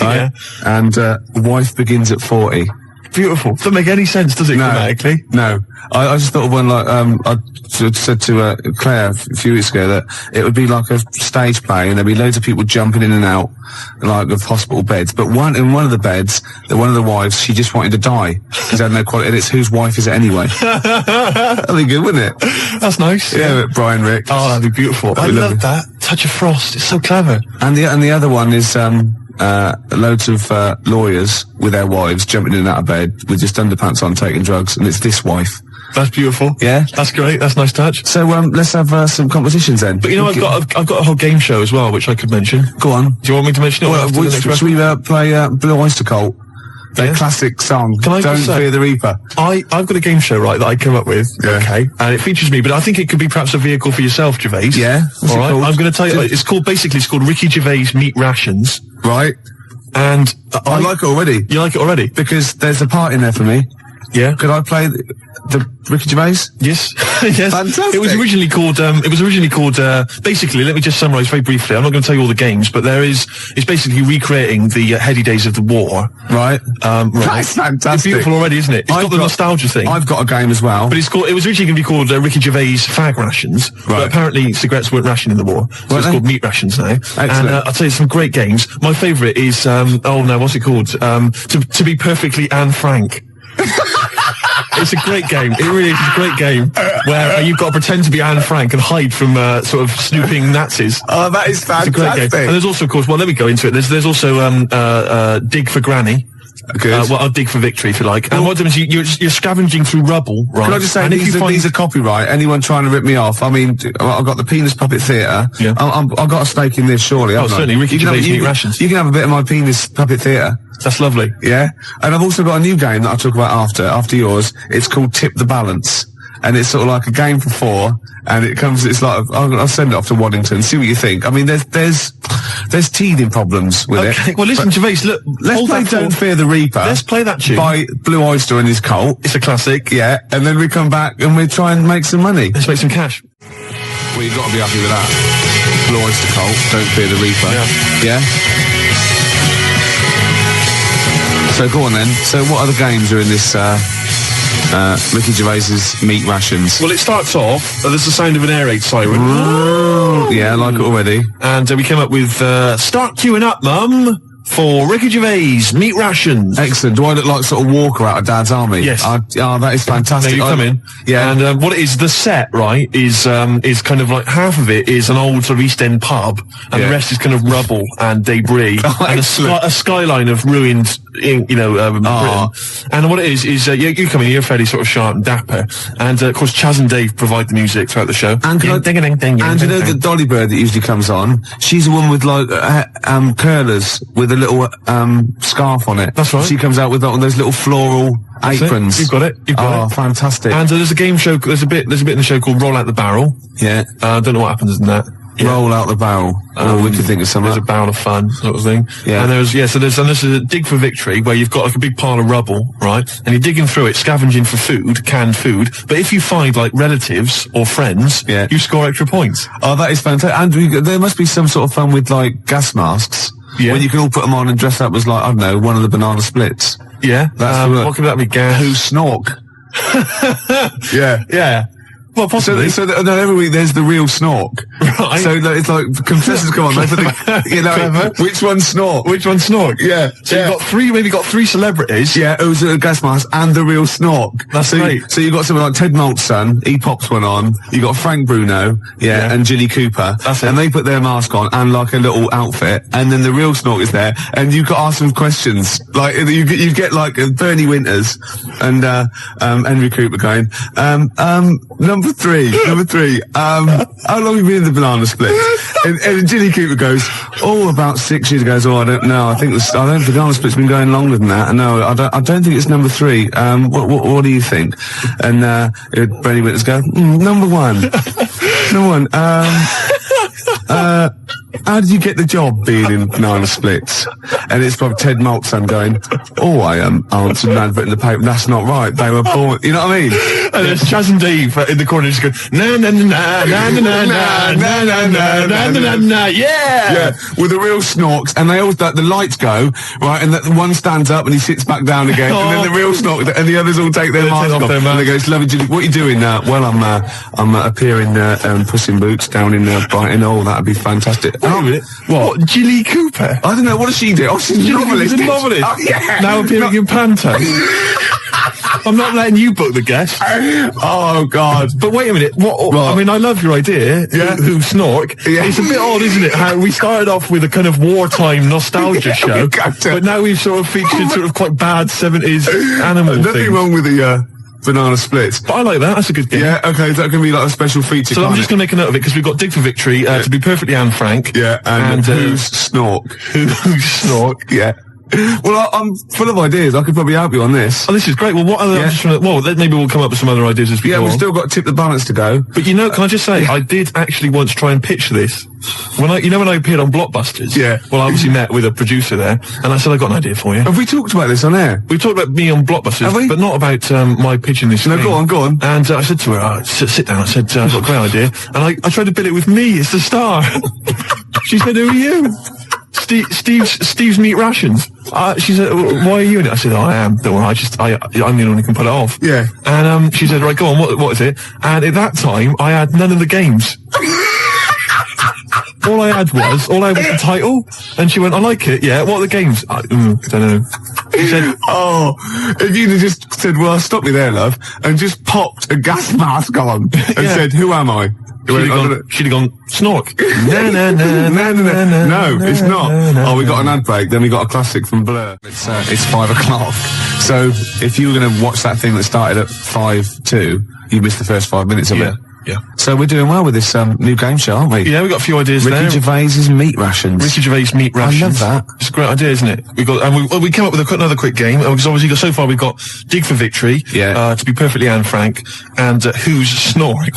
right? And wife begins at 40. Beautiful. Doesn't make any sense, does it, grammatically? No. I just thought of one like, I said to Claire a few weeks ago that it would be like a stage play and there'd be loads of people jumping in and out, like, of hospital beds. But in one of the beds, one of the wives, she just wanted to die. Because had no quality, and it's whose wife is it anyway? That'd be good, wouldn't it? That's nice. Yeah, Brian Rick. Oh, that'd be beautiful. I love that. Touch of Frost. It's so clever. And the other one is, loads of lawyers with their wives jumping in and out of bed with just underpants on taking drugs, and it's this wife. That's beautiful. Yeah, that's great. That's a nice touch. So let's have some competitions then. But you know, I've got a whole game show as well, which I could mention. Go on. Do you want me to mention it? Well, should we play Blue Oyster Cult? Their classic song. Can I Don't Fear the Reaper. I've got a game show, right, that I came up with. Yeah. Okay. And it features me, but I think it could be perhaps a vehicle for yourself, Gervais. Yeah. All right. I'm going to tell you. It's called Ricky Gervais Meat Rations. Right. And I like it already. You like it already? Because there's a part in there for me. Yeah. Could I play the Ricky Gervais? Yes. Yes. Fantastic. It was originally called, basically, let me just summarise very briefly. I'm not going to tell you all the games, but it's basically recreating the heady days of the war. Right. Right. That's fantastic. It's beautiful already, isn't it? It's got the nostalgia thing. I've got a game as well. But it was originally going to be called Ricky Gervais Fag Rations. Right. But apparently cigarettes weren't rationed in the war. So it's called Meat Rations now. Excellent. And I'll tell you some great games. My favourite is, what's it called? To Be Perfectly Anne Frank. It's a great game. It really is a great game where you've got to pretend to be Anne Frank and hide from sort of snooping Nazis. Oh, that is fantastic. It's a great game. And there's also, of course, well, let me go into it. There's also Dig for Granny. Good. Well, I'll dig for victory if you like. And what happens? You're scavenging through rubble, right? Can I just say, and if you find these are copyright. Anyone trying to rip me off? I mean, I've got the Penis Puppet Theatre. Yeah. I've got a stake in this, surely. haven't I? certainly. Ricky Gervais Meat Rations. You can have a bit of my Penis Puppet Theatre. That's lovely. Yeah. And I've also got a new game that I'll talk about after yours. It's called Tip the Balance. And it's sort of like a game for 4, and it's like, I'll send it off to Waddington, see what you think. I mean, there's teething problems with it. Well, listen, Gervais, look, let's play Don't Fear the Reaper. Let's play that tune. By Blue Oyster and his cult. It's a classic. Yeah, and then we come back and we try and make some money. Let's make some cash. Well, you've got to be happy with that. Blue Oyster cult, Don't Fear the Reaper. Yeah. So go on then. So what other games are in this, Ricky Gervais's Meat Rations? Well, it starts off, there's the sound of an air raid siren. Yeah, I like it already. And we came up with, start queuing up, Mum, for Ricky Gervais Meat Rations. Excellent. Do I look like sort of Walker out of Dad's Army? Yes. That is fantastic. Now you come in. Yeah. And what it is, the set, right, is kind of like half of it is an old sort of East End pub, and the rest is kind of rubble and debris. And a skyline of ruined, Britain. And what it is you come in, you're fairly sort of sharp and dapper. And, of course, Chaz and Dave provide the music throughout the show. And you know the Dolly Bird that usually comes on? She's the one with, like, curlers with a little scarf on it. That's right. She comes out with those little floral aprons. You've got it. You've got it. Oh, fantastic. And there's a game show. There's a bit in the show called Roll Out the Barrel. Yeah. Don't know what happens in that. Yeah. Roll out the barrel. We could think of something. There's a barrel of fun, sort of thing. Yeah. And there's a dig for victory where you've got like a big pile of rubble, right? And you're digging through it, scavenging for food, canned food. But if you find like relatives or friends, you score extra points. Oh, that is fantastic. And there must be some sort of fun with like gas masks. Yeah. When you can all put them on and dress up as like, I don't know, one of the banana splits. Yeah. That's what could that be? Gas? Who snork? Yeah. Yeah. Well, possibly. So every week there's the real snork. Right. So it's like contestants come on, they put which one snork? Which one snork? Yeah. So you've got three celebrities. Yeah, who's a gas mask and the real snork. That's great. So you've got someone like Ted Malt's son, he pops one on. You got Frank Bruno, and Jilly Cooper. That's it. And they put their mask on and like a little outfit, and then the real snork is there, and you got to ask them questions. Like you get like Bernie Winters and Henry Cooper going, Number three. How long have you been in the banana split? And Jilly Cooper goes, about 6 years ago. I don't know. I think the banana split's been going longer than that. No, I don't think it's number 3. What do you think? And Bernie Winters go, number 1. Number 1. How did you get the job being in banana splits? And it's probably Ted Malt's son going, I answered an advert in the paper. That's not right. They were born. You know what I mean? And there's Chaz and Dave in the corner just going, na na na na na na na na na na na na na, yeah, with the real snorks, and they always the lights go right, and the one stands up and he sits back down again, and then the real snork, and the others all take their mask off, and they go, "Lovely, Julie, what are you doing now?" Well, I'm appearing Puss in Boots down in Brighton. Oh, that'd be fantastic. What? Jilly Cooper? I don't know. What does she do? Oh, she's a novelist. She's a novelist. Oh, yeah. Now appearing in Panto. I'm not letting you book the guest. Oh, God. But wait a minute. What? I mean, I love your idea. Yeah. Who snork. Yeah. It's a bit odd, isn't it? How we started off with a kind of wartime nostalgia show, but now we've sort of featured sort of quite bad 70s animal things. Nothing wrong with the banana splits. But I like that. That's a good game. Yeah, okay. Is that going to be like a special feature? So I'm just going to make a note of it because we've got Dig for Victory, to be perfectly Anne Frank. Yeah, and who's snork? Who's snork? Yeah. Well, I'm full of ideas. I could probably help you on this. Oh, this is great. Well, what other? Maybe we'll come up with some other ideas as we go we've on. still got to tip the balance to go. But can I just say, I did actually once try and pitch this. When I appeared on Blockbusters. Yeah. Well, I obviously met with a producer there, and I said, I got an idea for you. Have we talked about this on air? We talked about me on Blockbusters, but not about my pitching this thing. No, go on. And I said to her, sit down. I said, I've got a great idea. And I tried to bill it with me as the star. She said, who are you? Steve's Meat Rations. She said, why are you in it? I said, I am. Don't worry, I'm the only one who can pull it off. Yeah. And she said, right, go on, what is it? And at that time, I had none of the games. All I had was the title. And she went, I like it, yeah. What are the games? I don't know. She said, oh, if you'd have just said, well, stop me there, love, and just popped a gas mask on and said, who am I? she'd have gone, snork. No, it's not. Oh, we got an ad break, then we got a classic from Blur. It's 5 o'clock. So if you were going to watch that thing that started at 5:02, you missed the first 5 minutes of it. Yeah. So we're doing well with this new game show, aren't we? Yeah, we got a few ideas there. Ricky Gervais's meat rations. Ricky Gervais meat rations. I love that. It's a great idea, isn't it? We came up with another quick game because obviously so far we've got Dig for Victory. Yeah. To be perfectly frank, and Who's Snoring,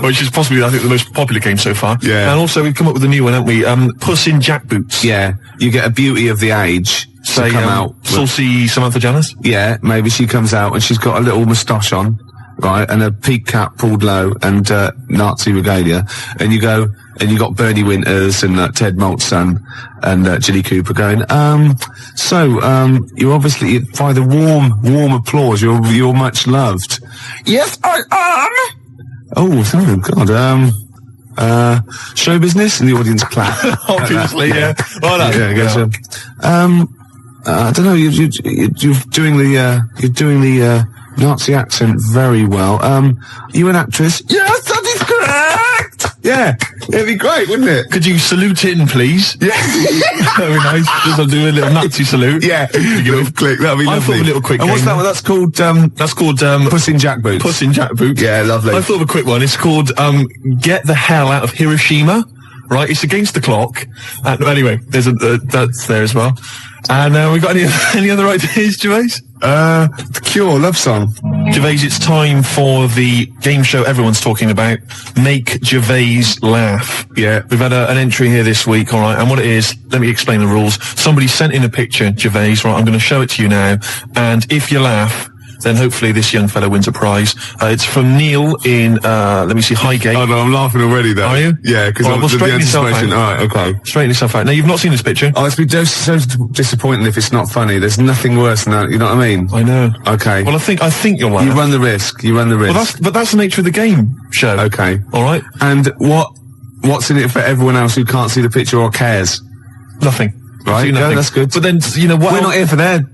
which is possibly I think the most popular game so far. Yeah. And also we've come up with a new one, haven't we? Puss in Jackboots. Yeah. You get a beauty of the age to come out. Saucy Samantha Janus. Yeah, maybe she comes out and she's got a little moustache on, right, and a peak cap pulled low and Nazi regalia, and you go and you got Bernie Winters and Ted Maltzson and Jilly Cooper going. You're obviously by the warm applause. You're much loved. Yes, I am. Oh God. Show business, and the audience clap. Obviously, yeah. Well done. Yeah, I don't know. You're doing the Nazi accent very well. You an actress? Yes, that is correct. Yeah, it'd be great, wouldn't it? Could you salute in, please? Yeah, that'd be nice. Just do a little Nazi salute. Yeah, little click. That'd be lovely. I thought of a little quick. And what's game. that one? That's called Puss in Jackboots. Puss in Jackboots. Yeah, lovely. I thought of a quick one. It's called Get the Hell Out of Hiroshima. Right, it's against the clock. Anyway, there's that's there as well. And we got any other ideas, Gervais? The Cure love song. Gervais, it's time for the game show everyone's talking about. Make Gervais laugh. Yeah. We've had an entry here this week, all right, and what it is, let me explain the rules. Somebody sent in a picture, Gervais, right, I'm going to show it to you now, and if you laugh, then hopefully this young fellow wins a prize. It's from Neil in, let me see, Highgate. Oh no, I'm laughing already though. Are you? Yeah, because well, straighten yourself out. Alright, okay. Straighten yourself out. Now, you've not seen this picture. Oh, it's been so disappointing if it's not funny. There's nothing worse than that, you know what I mean? I know. Okay. Well, I think you'll laugh. You run the risk. Well, that's the nature of the game show. Okay. Alright? And what's in it for everyone else who can't see the picture or cares? Nothing. Right, nothing. yeah, that's good. But then, you know what? We're not here for their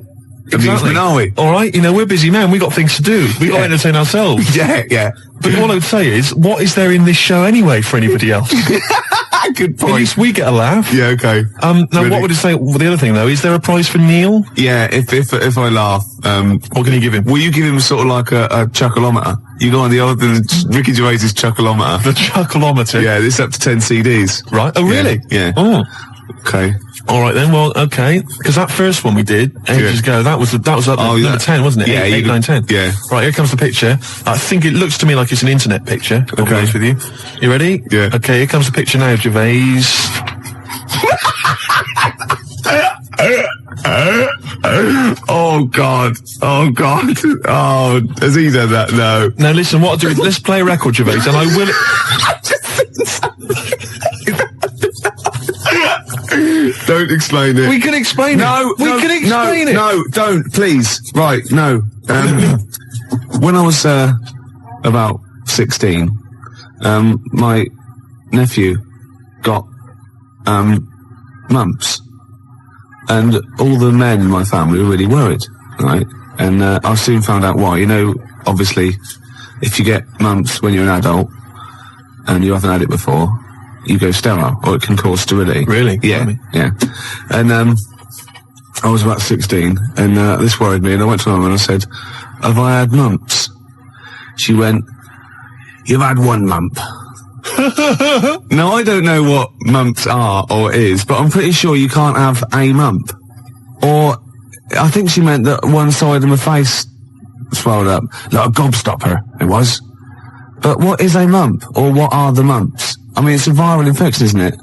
amusement, are we? All right, we're busy men. We got things to do. We got to entertain ourselves. Yeah. But what I would say is, what is there in this show anyway for anybody else? Good point. At least we get a laugh. Yeah, okay. Now, Really? what would it say? Well, the other thing though, is there a prize for Neil? Yeah, if I laugh, what can you give him? will you give him sort of like a chuckleometer? You go on the Ricky Gervais's chuckleometer. The chuckleometer. Yeah, this up to 10 CDs. Right. Oh, really? Yeah. Oh. Okay. All right then. Well, okay. Because that first one we did ages ago, that was up number 10, wasn't it? Yeah, 8, 9, 10. Yeah. Right. Here comes the picture. I think it looks to me like it's an internet picture. I'll be honest with you. You ready? Yeah. Okay. Here comes the picture now, Gervais. Oh God. Oh, has he done that? No. Now listen. What I'll do is let's play a record, Gervais, and I will. Don't explain it. We can explain it. We can explain it. No, don't, please. Right, no. When I was about 16, my nephew got mumps, and all the men in my family were really worried, right? And I soon found out why. Obviously, if you get mumps when you're an adult and you haven't had it before, you go sterile, or it can cause sterility. Really? Yeah. Yeah. And I was about 16, and this worried me, and I went to my mum and I said, have I had mumps? She went, you've had one mump. Now, I don't know what mumps are or is, but I'm pretty sure you can't have a mump. Or, I think she meant that one side of my face swelled up. Like a gobstopper, it was. But what is a mump? Or what are the mumps? I mean, it's a viral infection, isn't it?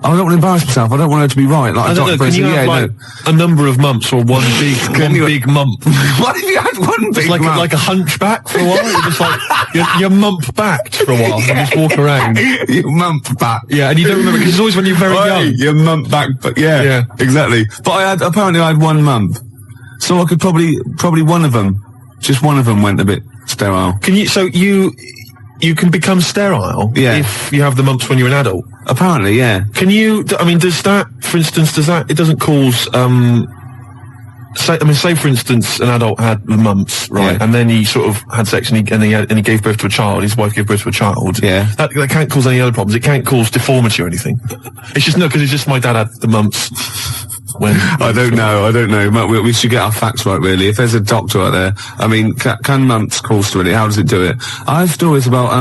I don't want to embarrass myself. I don't want her to be right. Like I don't know. Can you have a number of mumps or one big mump? What if you had one big mump? Like a hunchback for a while? You're just like, you're mump-backed for a while and just walk around. You're mump-back. Yeah, and you don't remember, because it's always when you're very young. You're mump-back, but yeah, exactly. But apparently I had one mump. So I could probably one of them, just one of them went a bit sterile. You can become sterile if you have the mumps when you're an adult? Apparently, yeah. Can you, does that, for instance, it doesn't cause, say for instance, an adult had the mumps, right, and then he sort of had sex and he gave birth to a child. His wife gave birth to a child. Yeah. That can't cause any other problems. It can't cause deformity or anything. It's just because it's just my dad had the mumps. I don't know. We should get our facts right, really. If there's a doctor out there, I mean, can mumps cause sterility? How does it do it? I have stories about,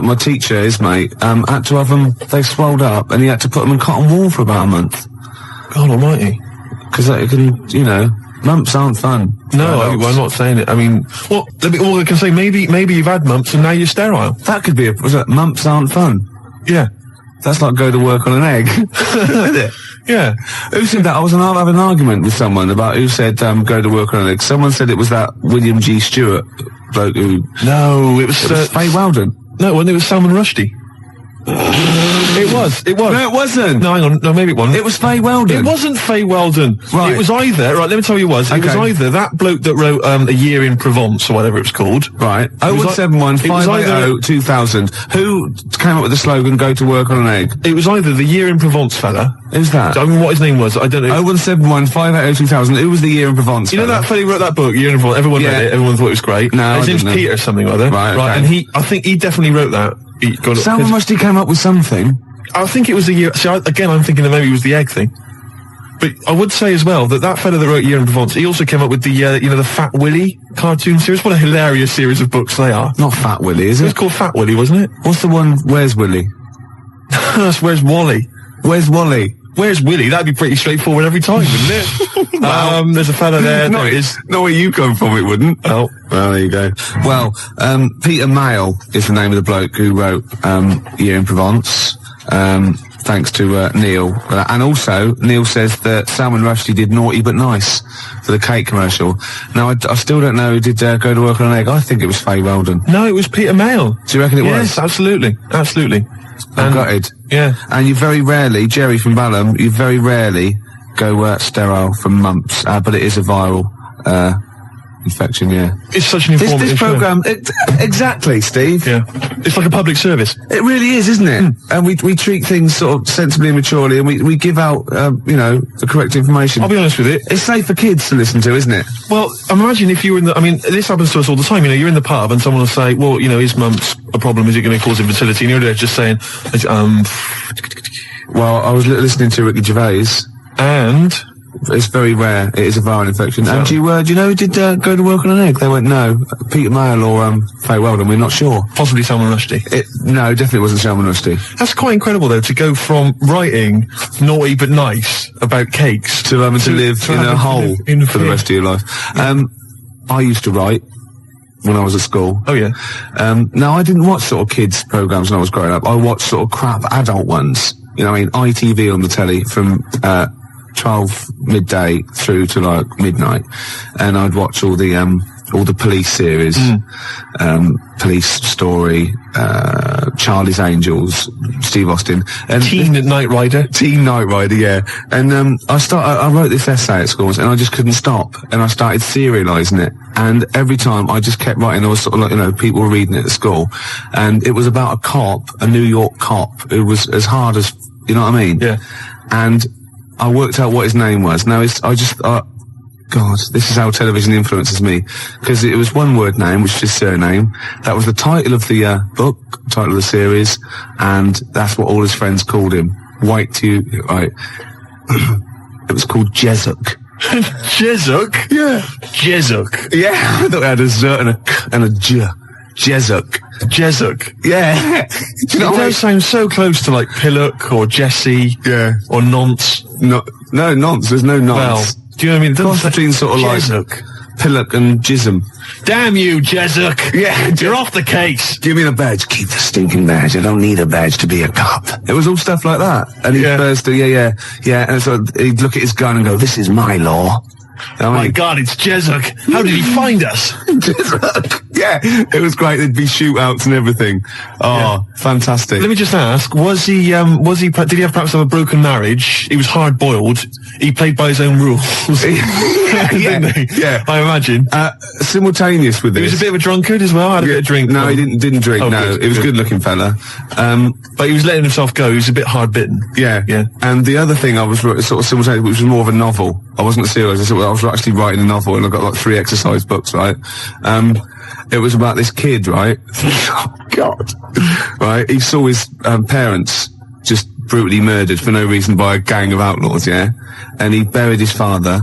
my teacher, his mate, had to have them, they swelled up, and he had to put them in cotton wool for about a month. God almighty. Because it can, mumps aren't fun. No, I'm not saying it. I mean, all I can say, maybe you've had mumps and now you're sterile. That could be mumps aren't fun. Yeah. That's like go to work on an egg. Isn't it? Yeah. Who said that? I was having an argument with someone about who said go to work on an egg. Someone said it was that William G. Stewart bloke who... No, it was Faye Weldon. No, it was Salman Rushdie. It was. No, it wasn't. No, hang on. No, maybe it wasn't. It was Faye Weldon. It wasn't Faye Weldon. Right. It was either... Right, let me tell you what it was. It was either that bloke that wrote A Year in Provence, or whatever it was called. Right. 0171 580 2000. Who came up with the slogan, go to work on an egg? It was either the Year in Provence fella. Who's that? I mean, what his name was, I don't know. 0171 580 2000. Who was the Year in Provence? You know that fella who wrote that book, Year in Provence? Everyone read it. Everyone thought it was great. No, his name's Peter something or other. Right, and I think he definitely wrote that. Salman Rushdie came up with something. I think it was the year. See, again, I'm thinking that maybe it was the egg thing. But I would say as well that fella that wrote Year in Provence, he also came up with the, the Fat Willy cartoon series. What a hilarious series of books they are. Not Fat Willy, is it? It was called Fat Willy, wasn't it? What's the one, Where's Willy? That's Where's Wally. Where's Wally? Where's Willy? That'd be pretty straightforward every time, wouldn't it? Well, there's a fella there. There it is. Not where you come from, it wouldn't. Oh. Well, there you go. Well, Peter Mayle is the name of the bloke who wrote Year in Provence. Thanks to Neil. And also, Neil says that Salman Rushdie did Naughty But Nice for the cake commercial. Now, I still don't know who did go to work on an egg. I think it was Faye Weldon. No, it was Peter Mayle. Do you reckon it was? Yes, absolutely. Absolutely. I'm gutted. Yeah. And you very rarely, Jerry from Balham, you very rarely go sterile from mumps, but it is a viral infection, yeah. It's such an informative This programme, exactly, Steve. Yeah. It's like a public service. It really is, isn't it? And we treat things sort of sensibly and maturely, and we give out, the correct information. I'll be honest with it. It's safe for kids to listen to, isn't it? Well, imagine if you were this happens to us all the time. You're in the pub and someone will say, well, is mumps a problem? Is it going to cause infertility? And you're there just saying, Well, I was listening to Ricky Gervais. And... It's very rare. It is a viral infection. And do you know who did go to work on an egg? They went, no. Peter Mayle or Faye Weldon, we're not sure. Possibly Salman Rushdie. No, definitely wasn't Salman Rushdie. That's quite incredible, though, to go from writing Naughty But Nice about cakes to live in a hole for the rest of your life. I used to write when I was at school. Oh, yeah. Now, I didn't watch sort of kids' programmes when I was growing up. I watched sort of crap adult ones. ITV on the telly from 12 midday through to like midnight, and I'd watch all the police series, Police Story, Charlie's Angels, Steve Austin, and Teen Knight Rider, yeah. And I wrote this essay at school, and I just couldn't stop, and I started serialising it, and every time I just kept writing. There was sort of like people were reading it at school, and it was about a cop, a New York cop, who was as hard as, you know what I mean? Yeah. And I worked out what his name was. Now, God, this is how television influences me. Because it was one word name, which is his surname. That was the title of the book, title of the series, and that's what all his friends called him. Right. It was called Jezuk. Jezuk? Yeah. Jezuk. Yeah, I thought it had a Z and a J. Jezuk. Jezuk. Yeah. It does sound so close to like Pillock or Jesse. Yeah. Or Nonce. No, nonce. There's no nonce. Well, do you know what I mean? Cross between sort of Jezuk. like Pillock and Jism. Damn you, Jezuk. Yeah. You're off the case. Give me the badge. Keep the stinking badge. I don't need a badge to be a cop. It was all stuff like that. And he'd first do, yeah. And so he'd look at his gun and go, this is my law. Oh my God, it's Jezuk. How did he find us? Jezuk. Yeah, it was great. There'd be shootouts and everything. Oh, fantastic. Let me just ask, did he have perhaps have a broken marriage? He was hard-boiled. He played by his own rules. Didn't he? Yeah. I imagine. Simultaneous with this. He was a bit of a drunkard as well, had a bit of drink. No, he didn't drink, Oh, no. good, He was a good. good-looking fella. But he was letting himself go. He was a bit hard-bitten. Yeah. Yeah. And the other thing I was sort of simultaneous, which was more of a novel. I wasn't serious. I was actually writing a novel, and I got like 3 exercise books, right? It was about this kid, right? Oh, God. Right? He saw his parents just brutally murdered for no reason by a gang of outlaws, yeah? And he buried his father,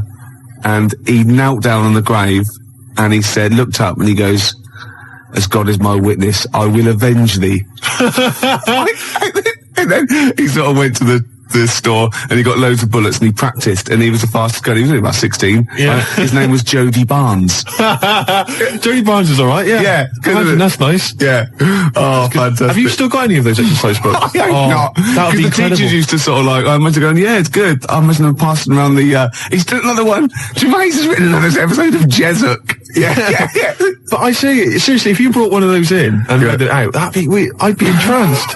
and he knelt down on the grave, and he said, looked up, and he goes, as God is my witness, I will avenge thee. And then he sort of went to the store, and he got loads of bullets, and he practiced, and he was the fastest guy. He was only about 16. Yeah. His name was Jody Barnes. Jody Barnes is alright, yeah. Yeah, good, Imagine, isn't it? that's nice. Yeah. Oh, fantastic. Have you still got any of those exercise books? I hope not. That would be the incredible. teachers used to sort of like, I imagine going, yeah, it's good. I imagine them passing around the, he's done another one. Gervais has written another episode of Jezuk. Yeah. But I say, seriously, if you brought one of those in and read it out, I'd be entranced.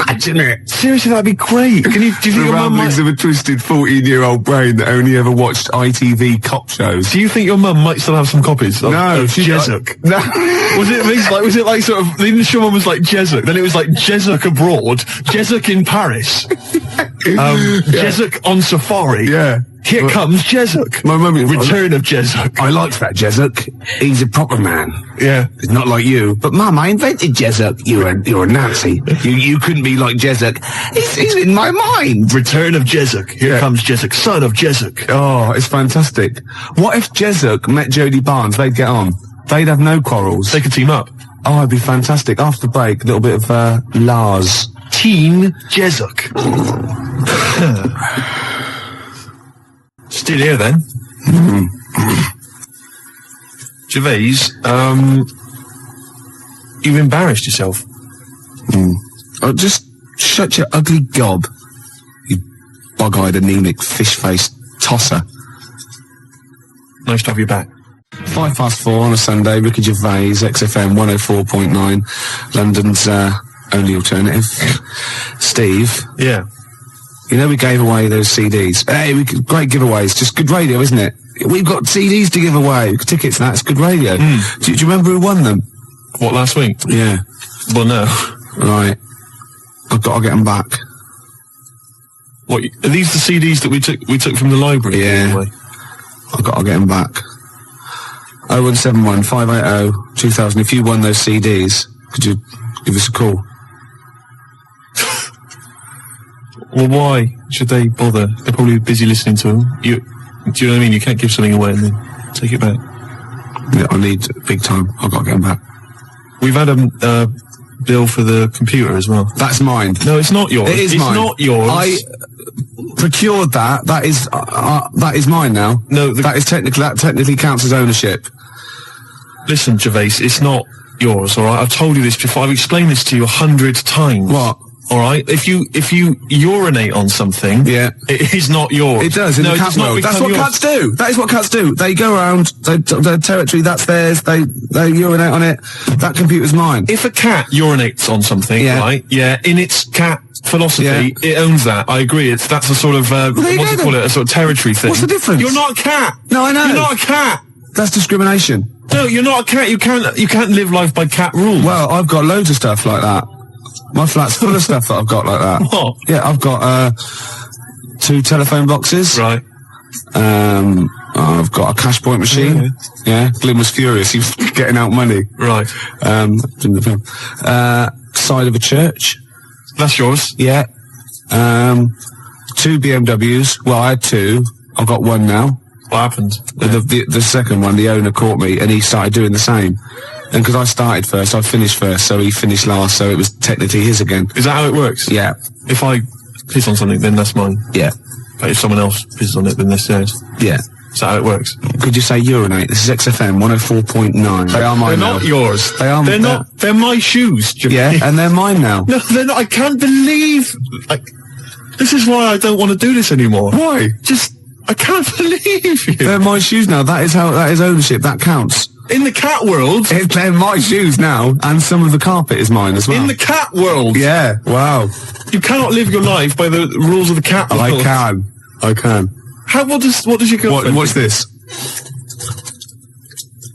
Imagine it. Seriously, that'd be great. Do you think The your mum ramblings might... of a twisted 14-year-old brain that only ever watched ITV cop shows. Do you think your mum might still have some copies of Jezuk? No. Was it like sort of, the initial one was like Jezuk, then it was like Jezuk abroad, Jezuk in Paris, Jezuk on safari. Yeah. Here comes Jezuk. My mum... Return of Jezuk. I like that Jezuk. He's a proper man. Yeah. He's not like you. But Mum, I invented Jezuk. You're a Nazi. You couldn't be like Jezuk. He's in my mind. Return of Jezuk. Here comes Jezuk, son of Jezuk. Oh, it's fantastic. What if Jezuk met Jody Barnes? They'd get on. They'd have no quarrels. They could team up. Oh, it'd be fantastic. After the break, a little bit of Lars. Team Jezuk. Still here then. Gervais, you've embarrassed yourself. Oh, just shut your ugly gob, you bug-eyed, anemic, fish-faced tosser. Nice to have you back. 4:05 on a Sunday, Ricky Gervais, XFM 104.9, London's only alternative. Steve, Yeah. you know we gave away those CDs. Hey, great giveaways, just good radio, isn't it? We've got CDs to give away, tickets and that's good radio. Do you remember who won them? What, last week? Yeah. Well, no. Right. I've got to get them back. What, are these the CDs that we took from the library? Yeah. Anyway? I've got to get them back. 0171 580 2000. If you won those CDs, could you give us a call? Well, why should they bother? They're probably busy listening to them. Do you know what I mean? You can't give something away and then take it back. Yeah, I need big time. I've got to get them back. We've had a bill for the computer as well. That's mine. No, it's not yours. It is it's mine. not yours. I procured that. That is mine now. No, that technically counts as ownership. Listen, Gervais, it's not yours, all right? I've told you this before. I've explained this to you 100 times. What? All right? If you urinate on something, Yeah. it is not yours. It does in no, the cat it does not world. That's become what yours. cats do. That is what cats do. They go around their territory. That's theirs. They urinate on it. That computer's mine. If a cat urinates on something, Yeah. right? Yeah, in its cat philosophy, Yeah. it owns that. I agree. That's a sort of there you what's go it called? then. A sort of territory thing. What's the difference? You're not a cat. No, I know. You're not a cat. That's discrimination. No, you're not a cat. You can't live life by cat rules. Well, I've got loads of stuff like that. My flat's full of stuff that I've got like that. What? Yeah, I've got 2 telephone boxes. Right. I've got a cash point machine. Yeah. Glyn was furious. He was getting out money. Right. Side of a church. That's yours. Yeah. 2 BMWs. Well, I had 2. I've got 1 now. What happened? The second one, the owner caught me and he started doing the same. And because I started first, I finished first, so he finished last, so it was technically his again. Is that how it works? Yeah. If I piss on something, then that's mine. Yeah. But if someone else pisses on it, then that's theirs. Yeah. Is that how it works? Could you say urinate? This is XFM 104.9. They are mine They're now. not yours. They are They're not. They're my shoes. Jimmy. Yeah, and they're mine now. No, they're not. I can't believe. This is why I don't want to do this anymore. Why? I can't believe you. They're my shoes now. That is ownership. That counts. In the cat world? They're my shoes now, and some of the carpet is mine as well. In the cat world? Yeah, wow. You cannot live your life by the rules of the cat world. I can. What does your girlfriend What's this?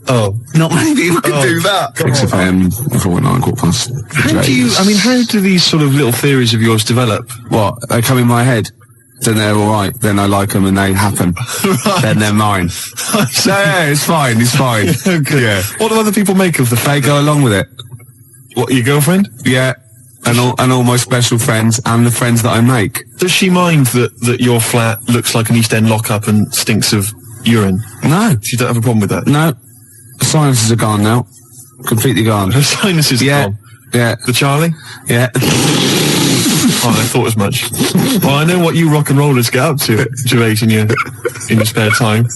Oh. Not many people can do that. XFM, 4.9, quarter past. How do these sort of little theories of yours develop? What? They come in my head. Then they're alright. Then I like them and they happen. Right. Then they're mine. Yeah, it's fine. Okay. Yeah. What do other people make of the fact? They go along with it. What, your girlfriend? Yeah. And all my special friends and the friends that I make. Does she mind that your flat looks like an East End lockup and stinks of urine? No. She don't have a problem with that? No. The sinuses are gone now. Completely gone. Her sinuses are gone? Yeah. The Charlie? Yeah. Oh, I thought as much. Well, I know what you rock and rollers get up to, Gervais, in your spare time.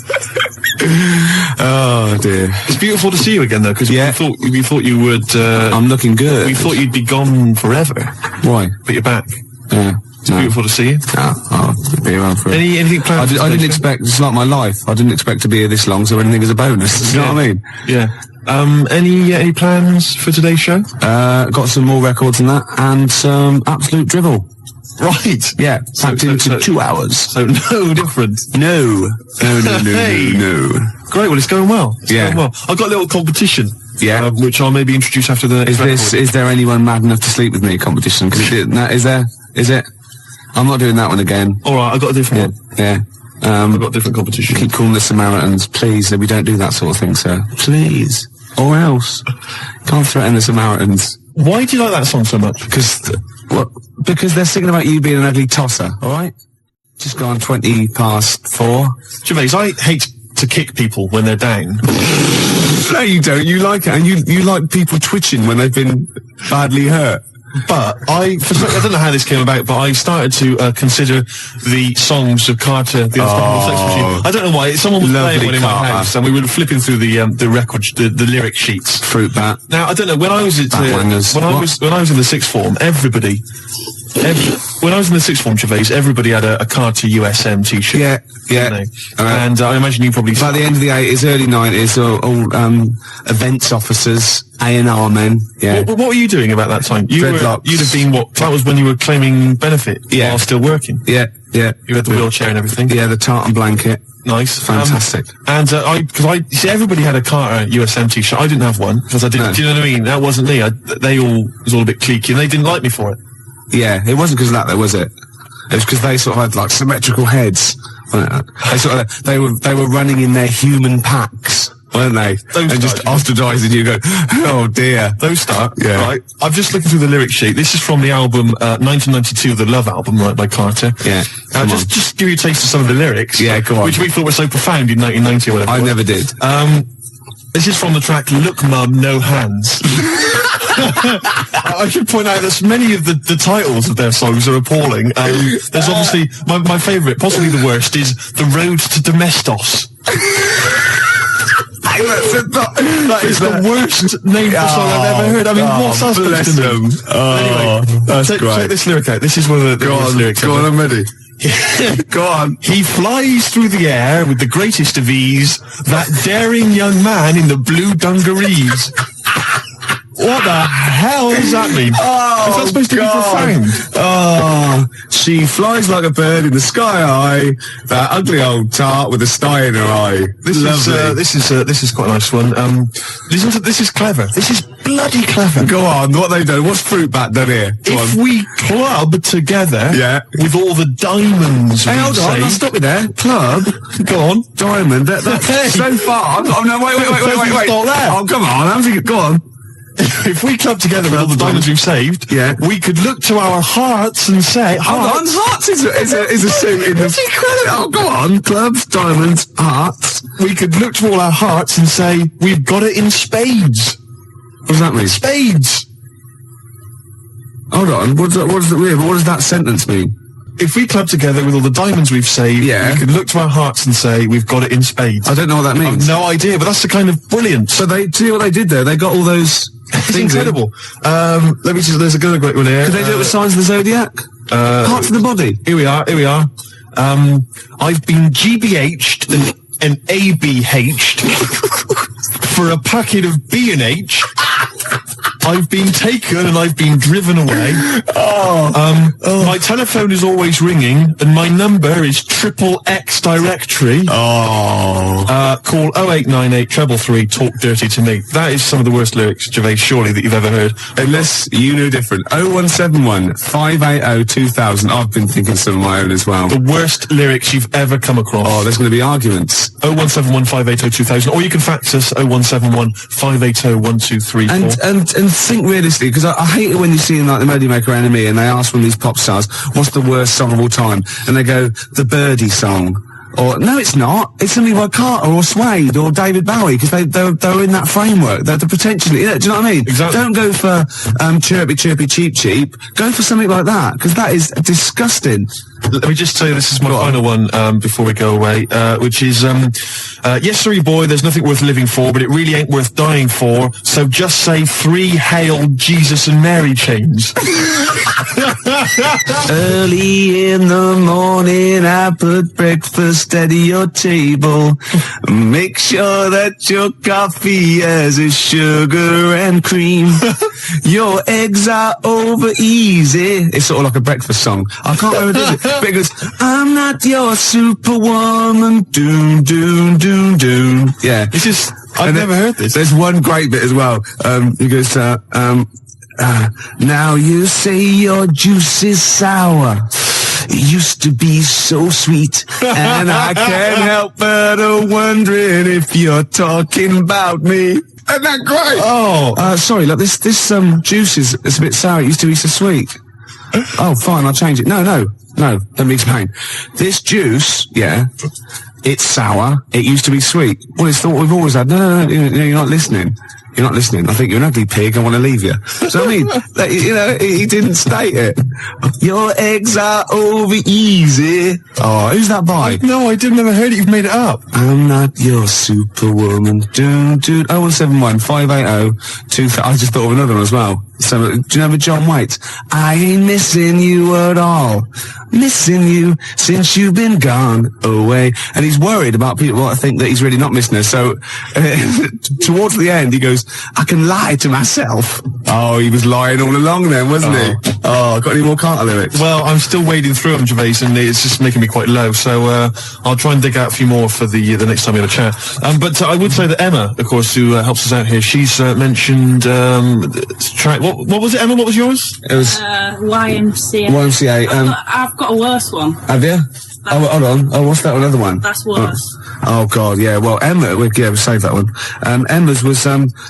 Oh dear. It's beautiful to see you again, though, because we thought you would. I'm looking good. We thought you'd be gone forever. Why? But you're back. Yeah. It's beautiful to see you. I'll be around for it. Anything planned? I didn't expect. It's like my life. I didn't expect to be here this long, so anything is a bonus. You know what I mean? Yeah. Any plans for today's show? Got some more records than that, and some absolute drivel. Right. Yeah. Packed into 2 hours. So no different. No. Hey. No. Great. Well, it's going well. It's going well. I've got a little competition. Yeah. Which I'll maybe introduce after the next record. Is there anyone mad enough to sleep with me competition? Is there? Is it? I'm not doing that one again. All right. I've got a different one. Yeah. I've got a different competition. Keep calling the Samaritans, please. We don't do that sort of thing, sir. Please. Or else. Can't threaten the Samaritans. Why do you like that song so much? Because they're singing about you being an ugly tosser, alright? Just gone 20 past 4. Gervais, I hate to kick people when they're down. No, you don't. You like it. And you like people twitching when they've been badly hurt. But I don't know how this came about, but I started to consider the songs of Carter, the Unstoppable Sex Machine. I don't know why. Someone was playing one in my house, and we were flipping through the record, the lyric sheets. Fruit bat. Now I don't know when I was when I was in the sixth form, when I was in the sixth form, Gervais, everybody had a Carter USM t-shirt. Yeah. Didn't they? And I imagine you probably by the end of the 80s, early 90s, all events officers, A&R men. Yeah. What were you doing about that time? You'd have been that was when you were claiming benefit while still working. Yeah. You had the wheelchair and everything. Yeah, the tartan blanket. Nice. Fantastic. Because you see, everybody had a Carter USM t-shirt. I didn't have one because I didn't. No. Do you know what I mean? That wasn't me. It was all a bit cliquey, and they didn't like me for it. Yeah, it wasn't because of that, though, was it? It was because they sort of had like symmetrical heads. They were running in their human packs, weren't they? And just ostracizing you. Go, oh dear. Those start. Yeah. Right. I'm just looking through the lyric sheet. This is from the album 1992, the Love album, right, by Carter. Yeah. Just give you a taste of some of the lyrics. Yeah, go on. Which we thought were so profound in 1990 or whatever. I never did. This is from the track "Look, Mum, No Hands." I should point out that many of the titles of their songs are appalling. There's obviously my favourite, possibly the worst, is "The Road to Domestos." That is the worst name for a song I've ever heard. I mean, what's that supposed to mean? Anyway, check this lyric out. This is one of the worst lyrics. Go on, I'm ready. Go on. He flies through the air with the greatest of ease, that daring young man in the blue dungarees. What the hell does that mean? Oh, is that supposed to be profound? Oh, she flies like a bird in the sky high. That ugly old tart with a sty in her eye. This is quite a nice one. This is clever. This is bloody clever. Go on, what they've done? What's Fruit Bat done here? If we club together, with all the diamonds. Hey, hold on, I'll stop you there. Club. Go on, diamond. That's so far. Oh no, wait. Stop there. Oh, come on. How's it? Go on. If we club together with all the diamonds we've saved, we could look to our hearts and say, hold on, hearts is a suit in the... Oh, go on, clubs, diamonds, hearts. We could look to all our hearts and say, we've got it in spades. What does that mean? Spades. Hold on, what does that sentence mean? If we club together with all the diamonds we've saved, we could look to our hearts and say, we've got it in spades. I don't know what that means. I've no idea, but that's the kind of brilliance. So see what they did there? They got all those... It's incredible. Let me see, there's a good great one here. Could they do it with Signs of the Zodiac? Parts of the body. Here we are. I've been GBH'd and an ABH for a packet of B&H. I've been taken and I've been driven away. My telephone is always ringing and my number is XXX directory. Call 0898 333 talk dirty to me. That is some of the worst lyrics, Gervais, surely, that you've ever heard. Unless you know different. 0171 580 2000. I've been thinking some of my own as well. The worst lyrics you've ever come across. Oh, there's going to be arguments. 0171 580 2000. Or you can fax us 0171 580 1234. And think realistically, because I hate it when you see like the Melody Maker Enemy and they ask one of these pop stars, what's the worst song of all time? And they go, the Birdie song. Or, no, it's not. It's something by Carter or Suede or David Bowie, because they're in that framework. They're potentially, do you know what I mean? Exactly. Don't go for, chirpy, chirpy, cheap, cheap. Go for something like that, because that is disgusting. Let me just tell you, this is my final one before we go away, which is, yes, sorry, boy, there's nothing worth living for, but it really ain't worth dying for, so just say 3 Hail Jesus and Mary chains. Early in the morning, I put breakfast at your table. Make sure that your coffee has a sugar and cream. Your eggs are over easy. It's sort of like a breakfast song. I can't remember it, because I'm not your superwoman. Doom, doom, doom, doom. Yeah. This is, I've never heard this. There's one great bit as well. He goes, now you say your juice is sour. It used to be so sweet, and I can't help but wondering if you're talking about me. Isn't that great? Oh, sorry, look, this juice is a bit sour. It used to be so sweet. Oh, fine, I'll change it. No, let me explain. This juice, yeah, it's sour. It used to be sweet. Well, it's thought we've always had. No, you're not listening. You're not listening. I think you're an ugly pig. I want to leave you. So I mean, he didn't state it. Your eggs are over easy. Oh, who's that by? no, I didn't ever heard it. You've made it up. I'm not your superwoman. 0171 580 2000. I just thought of another one as well. So, do you remember John Waite? I ain't missing you at all. Missing you since you've been gone away. And he's worried about people what I think that he's really not missing her. So, towards the end, he goes, I can lie to myself. Oh, he was lying all along then, wasn't he? Oh, got any more Carter lyrics? Well, I'm still wading through them, Gervais, and it's just making me quite low. So I'll try and dig out a few more for the next time we have a chat. But I would say that Emma, of course, who helps us out here, she's mentioned track. What was it, Emma? What was yours? It was YMCA. YMCA. I've got a worse one. Have you? Oh, hold on. Oh, what's that another one? That's worse. Oh God, yeah. Well, Emma, we'll save that one. Emma's was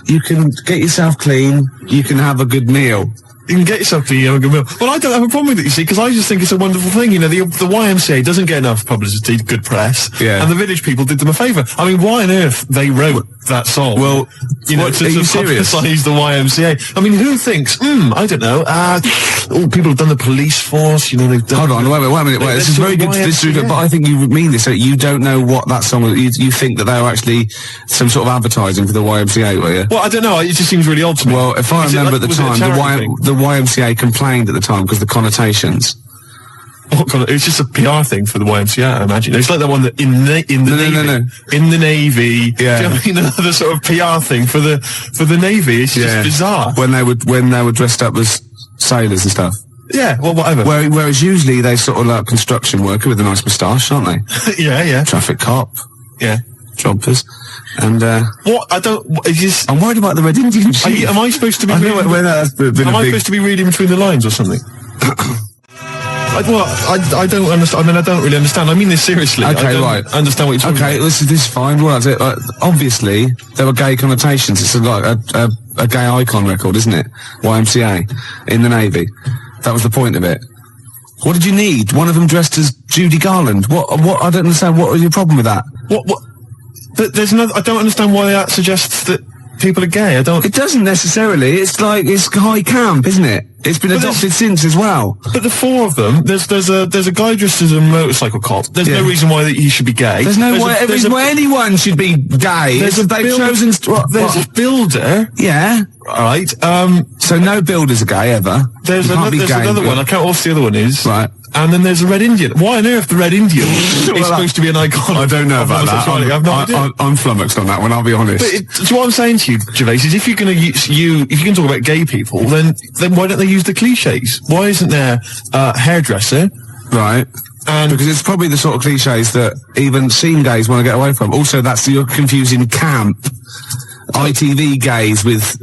you can get yourself clean, you can have a good meal. You can get yourself to a good meal. Well, I don't have a problem with it, you see, because I just think it's a wonderful thing. You know, the YMCA doesn't get enough publicity, good press. Yeah. And the Village People did them a favour. I mean, why on earth they wrote that song? Well, you know, to publicise the YMCA. I mean, who thinks, I don't know, people have done the police force, you know, they've done... Hold on, wait a minute, this is very good to disagree, but I think you mean this, so you don't know what that song was, you think that they were actually some sort of advertising for the YMCA, were you? Well, I don't know, it just seems really odd to me. Well, if I remember at the time, the YMCA complained at the time because the connotations. It was just a PR thing for the YMCA, I imagine. It's like that one that in the Navy. Yeah. Do you know, the sort of PR thing for the Navy. It's just bizarre. When they were dressed up as sailors and stuff. Yeah, well, whatever. Whereas usually they sort of like construction worker with a nice moustache, aren't they? Yeah. Traffic cop. Yeah. Jumpers. And, what? I don't, it's just... I'm worried about the Red Indian sheep. Am I supposed to be... I know that's been am I supposed to be reading between the lines or something? I don't understand. I mean, I don't really understand. I mean this seriously. Okay, I don't right. understand what you're talking about. Okay, this is fine. Well, that's it. Obviously, there were gay connotations. It's like a gay icon record, isn't it? YMCA in the Navy. That was the point of it. What did you need? One of them dressed as Judy Garland. What? I don't understand. What was your problem with that? What? But there's no. I don't understand why that suggests that people are gay. I don't. It doesn't necessarily. It's like it's high camp, isn't it? It's been adopted since as well. But the four of them, there's a guy dressed as a motorcycle cop. There's no reason why he should be gay. There's no way anyone should be gay. There's a builder. Yeah. Right. So no builders are gay ever. There's another one. I can't. What's the other one is? Right. And then there's a Red Indian. Why on earth the Red Indian is supposed to be an icon? I don't know about that. I have no idea. I'm flummoxed on that one, I'll be honest. But so what I'm saying to you, Gervais, is if you're going to if you can talk about gay people, then why don't they use the cliches? Why isn't there a hairdresser? Right. And because it's probably the sort of cliches that even scene gays want to get away from. Also, you're confusing camp ITV gays with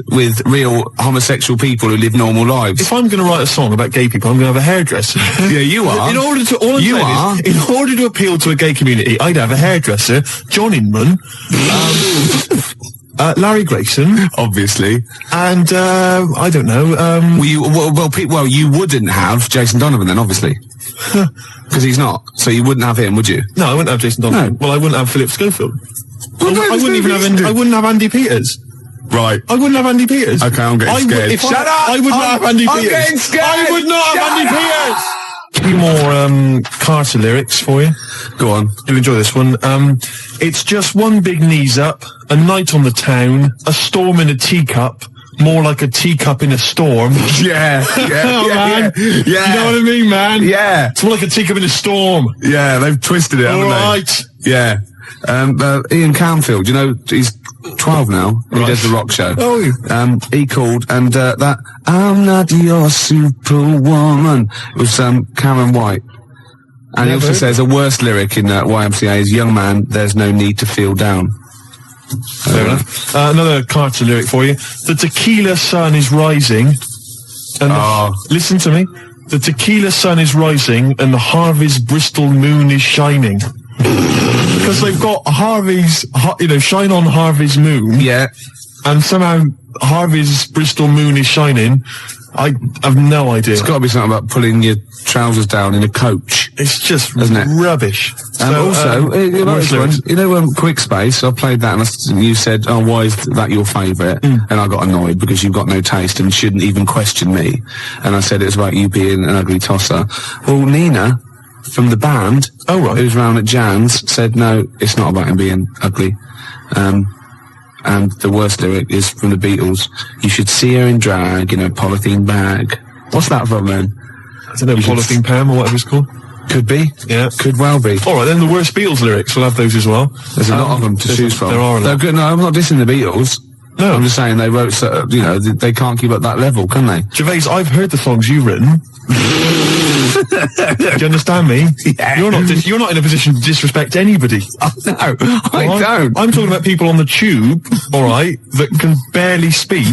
real homosexual people who live normal lives. If I'm going to write a song about gay people, I'm going to have a hairdresser. Yeah, you are. In order to appeal to a gay community, I'd have a hairdresser, John Inman, Larry Grayson, obviously, and I don't know. You wouldn't have Jason Donovan then, obviously, because he's not. So you wouldn't have him, would you? No, I wouldn't have Jason Donovan. No. Well, I wouldn't have Philip Schofield. Well, I wouldn't have Andy Peters. Right. I wouldn't have Andy Peters. Okay, I'm getting scared. Shut up! I would not have Andy Peters. I'm getting scared. I would not have Andy Peters. A few more Carter lyrics for you. Go on. You'll enjoy this one. It's just one big knees up, a night on the town, a storm in a teacup, more like a teacup in a storm. Yeah. Man. You know what I mean, man? Yeah. It's more like a teacup in a storm. Yeah, they've twisted it, haven't Right. they? Yeah. Ian Camfield, you know, he's 12 now. He Right. does the rock show. Oh. He called, and that I'm not your superwoman. It was Cameron White. And he also says a worse lyric in YMCA is, young man, there's no need to feel down. Fair enough. Another Carter lyric for you. The tequila sun is rising. And listen to me. The tequila sun is rising and the Harvey's Bristol moon is shining. Because they've got Harvey's, shine on Harvey's moon. Yeah. And somehow Harvey's Bristol moon is shining. I have no idea. It's got to be something about pulling your trousers down in a coach. It's just Isn't it? rubbish. And you know this one, Quick Space, I played that and you said, oh, why is that your favourite? And I got annoyed because you've got no taste and shouldn't even question me. And I said it was about you being an ugly tosser. Well, Nina, from the band, who's round at Jan's, said, no, it's not about him being ugly. And the worst lyric is from the Beatles. You should see her in drag in a polythene bag. What's that from then? I don't know, Polythene Pam or whatever it's called. Could be. Yeah. Could well be. All right, then the worst Beatles lyrics, we'll have those as well. There's a lot of them to choose from. There are a lot. They're good. No, I'm not dissing the Beatles. No. I'm just saying they wrote, they can't keep up that level, can they? Gervais, I've heard the songs you've written. Do you understand me? Yeah. You're not in a position to disrespect anybody. No, I don't. I'm talking about people on the tube, all right, that can barely speak,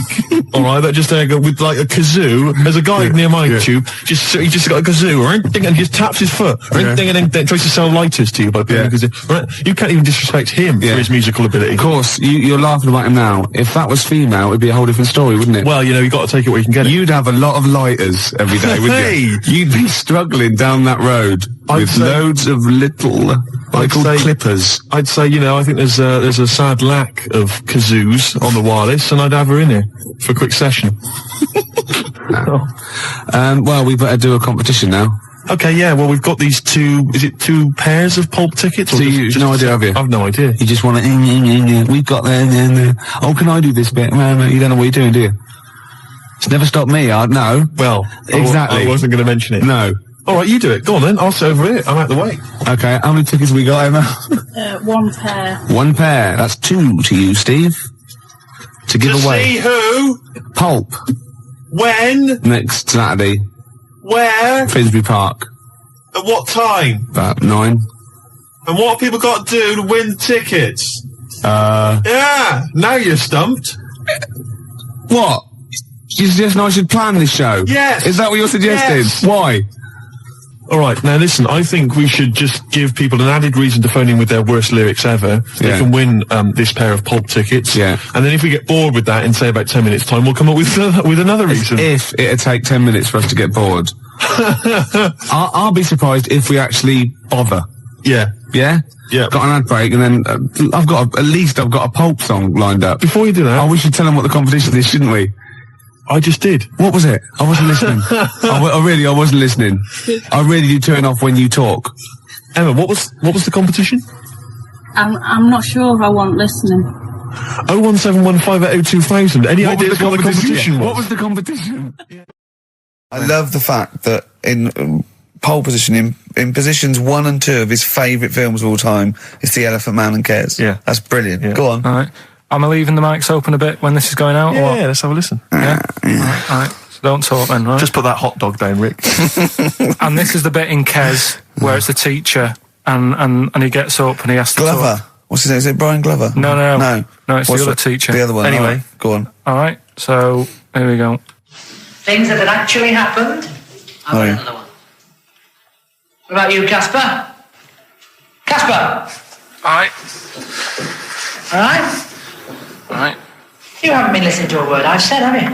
all right, that just go with like a kazoo. There's a guy near my tube, he just got a kazoo, right, and he just taps his foot, right, and then tries to sell lighters to you by playing a kazoo. Right? You can't even disrespect him for his musical ability. Of course, you're laughing about him now. If that was female, it'd be a whole different story, wouldn't it? Well, you got to take it where you can get it. You'd have a lot of lighters every day, wouldn't you? You'd be struggling down that road with loads of little, what they call clippers. I'd say, I think there's a sad lack of kazoos on the wireless, and I'd have her in here for a quick session. Well, we better do a competition now. Okay, yeah, well, we've got these two pairs of pulp tickets? So you no idea, have you? I've no idea. You just want to, we've got there. Oh, can I do this bit? You don't know what you're doing, do you? It's never stopped me, no. Well, exactly. I wasn't going to mention it. No. All right, you do it. Go on then. I'll sit over here. I'm out the way. Okay, how many tickets have we got, Emma? 1 pair. 1 pair. That's 2 to you, Steve. To give away. See who? Pulp. When? Next Saturday. Where? Finsbury Park. At what time? About 9. And what have people got to do to win tickets? Yeah, now you're stumped. What? You suggesting I should plan this show? Yes. Is that what you're suggesting? Yes. Why? All right, now listen, I think we should just give people an added reason to phone in with their worst lyrics ever. They can win this pair of pulp tickets. Yeah. And then if we get bored with that in, say, about 10 minutes' time, we'll come up with another reason. If it'd take 10 minutes for us to get bored. I'll be surprised if we actually bother. Yeah. Yeah? Yeah. Got an ad break, and then I've got a pulp song lined up. Before you do that... Oh, we should tell them what the competition is, shouldn't we? I just did. What was it? I wasn't listening. I wasn't listening. I really do turn off when you talk. Emma, what was the competition? I'm not sure I wasn't listening. 01715802000. Any ideas what the competition was? What was the competition? I love the fact that in pole position in positions 1 and 2 of his favourite films of all time is The Elephant Man and Kes. Yeah. That's brilliant. Yeah. Go on. All right. Am I leaving the mics open a bit when this is going out? or what? Yeah, let's have a listen. Yeah. All right. So don't talk then, right? Just put that hot dog down, Rick. And this is the bit in Kes where it's the teacher and he gets up and he has to Glover. talk. What's his name? Is it Brian Glover? No, it's What's the other teacher. The other one. Anyway. All right, go on. All right. So here we go. Things that had actually happened. I've got yeah. another one. What about you, Casper? Casper! All right. All right? All right. You haven't been listening to a word I've said, have you?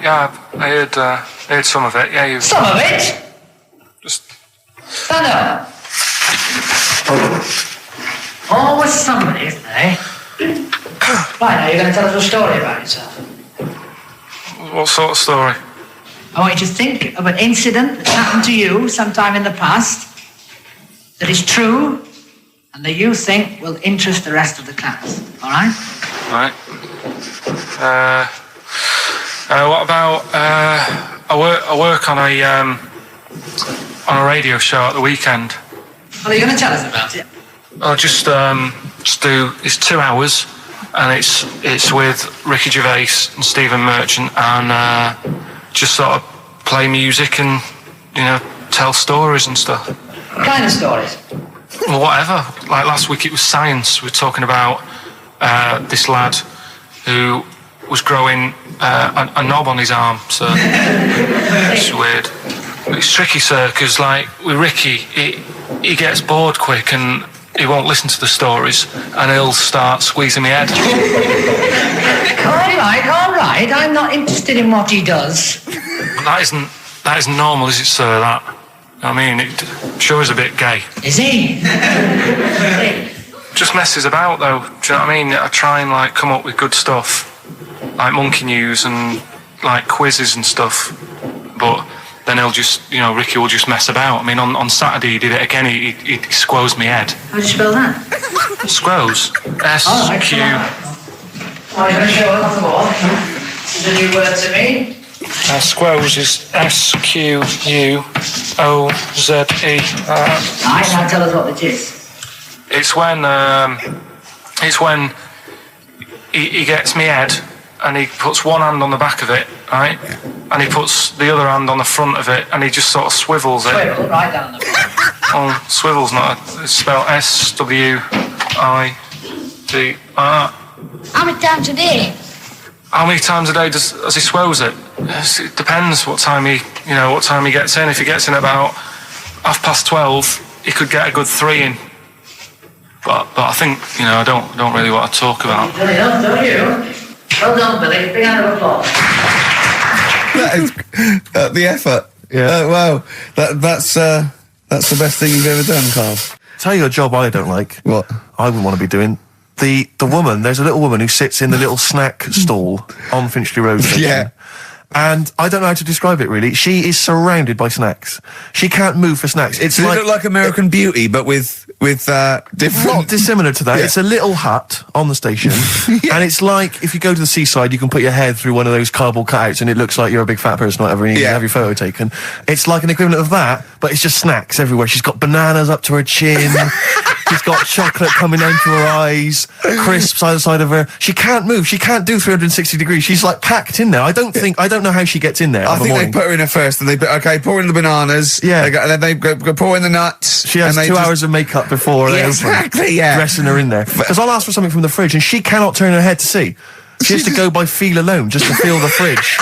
Yeah, I heard some of it. Yeah, you Some of it? just. Stand up. Always somebody, isn't there? Right, now you're going to tell us a story about yourself. What sort of story? I want you to think of an incident that happened to you sometime in the past that is true and that you think will interest the rest of the class. All right? All right. What about I work on a radio show at the weekend. Well, are you going to tell us about it? I'll just do. It's 2 hours, and it's with Ricky Gervais and Stephen Merchant, and just sort of play music and tell stories and stuff. What kind of stories? Well, whatever. Like last week, it was science. We were talking about this lad who was growing a knob on his arm. So it's weird. It's tricky, sir, because like with Ricky, he gets bored quick and he won't listen to the stories, and he'll start squeezing my head. All right. I'm not interested in what he does. That isn't normal, is it, sir? That. I mean, it sure is a bit gay. Is he? Just messes about, though. Do you know what I mean? I try and like come up with good stuff, like monkey news and like quizzes and stuff. But then he'll just, Ricky will just mess about. I mean, on Saturday he did it again. He squoze me head. How do you spell that? Squoze. S-Q. Oh, you're going to show us off the wall. This is a new word to me. Squoze is S-Q-U-O-Z-E. Right, now tell us what it is. It's when he gets me head and he puts one hand on the back of it, right? And he puts the other hand on the front of it and he just sort of swivels it. Swivel, right down the Oh, swivel's not it's spelled S-W-I-D-R. How many times a day? How many times a day does he swells it? It depends what time he gets in. If he gets in about 12:30, he could get a good 3 in. But I think, I don't really want to talk about. Don't you? Well done, Billy. Big round of applause. That is the effort. Yeah. Wow. That's the best thing you've ever done, Carl. Tell you a job I don't like. What? I wouldn't want to be doing. The woman, there's a little woman who sits in the little snack stall on Finchley Road. Yeah. And I don't know how to describe it really. She is surrounded by snacks. She can't move for snacks. It's Does like it look like American Beauty, but with different... not dissimilar to that. Yeah. It's a little hut on the station, and it's like if you go to the seaside, you can put your head through one of those cardboard cutouts, and it looks like you're a big fat person, whatever, and you can have your photo taken. It's like an equivalent of that, but it's just snacks everywhere. She's got bananas up to her chin. She's got chocolate coming down to her eyes, crisps either side of her. She can't move. She can't do 360 degrees. She's like packed in there. I don't know how she gets in there. I think they put her in there first, and pour in the bananas. Yeah. And then they go pour in the nuts. She has 2 hours of makeup before they open. Exactly, yeah. Dressing her in there. Because I'll ask for something from the fridge, and she cannot turn her head to see. She has to go by feel alone, just to feel the fridge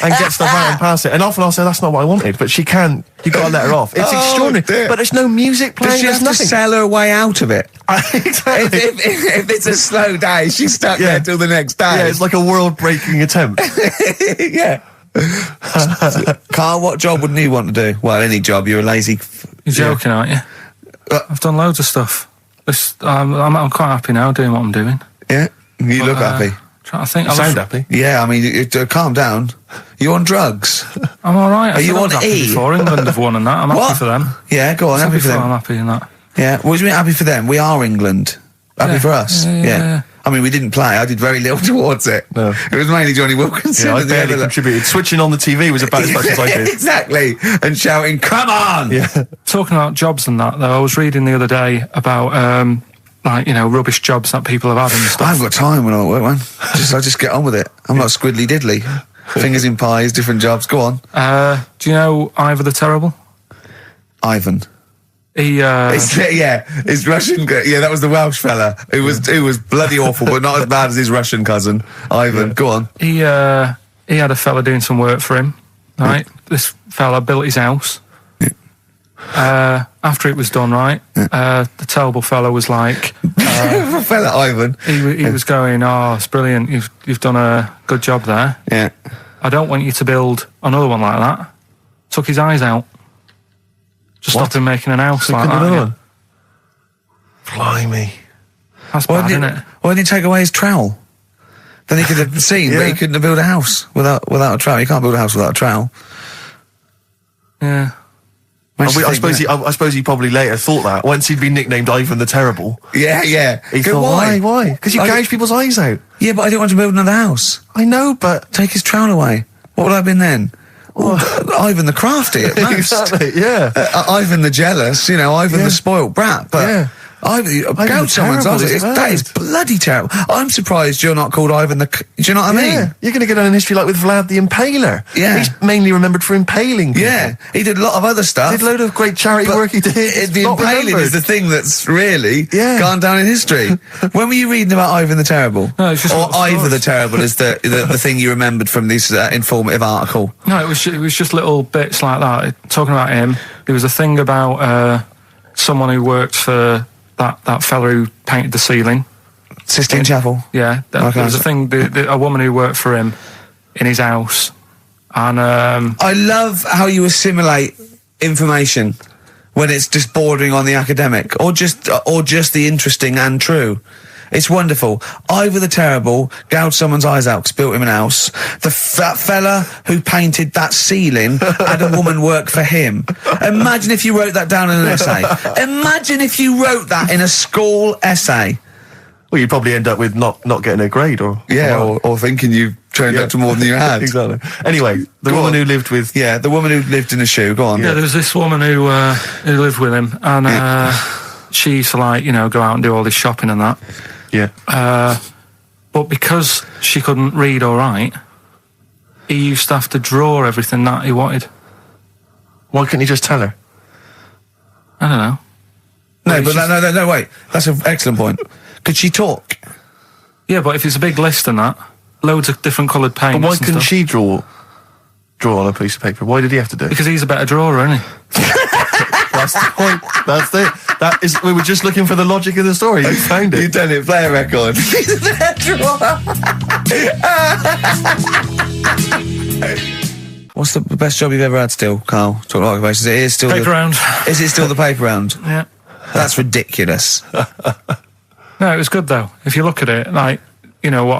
and get stuff out and pass it. And often I'll say, that's not what I wanted, but she can't. You've got to let her off. It's extraordinary. Dear. But there's no music playing. Does she have There's to nothing. sell her way out of it? Exactly. If it's a slow day, she's stuck there till the next day. Yeah, it's like a world-breaking attempt. Yeah. Carl, what job wouldn't you want to do? Well, any job. You're a lazy... You're joking, aren't you? I've done loads of stuff. I'm quite happy now doing what I'm doing. Yeah? You look happy. Trying to think. You sound happy. Yeah, I mean, calm down. You on drugs? I'm all right. Are you on happy E? before England have won and that. I'm What? happy for them. Yeah, go on, happy for I'm them. happy in that. Yeah, what do you mean happy for them? We are England. Happy for us. Yeah. I mean, we didn't play. I did very little towards it. No. It was mainly Johnny Wilkinson. Yeah, I and the barely other- contributed. Switching on the TV was about as much as I did. Exactly. And shouting, "Come on!" Yeah. Talking about jobs and that, though, I was reading the other day about, like, rubbish jobs that people have had and I stuff. haven't got time when I'm at work, man. I just get on with it. I'm not squiddly diddly. Fingers in pies, different jobs. Go on. Do you know Ivor the Terrible? Ivan. He, His Russian. Yeah, that was the Welsh fella who was bloody awful, but not as bad as his Russian cousin, Ivan. Go on. he had a fella doing some work for him, right? This fella built his house. After it was done, right, the terrible fella was like, Fella Ivan. he was going, "Oh, it's brilliant, you've done a good job there. Yeah. I don't want you to build another one like that." Took his eyes out. Just stopped him making an house like that. Another Yeah. one. Blimey. That's bad, isn't it? Why didn't he take away his trowel? Then he could have seen, but he couldn't have built a house without a trowel. You can't build a house without a trowel. Yeah. Makes you I think, suppose he probably later thought that once he'd been nicknamed Ivan the Terrible. Yeah. He Go, thought, why? Because you I- gouge people's eyes out. Yeah, but I didn't want to build another house. I know, but Take his trowel away. What would I have been then? Ivan the crafty at most. exactly, yeah. Ivan the jealous, Ivan the spoilt brat. But Yeah. Ivan, the gouge someone's Terrible eyes. is That bad. is bloody terrible. I'm surprised you're not called Ivan the. Do you know what I mean? Yeah, you're going to go down in history like with Vlad the Impaler. Yeah. He's mainly remembered for impaling people. Yeah, he did a lot of other stuff. Did a load of great charity But work he did. It's the not impaling remembered. is the thing that's really Yeah. gone down in history. When were you reading about Ivan the Terrible? No, it's just or little Ivor stories. the Terrible is the thing you remembered from this informative article. No, it was just little bits like that. Talking about him, there was a thing about someone who worked for that fella who painted the ceiling. Sistine Chapel. Yeah, Okay. there was a thing. A woman who worked for him in his house, and I love how you assimilate information when it's just bordering on the academic, or just the interesting and true. It's wonderful. Ivor the Terrible gouged someone's eyes out 'cause built him an house. That fella who painted that ceiling had a woman work for him. Imagine if you wrote that down in an essay. Imagine if you wrote that in a school essay. Well, you'd probably end up with not getting a grade or... or thinking you turned up to more than you had. Exactly. Anyway, the Go woman on. who lived with... Yeah, the woman who lived in a shoe. Go on. yeah, there was this woman who lived with him, and she used to go out and do all this shopping and that. Yeah. But because she couldn't read or write, he used to have to draw everything that he wanted. Why couldn't you just tell her? I don't know. No, but no, wait. That's an excellent point. Could she talk? Yeah, but if it's a big list and that, loads of different coloured paints. But why and couldn't stuff. she draw on a piece of paper? Why did he have to do it? Because he's a better drawer, isn't he? That's the point. That's it. That is. We were just looking for the logic of the story. You found You've it. done it. Play a record. What's the best job you've ever had still, Carl? Talk about occupations. It is still Paper round. Is it still the paper round? Yeah. That's ridiculous. No, it was good though. If you look at it, what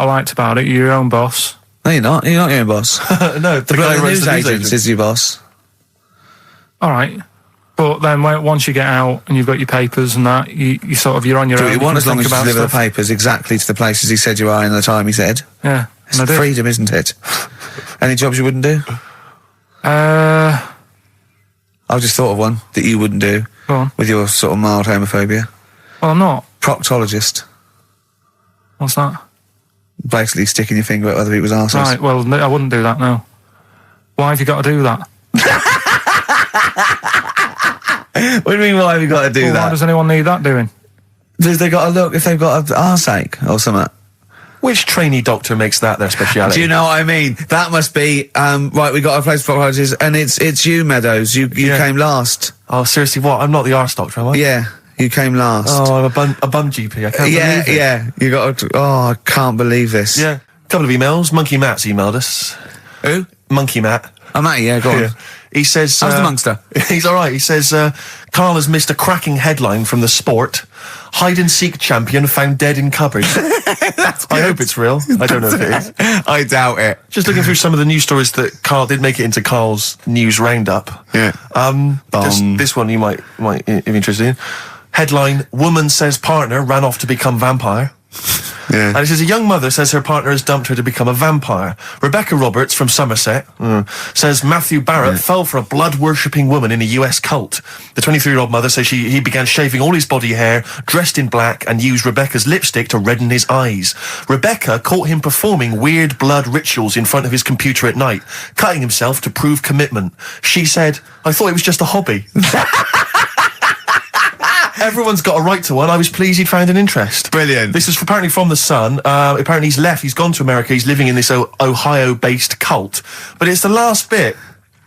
I liked about it, you're your own boss. No, you're not. You're not your own boss. No, the guy The who runs news the news agent is your boss. All right. But then once you get out and you've got your papers and that, you're on your Do own. what you want can as long think as you about deliver the stuff. papers exactly to the places he said you are in the time he said. Yeah. It's and I did. freedom, isn't it? Any jobs you wouldn't do? Go I've just thought of one that you wouldn't do on. with your sort of mild homophobia. Well, I'm not. Proctologist. What's that? Basically sticking your finger at other people's arses. Right, well, no, I wouldn't do that, no. Why have you got to do that? What do you mean, why have you got to do Well, why that? does anyone need that doing? Because they got to look if they've got an arseache or something. Which trainee doctor makes that their speciality? Do you know what I mean? That must be, right, we got a place for proctologists, and it's you, Meadows. You Yeah. came last. Oh, seriously, what? I'm not the arse doctor, am I? Yeah, you came last. Oh, I'm a bum GP. I can't yeah, believe it. yeah. You got to, I can't believe this. Yeah. A couple of emails. Monkey Matt's emailed us. Who? Monkey Matt. Oh, Matty, yeah, go on. Yeah. He says... How's the Monster? He's all right. He says, Carl has missed a cracking headline from the Sport. Hide-and-seek champion found dead in cupboard. I hope it's real. I don't know if it is. I doubt it. Just looking through some of the news stories that Carl did make it into Carl's news roundup. Yeah. Just this one you might be interested in. Headline, woman says partner ran off to become vampire. Yeah. And it says a young mother says her partner has dumped her to become a vampire. Rebecca Roberts from Somerset says Matthew Barrett fell for a blood-worshipping woman in a US cult. The 23-year-old mother says he began shaving all his body hair, dressed in black, and used Rebecca's lipstick to redden his eyes. Rebecca caught him performing weird blood rituals in front of his computer at night, cutting himself to prove commitment. She said, I thought it was just a hobby. Everyone's got a right to one. I was pleased he'd found an interest. Brilliant. This is apparently from The Sun. Apparently he's left. He's gone to America. He's living in this Ohio-based cult. But it's the last bit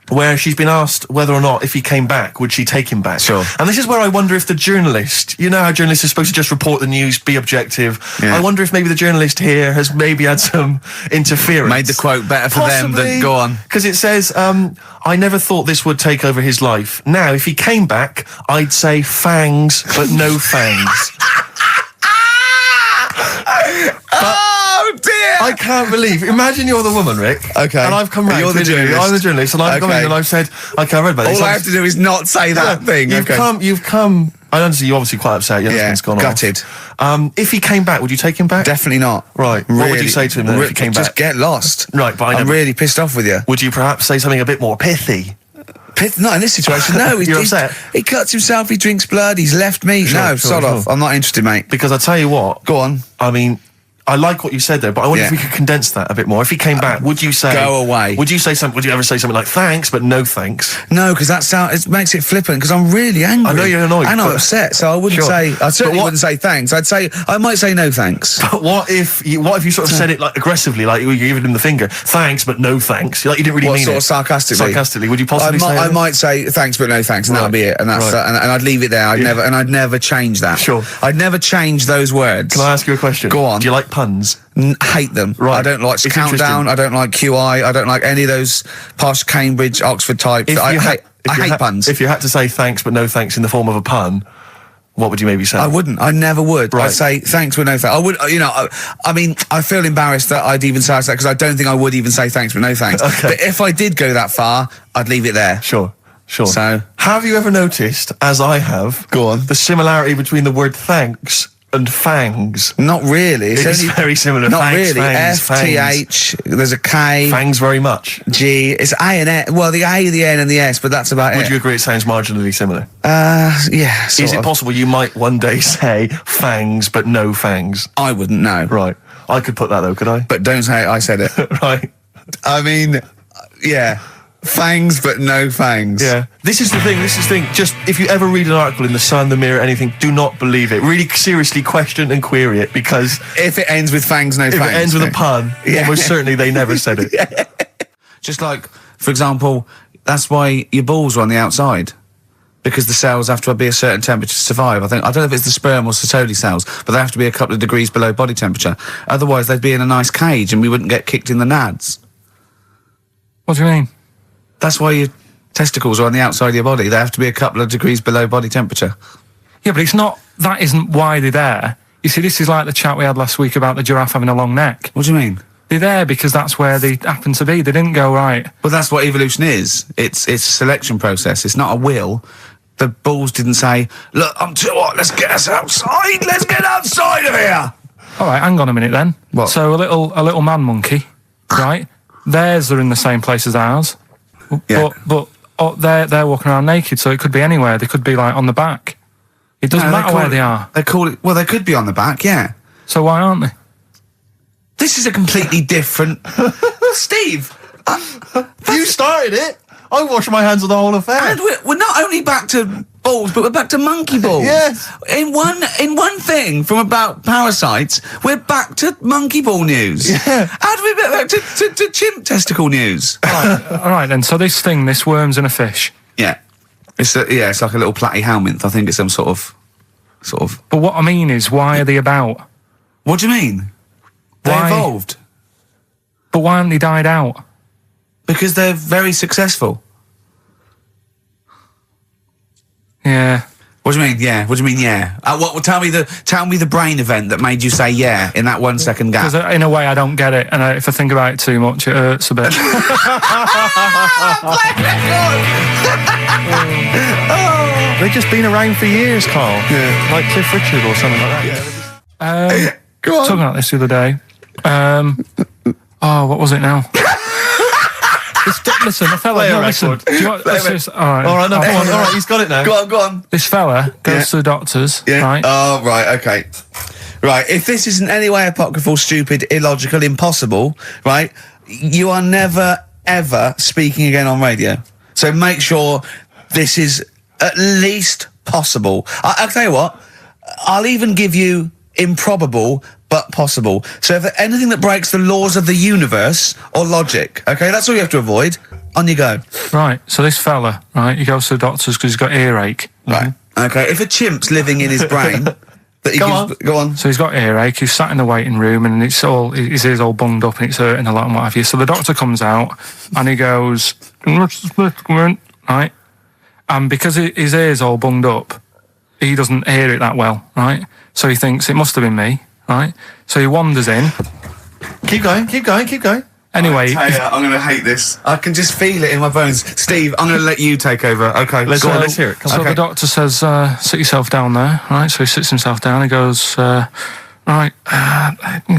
where she's been asked whether or not, if he came back, would she take him back? Sure. And this is where I wonder if the journalist, you know how journalists are supposed to just report the news, be objective. Yeah. I wonder if maybe the journalist here has maybe had some interference. Made the quote better for them than go on. Because it says, I never thought this would take over his life. Now, if he came back, I'd say fangs, but no fangs. Oh dear! I can't believe. Imagine you're the woman, Rick. Okay. And I've come round. You're the to you. journalist. I'm the journalist, and I've come in and I've said, okay, I read about this. All I have to do is not say that thing. You've come. I understand you're obviously quite upset. Your husband's gone gutted. off. If he came back, would you take him back? Definitely not. Right. Really, What would you say to him then if he came just back? get lost. Right, but I'm really pissed off with you. Would you perhaps say something a bit more pithy? Not in this situation. No, You're upset? He cuts himself. He drinks blood. He's left me. Sure, Sod off. I'm not interested, mate. Because I tell you what. Go on. I mean, I like what you said there, but I wonder if we could condense that a bit more. If he came back, would you say... Go away. Would you say something? Would you ever say something like, thanks, but no thanks? No, because it makes it flippant, because I'm really angry. I know you're annoyed. And I'm upset, so I wouldn't say... I certainly wouldn't say thanks. I might say no thanks. But what if you sort of said it like aggressively, like you're giving him the finger, thanks, but no thanks? Like you didn't really mean sort it. of sarcastically? Sarcastically, would you possibly say that? I might say thanks, but no thanks, and that'll be it. And that's and I'd leave it there. I'd never change that. Sure. I'd never change those words. Can I ask you a question? Go on. Do you like puns? Hate them. Right. I don't like It's Countdown. interesting. I don't like QI. I don't like any of those posh Cambridge, Oxford types. I hate puns. If you had to say thanks, but no thanks in the form of a pun, what would you maybe say? I wouldn't. I never would. Right. I'd say thanks, but no thanks. I would. I mean, I feel embarrassed that I'd even say that because I don't think I would even say thanks, but no thanks. Okay. But if I did go that far, I'd leave it there. Sure. So, have you ever noticed, as I have, go on, the similarity between the word thanks and fangs? Not really. It's very similar. Not Thanks, really. fangs, F-T-H, there's a K. Fangs very much. G, it's A and S. Well, the A, the N and the S, but that's about it. Would you agree it sounds marginally similar? Yeah, Is it possible you might one day say fangs, but no fangs? I wouldn't know. Right. I could put that though, could I? But don't say I said it. Right. I mean, yeah. Fangs, but no fangs. Yeah. This is the thing. Just, if you ever read an article in The Sun, The Mirror, anything, do not believe it. Really seriously question and query it, because... If it ends with fangs, no fangs. If it ends with a pun, almost certainly they never said it. Yeah. Just like, for example, that's why your balls are on the outside. Because the cells have to be a certain temperature to survive. I don't know if it's the sperm or Sertoli cells, but they have to be a couple of degrees below body temperature. Otherwise, they'd be in a nice cage and we wouldn't get kicked in the nads. What do you mean? That's why your testicles are on the outside of your body. They have to be a couple of degrees below body temperature. Yeah, but it's not... That isn't why they're there. You see, this is like the chat we had last week about the giraffe having a long neck. What do you mean? They're there because that's where they happen to be. They didn't go, right... Well, that's what evolution is. It's a selection process. It's not a will. The balls didn't say, look, I'm too hot, let's get us outside. Let's get outside of here. All right, hang on a minute then. What? So a little man monkey, right? Theirs are in the same place as ours. Yeah. But they're walking around naked, so it could be anywhere. They could be like on the back. It doesn't matter where they are. They call it. Well, they could be on the back, yeah. So why aren't they? This is a completely different. Steve, You started it. I wash my hands of the whole affair. and we're not only back to balls, but we're back to monkey balls. Yes. In one thing from about parasites, we're back to monkey ball news. Yeah. How do we get back to chimp testicle news? All right then. So this worm's in a fish. Yeah. It's like a little platyhelminth. I think it's some sort of. But what I mean is, why are they about? What do you mean? They Why? evolved But why haven't they died out? because they're very successful. Yeah. What do you mean? Yeah. What do you mean? Yeah. Well, tell me the brain event that made you say yeah in that 1 second gap. Because in a way I don't get it, and if I think about it too much, it hurts a bit. Oh. They've just been around for years, Carl. Yeah. Like Cliff Richard or something like that. Go on. Talking about this the other day. What was it now? Listen, a fella. Play a No, listen. record. Do you want, let's just, all right. All right, no, I'll come on. play All it. right, he's got it now. Go on. This fella goes Yeah. to the doctors, Yeah. right? Oh, right, okay. Right, if this is in any way apocryphal, stupid, illogical, impossible, right, you are never, ever speaking again on radio. So make sure this is at least possible. I'll tell you what, I'll even give you improbable, but possible. So if anything that breaks the laws of the universe or logic, okay, that's all you have to avoid. On you go. Right, so this fella, right, he goes to the doctors because he's got earache. Right. Okay, if a chimp's living in his brain, that he go on. So he's got earache, he's sat in the waiting room and his ears all bunged up and it's hurting a lot and what have you. So the doctor comes out and he goes, right? And because his ear's all bunged up, he doesn't hear it that well, right? So he thinks it must have been me, right? So he wanders in. Keep going. Anyway, I'm going to hate this. I can just feel it in my bones. Steve, I'm going to let you take over. Okay, Let's hear it. Come So on. the doctor says, sit yourself down there, right? So he sits himself down. He goes, right,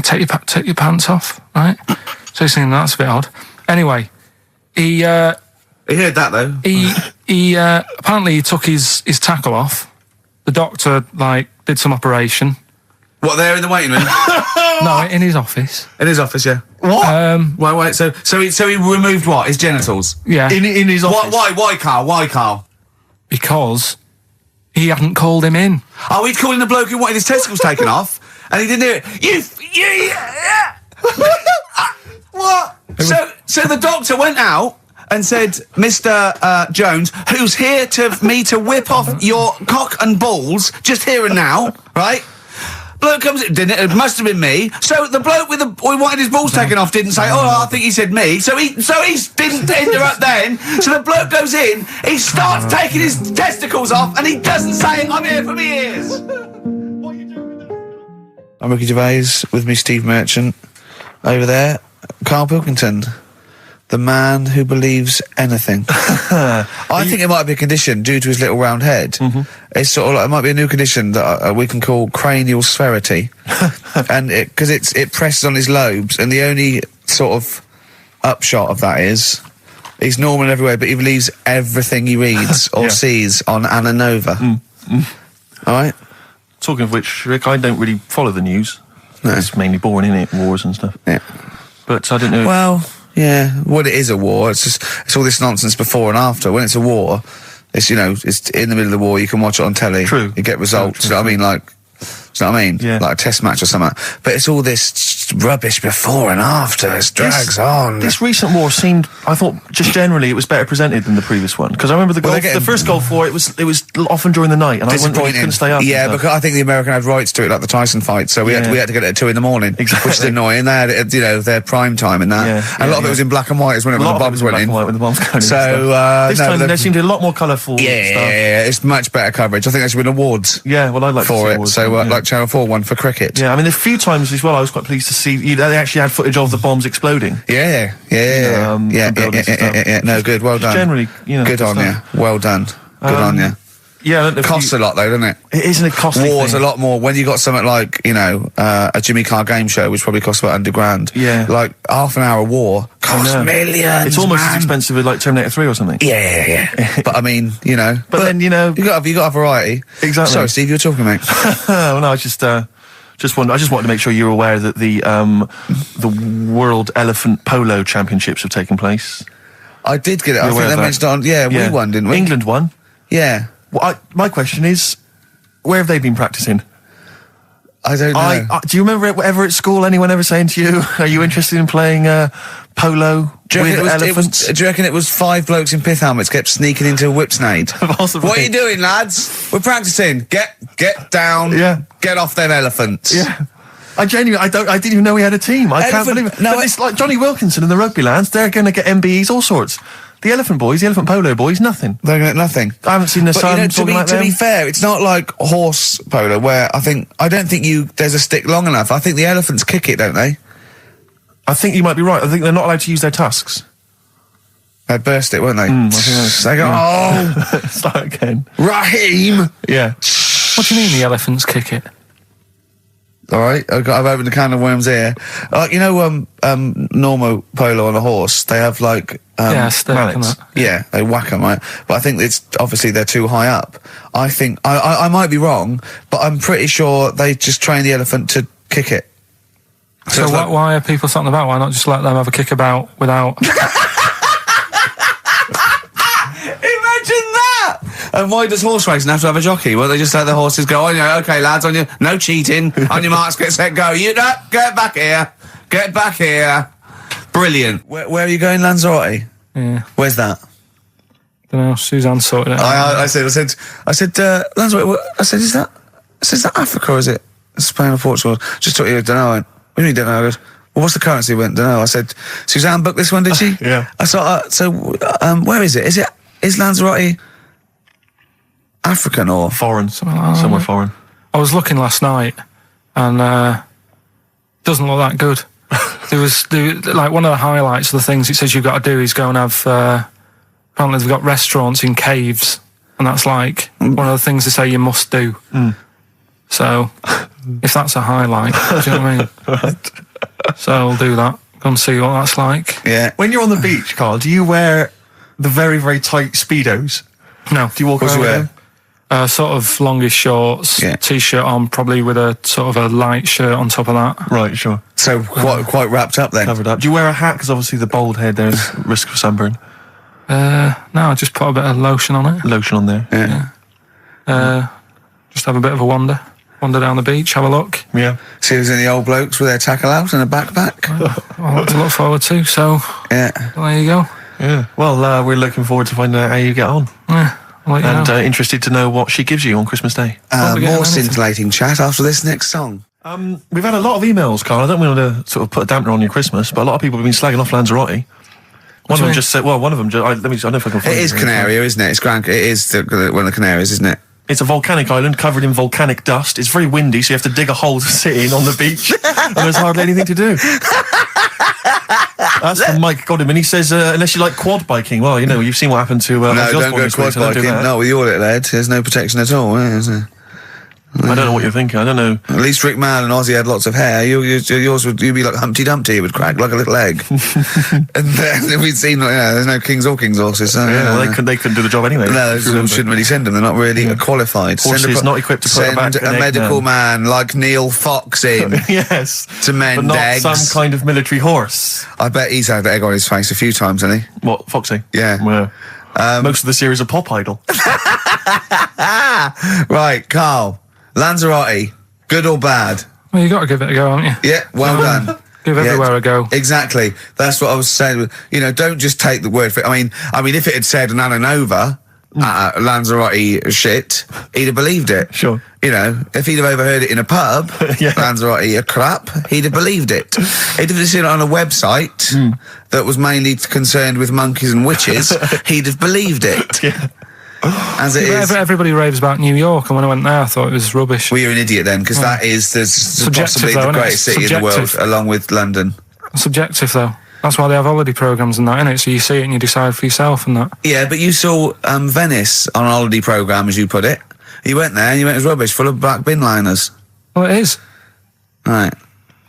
take your pants off, right? So he's thinking that's a bit odd. Anyway, he heard that though. he apparently he took his tackle off. The doctor did some operation. What, there in the waiting room? No, in his office. In his office, yeah. What? Wait. So he removed what? His genitals. Yeah, In his office. Why, Carl? because he hadn't called him in. Oh, he'd calling the bloke who wanted his testicles taken off, and he didn't hear it. What? So the doctor went out and said, Mr. Jones, who's here to whip off your cock and balls just here and now, right? Bloke comes in, didn't it? It must have been me. So the bloke who wanted his balls taken off didn't say, I think he said me. So he didn't interrupt then. So the bloke goes in, he starts taking his testicles off, and he doesn't say, I'm here for me ears. I'm Ricky Gervais, with me Steve Merchant. Over there, Karl Pilkington. The man who believes anything. I think it might be a condition due to his little round head. It's sort of like, it might be a new condition that we can call cranial spherity, and because it presses on his lobes, and the only sort of upshot of that is he's normal in every way, but he believes everything he reads or sees on Anna Nova. All right. Talking of which, Rick, I don't really follow the news. No. It's mainly boring, isn't it? Wars and stuff. Yeah. But I don't know. Well, yeah. Well, it is a war. It's all this nonsense before and after. When it's a war, it's it's in the middle of the war. You can watch it on telly. True. You get results. True. You know what I mean? Like, do you know what I mean? Yeah. Like a test match or something. But it's all this rubbish before and after. It drags on. This recent war seemed, I thought, just generally, it was better presented than the previous one. Because I remember the first Gulf War, it was often during the night, and I couldn't stay up. Yeah, because I think the American had rights to it, like the Tyson fight. So we had to get it at 2 a.m, Exactly. which is annoying. They had it, their prime time and that. Yeah, and a lot of it was in black and white, as when the bombs went in. When the bombs going in. So this time there seemed to be a lot more colourful stuff. Yeah, it's much better coverage. I think there should win awards. Yeah, well, I'd like to for see it. awards, So, yeah. like Channel 4 won for cricket. Yeah, I mean, a few times as well, I was quite pleased to see they actually had footage of the bombs exploding. Yeah. No, good. Well done. Generally, good on you. Well done. Good on you. Yeah, I don't know if Costs a lot though, doesn't it? it isn't a costly War's thing. a lot more when you got something like a Jimmy Carr game show, which probably costs about £100,000. Yeah. Like half an hour war costs know. millions. It's almost man. as expensive as like Terminator 3 or something. Yeah. But I mean, But then, you got a variety. Exactly. Sorry, Steve, you were talking, mate. Well, no, I just wanted to make sure you were aware that the World Elephant Polo Championships have taken place. I did get it. I You're think aware they of mentioned it on. Yeah, we won, didn't we? England won. Yeah. Well, my question is, where have they been practicing? I don't know. Do you remember ever at school anyone ever saying to you, "Are you interested in playing polo Do you with reckon elephants?" do you reckon it was 5 blokes in pith helmets kept sneaking into a whipsnade? Possibly. What are you doing, lads? We're practicing. Get down. Yeah. Get off them elephants. Yeah. I didn't even know we had a team. I can't believe it. No, But it's like Johnny Wilkinson and the rugby lads. They're going to get MBEs, all sorts. The elephant boys, the elephant polo boys, nothing. They're going to get nothing. I haven't seen the son talking like to them. be fair, it's not like horse polo where I don't think there's a stick long enough. I think the elephants kick it, don't they? I think you might be right. I think they're not allowed to use their tusks. They burst it, weren't they? I think that's- They go, oh, Start again. Raheem! Yeah. What do you mean the elephants kick it? All right, I've opened a can of worms here. You know, normal polo on a horse, they have like... yeah, stick and mallets. that. Yeah, they whack them, right? But I think it's obviously they're too high up. I think I might be wrong, but I'm pretty sure they just train the elephant to kick it. So it's like- why are people something about? Why not just let them have a kick about without... Imagine that! And why does horse racing have to have a jockey? Well, they just let the horses go on. Okay, lads, on your no cheating. On your marks, get set, go. You get back here. Get back here. Brilliant. Where are you going, Lanzarote? Yeah, Where's that? don't know. Suzanne sorted it out. I said, Lanzarote. I said, is that Africa or is it Spain or Portugal? Just took you. Don't know. I went, what do you mean, don't know? I goes, well, what's the currency? I went, don't know. I said, Suzanne booked this one, did she? Yeah. I saw. Where is it? Is Lanzarote African or Foreign. like Somewhere that. foreign. I was looking last night, and doesn't look that good. There was like one of the highlights of the things it says you've got to do is go and have. Apparently, they've got restaurants in caves, and that's like one of the things they say you must do. So, if that's a highlight, do you know what I mean? Right. So I'll do that. Go and see what that's like. Yeah. When you're on the beach, Carl, do you wear the very, very tight Speedos? No, Do you walk What do around you with wear? them? sort of longish shorts, Yeah. t-shirt on, probably with a sort of a light shirt on top of that. Right, sure. So quite wrapped up then. Covered up. Do you wear a hat? Because obviously the bald head, there's risk of sunburn. No, I just put a bit of lotion on it. Lotion on there. Just have a bit of a wander down the beach, have a look. Yeah. See if there's any old blokes with their tackle out and a backpack. A lot to look forward to. So Yeah. there you go. Yeah. Well, we're looking forward to finding out how you get on. Yeah, I'll let you And know. interested to know what she gives you on Christmas Day. Probably get More anything. scintillating chat after this next song. We've had a lot of emails, Carl. I don't want to sort of put a dampener on your Christmas, but a lot of people have been slagging off Lanzarote. One of them mean? just said, well, one of them just, I don't know if I can find It is Canaria, isn't it? It's Gran. It is one of the Canaries, isn't it? It's a volcanic island covered in volcanic dust. It's very windy, so you have to dig a hole to sit in on the beach, and there's hardly anything to do. That's from Mike Godham, and he says, unless you like quad biking, well, you know, you've seen what happened to No, Ozzy don't Osbourne go this week, quad so don't do biking. that. No, with your little head, there's no protection at all, is there? I don't know what you're thinking. I don't know. At least Rick Mann and Ozzy had lots of hair. Yours would you'd be like Humpty Dumpty. It would crack like a little egg. And then we'd seen there's no kings or kings horses. So, Yeah, well, they couldn't do the job anyway. No, if you remember. shouldn't really send them. They're not really qualified. Horses not equipped to put send back an a egg medical down. man like Neil Fox in Yes. to mend But not eggs. some kind of military horse. I bet he's had the egg on his face a few times, hasn't he? What, Foxy? Yeah. Well, most of the series are Pop Idol. Right, Carl. Lanzarote, good or bad? Well, you got to give it a go, haven't you? Yeah, well done. Give everywhere a go. Exactly. That's what I was saying. You know, don't just take the word for it. I mean, if it had said an Ananova, Lanzarote shit, he'd have believed it. Sure. You know, if he'd have overheard it in a pub, Yeah. Lanzarote a crap, he'd have believed it. He'd have seen it on a website that was mainly concerned with monkeys and witches, he'd have believed it. Yeah. As it is. Everybody raves about New York, and when I went there, I thought it was rubbish. Well, you're an idiot then, because that is possibly though, the isn't it? greatest city in the world, Subjective. along with London. Subjective, though. That's why they have holiday programmes and that, innit? So you see it and you decide for yourself and that. Yeah, but you saw Venice on a holiday programme, as you put it. You went there and you went, it was rubbish, full of black bin liners. Well, it is. Right.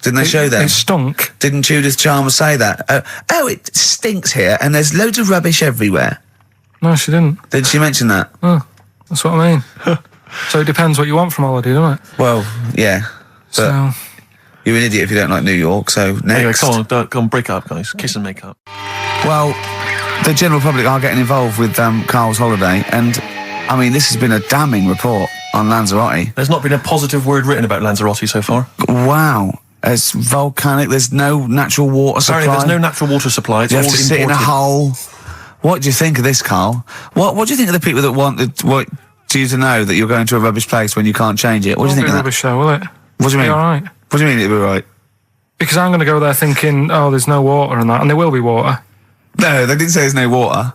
Didn't they show them? It stunk. Didn't Judith Chalmers say that? Oh, it stinks here and there's loads of rubbish everywhere. No, she didn't. Did she mention that? Oh, that's what I mean. So it depends what you want from holiday, doesn't it? Well, yeah. But So, you're an idiot if you don't like New York, so next. Anyway, come on, break up, guys. Kiss and make up. Well, the general public are getting involved with Carl's holiday, and I mean, this has been a damning report on Lanzarote. There's not been a positive word written about Lanzarote so far. Wow. It's volcanic, there's no natural water supply. Apparently there's no natural water supply. It's You all have to sit in a imported. hole. What do you think of this, Carl? What do you think of the people that want you to know that you're going to a rubbish place when you can't change it? What do you think of that? rubbish though, will it? What do you mean? Be all right. What do you mean it'll be right? Because I'm going to go there thinking, oh, there's no water and that, and there will be water. No, they didn't say there's no water.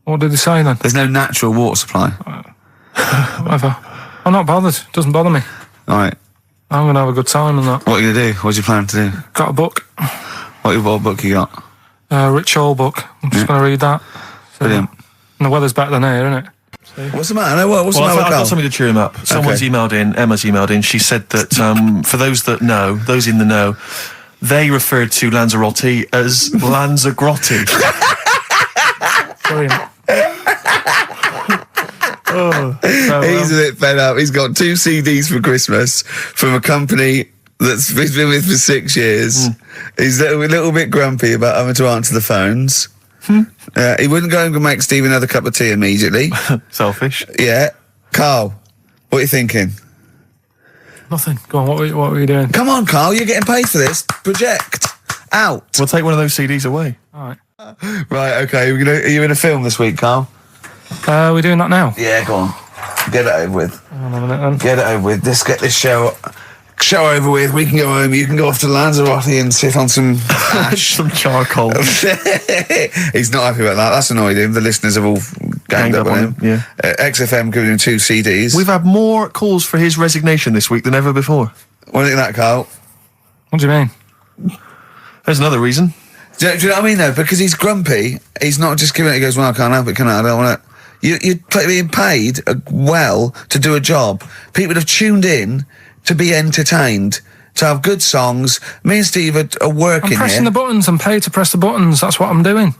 What did they say then? There's no natural water supply. Whatever. I'm not bothered. It doesn't bother me. All right. I'm going to have a good time and that. What are you going to do? What do you plan to do? Got a book. What book you got? Rich Olbuck. I'm just going to read that. So, Brilliant. And the weather's better than here, isn't it? What's the matter? What's the Well, matter, I've got Carl? something to cheer him up. Someone's emailed in, Emma's emailed in, she said that for those that know, those in the know, they referred to Lanzarote as Lanzagrotte. Brilliant. He's a bit fed up. He's got 2 CDs for Christmas from a company that's he's been with for 6 years. He's a little bit grumpy about having to answer the phones. He wouldn't go and make Steve another cup of tea immediately. Selfish. Yeah. Carl, what are you thinking? Nothing. Go on, what were you doing? Come on, Carl, you're getting paid for this. Project. Out. We'll take one of those CDs away. All right. Right, okay. Are you in a film this week, Carl? We're doing that now. Yeah, go on. Get it over with. Hang on a minute then. Get it over with. Let's get this show over with. We can go home. You can go off to Lanzarote and sit on some ash. Some charcoal. He's not happy about that. That's annoyed him. The listeners have all ganged up on him. Yeah. XFM giving him 2 CDs. We've had more calls for his resignation this week than ever before. What do you think of that, Carl? What do you mean? There's another reason. Do you know what I mean, though? Because he's grumpy. He's not just giving it. He goes, well, I can't help it, can I? I don't want to. You're being paid well to do a job. People have tuned in to be entertained, to have good songs. Me and Steve are working I'm pressing here. the buttons. I'm paid to press the buttons. That's what I'm doing.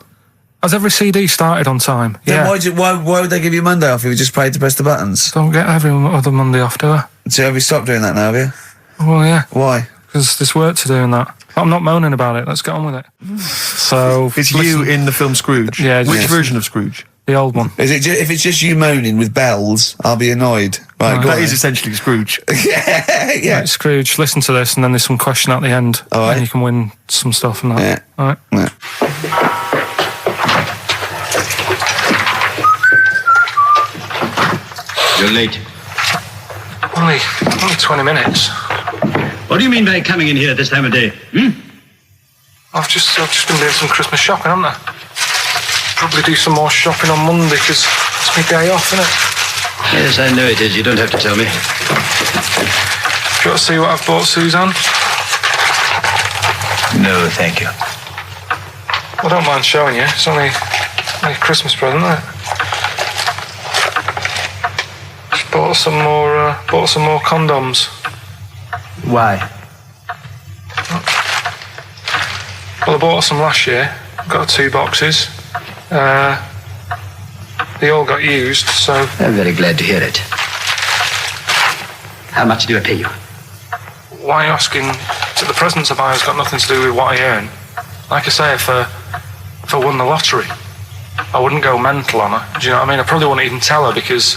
Has every CD started on time? Then Yeah. why would they give you Monday off if you just paid to press the buttons? Don't get every other Monday off, do I? So have you stopped doing that now, have you? Well, yeah. Why? Because there's work to do and that. I'm not moaning about it. Let's get on with it. So It's you in the film Scrooge. Yeah, Which yes. version of Scrooge? the old one. Is it if it's just you moaning with bells, I'll be annoyed. Right, go That on is then. essentially Scrooge. yeah. Right, Scrooge, listen to this, and then there's some question at the end, All right. and you can win some stuff and that. Yeah. All right. Yeah. You're late. Only 20 minutes. What do you mean by coming in here at this time of day? I've just been doing some Christmas shopping, haven't I? Probably do some more shopping on Monday because it's my day off, isn't it? Yes, I know it is. You don't have to tell me. Do you want to see what I've bought, Suzanne? No, thank you. I don't mind showing you. It's only a Christmas present, isn't it? Just bought some more condoms. Why? Well, I bought some last year. Got 2 boxes. They all got used, so... I'm very glad to hear it. How much do I pay you? Why are you asking? The presents I buy has got nothing to do with what I earn. Like I say, if I won the lottery, I wouldn't go mental on her. Do you know what I mean? I probably wouldn't even tell her because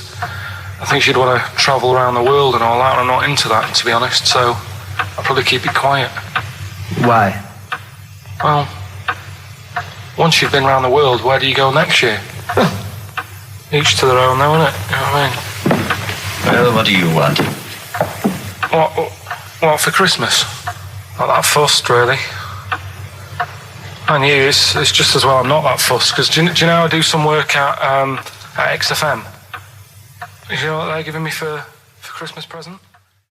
I think she'd want to travel around the world and all that, and I'm not into that, to be honest, so I'd probably keep it quiet. Why? Well, once you've been around the world, where do you go next year? Each to their own, though, innit? You know what I mean? Well, what do you want? What for Christmas? Not that fussed, really. And you, it's just as well I'm not that fussed, because do you know I do some work at XFM? Do you know what they're giving me for Christmas present?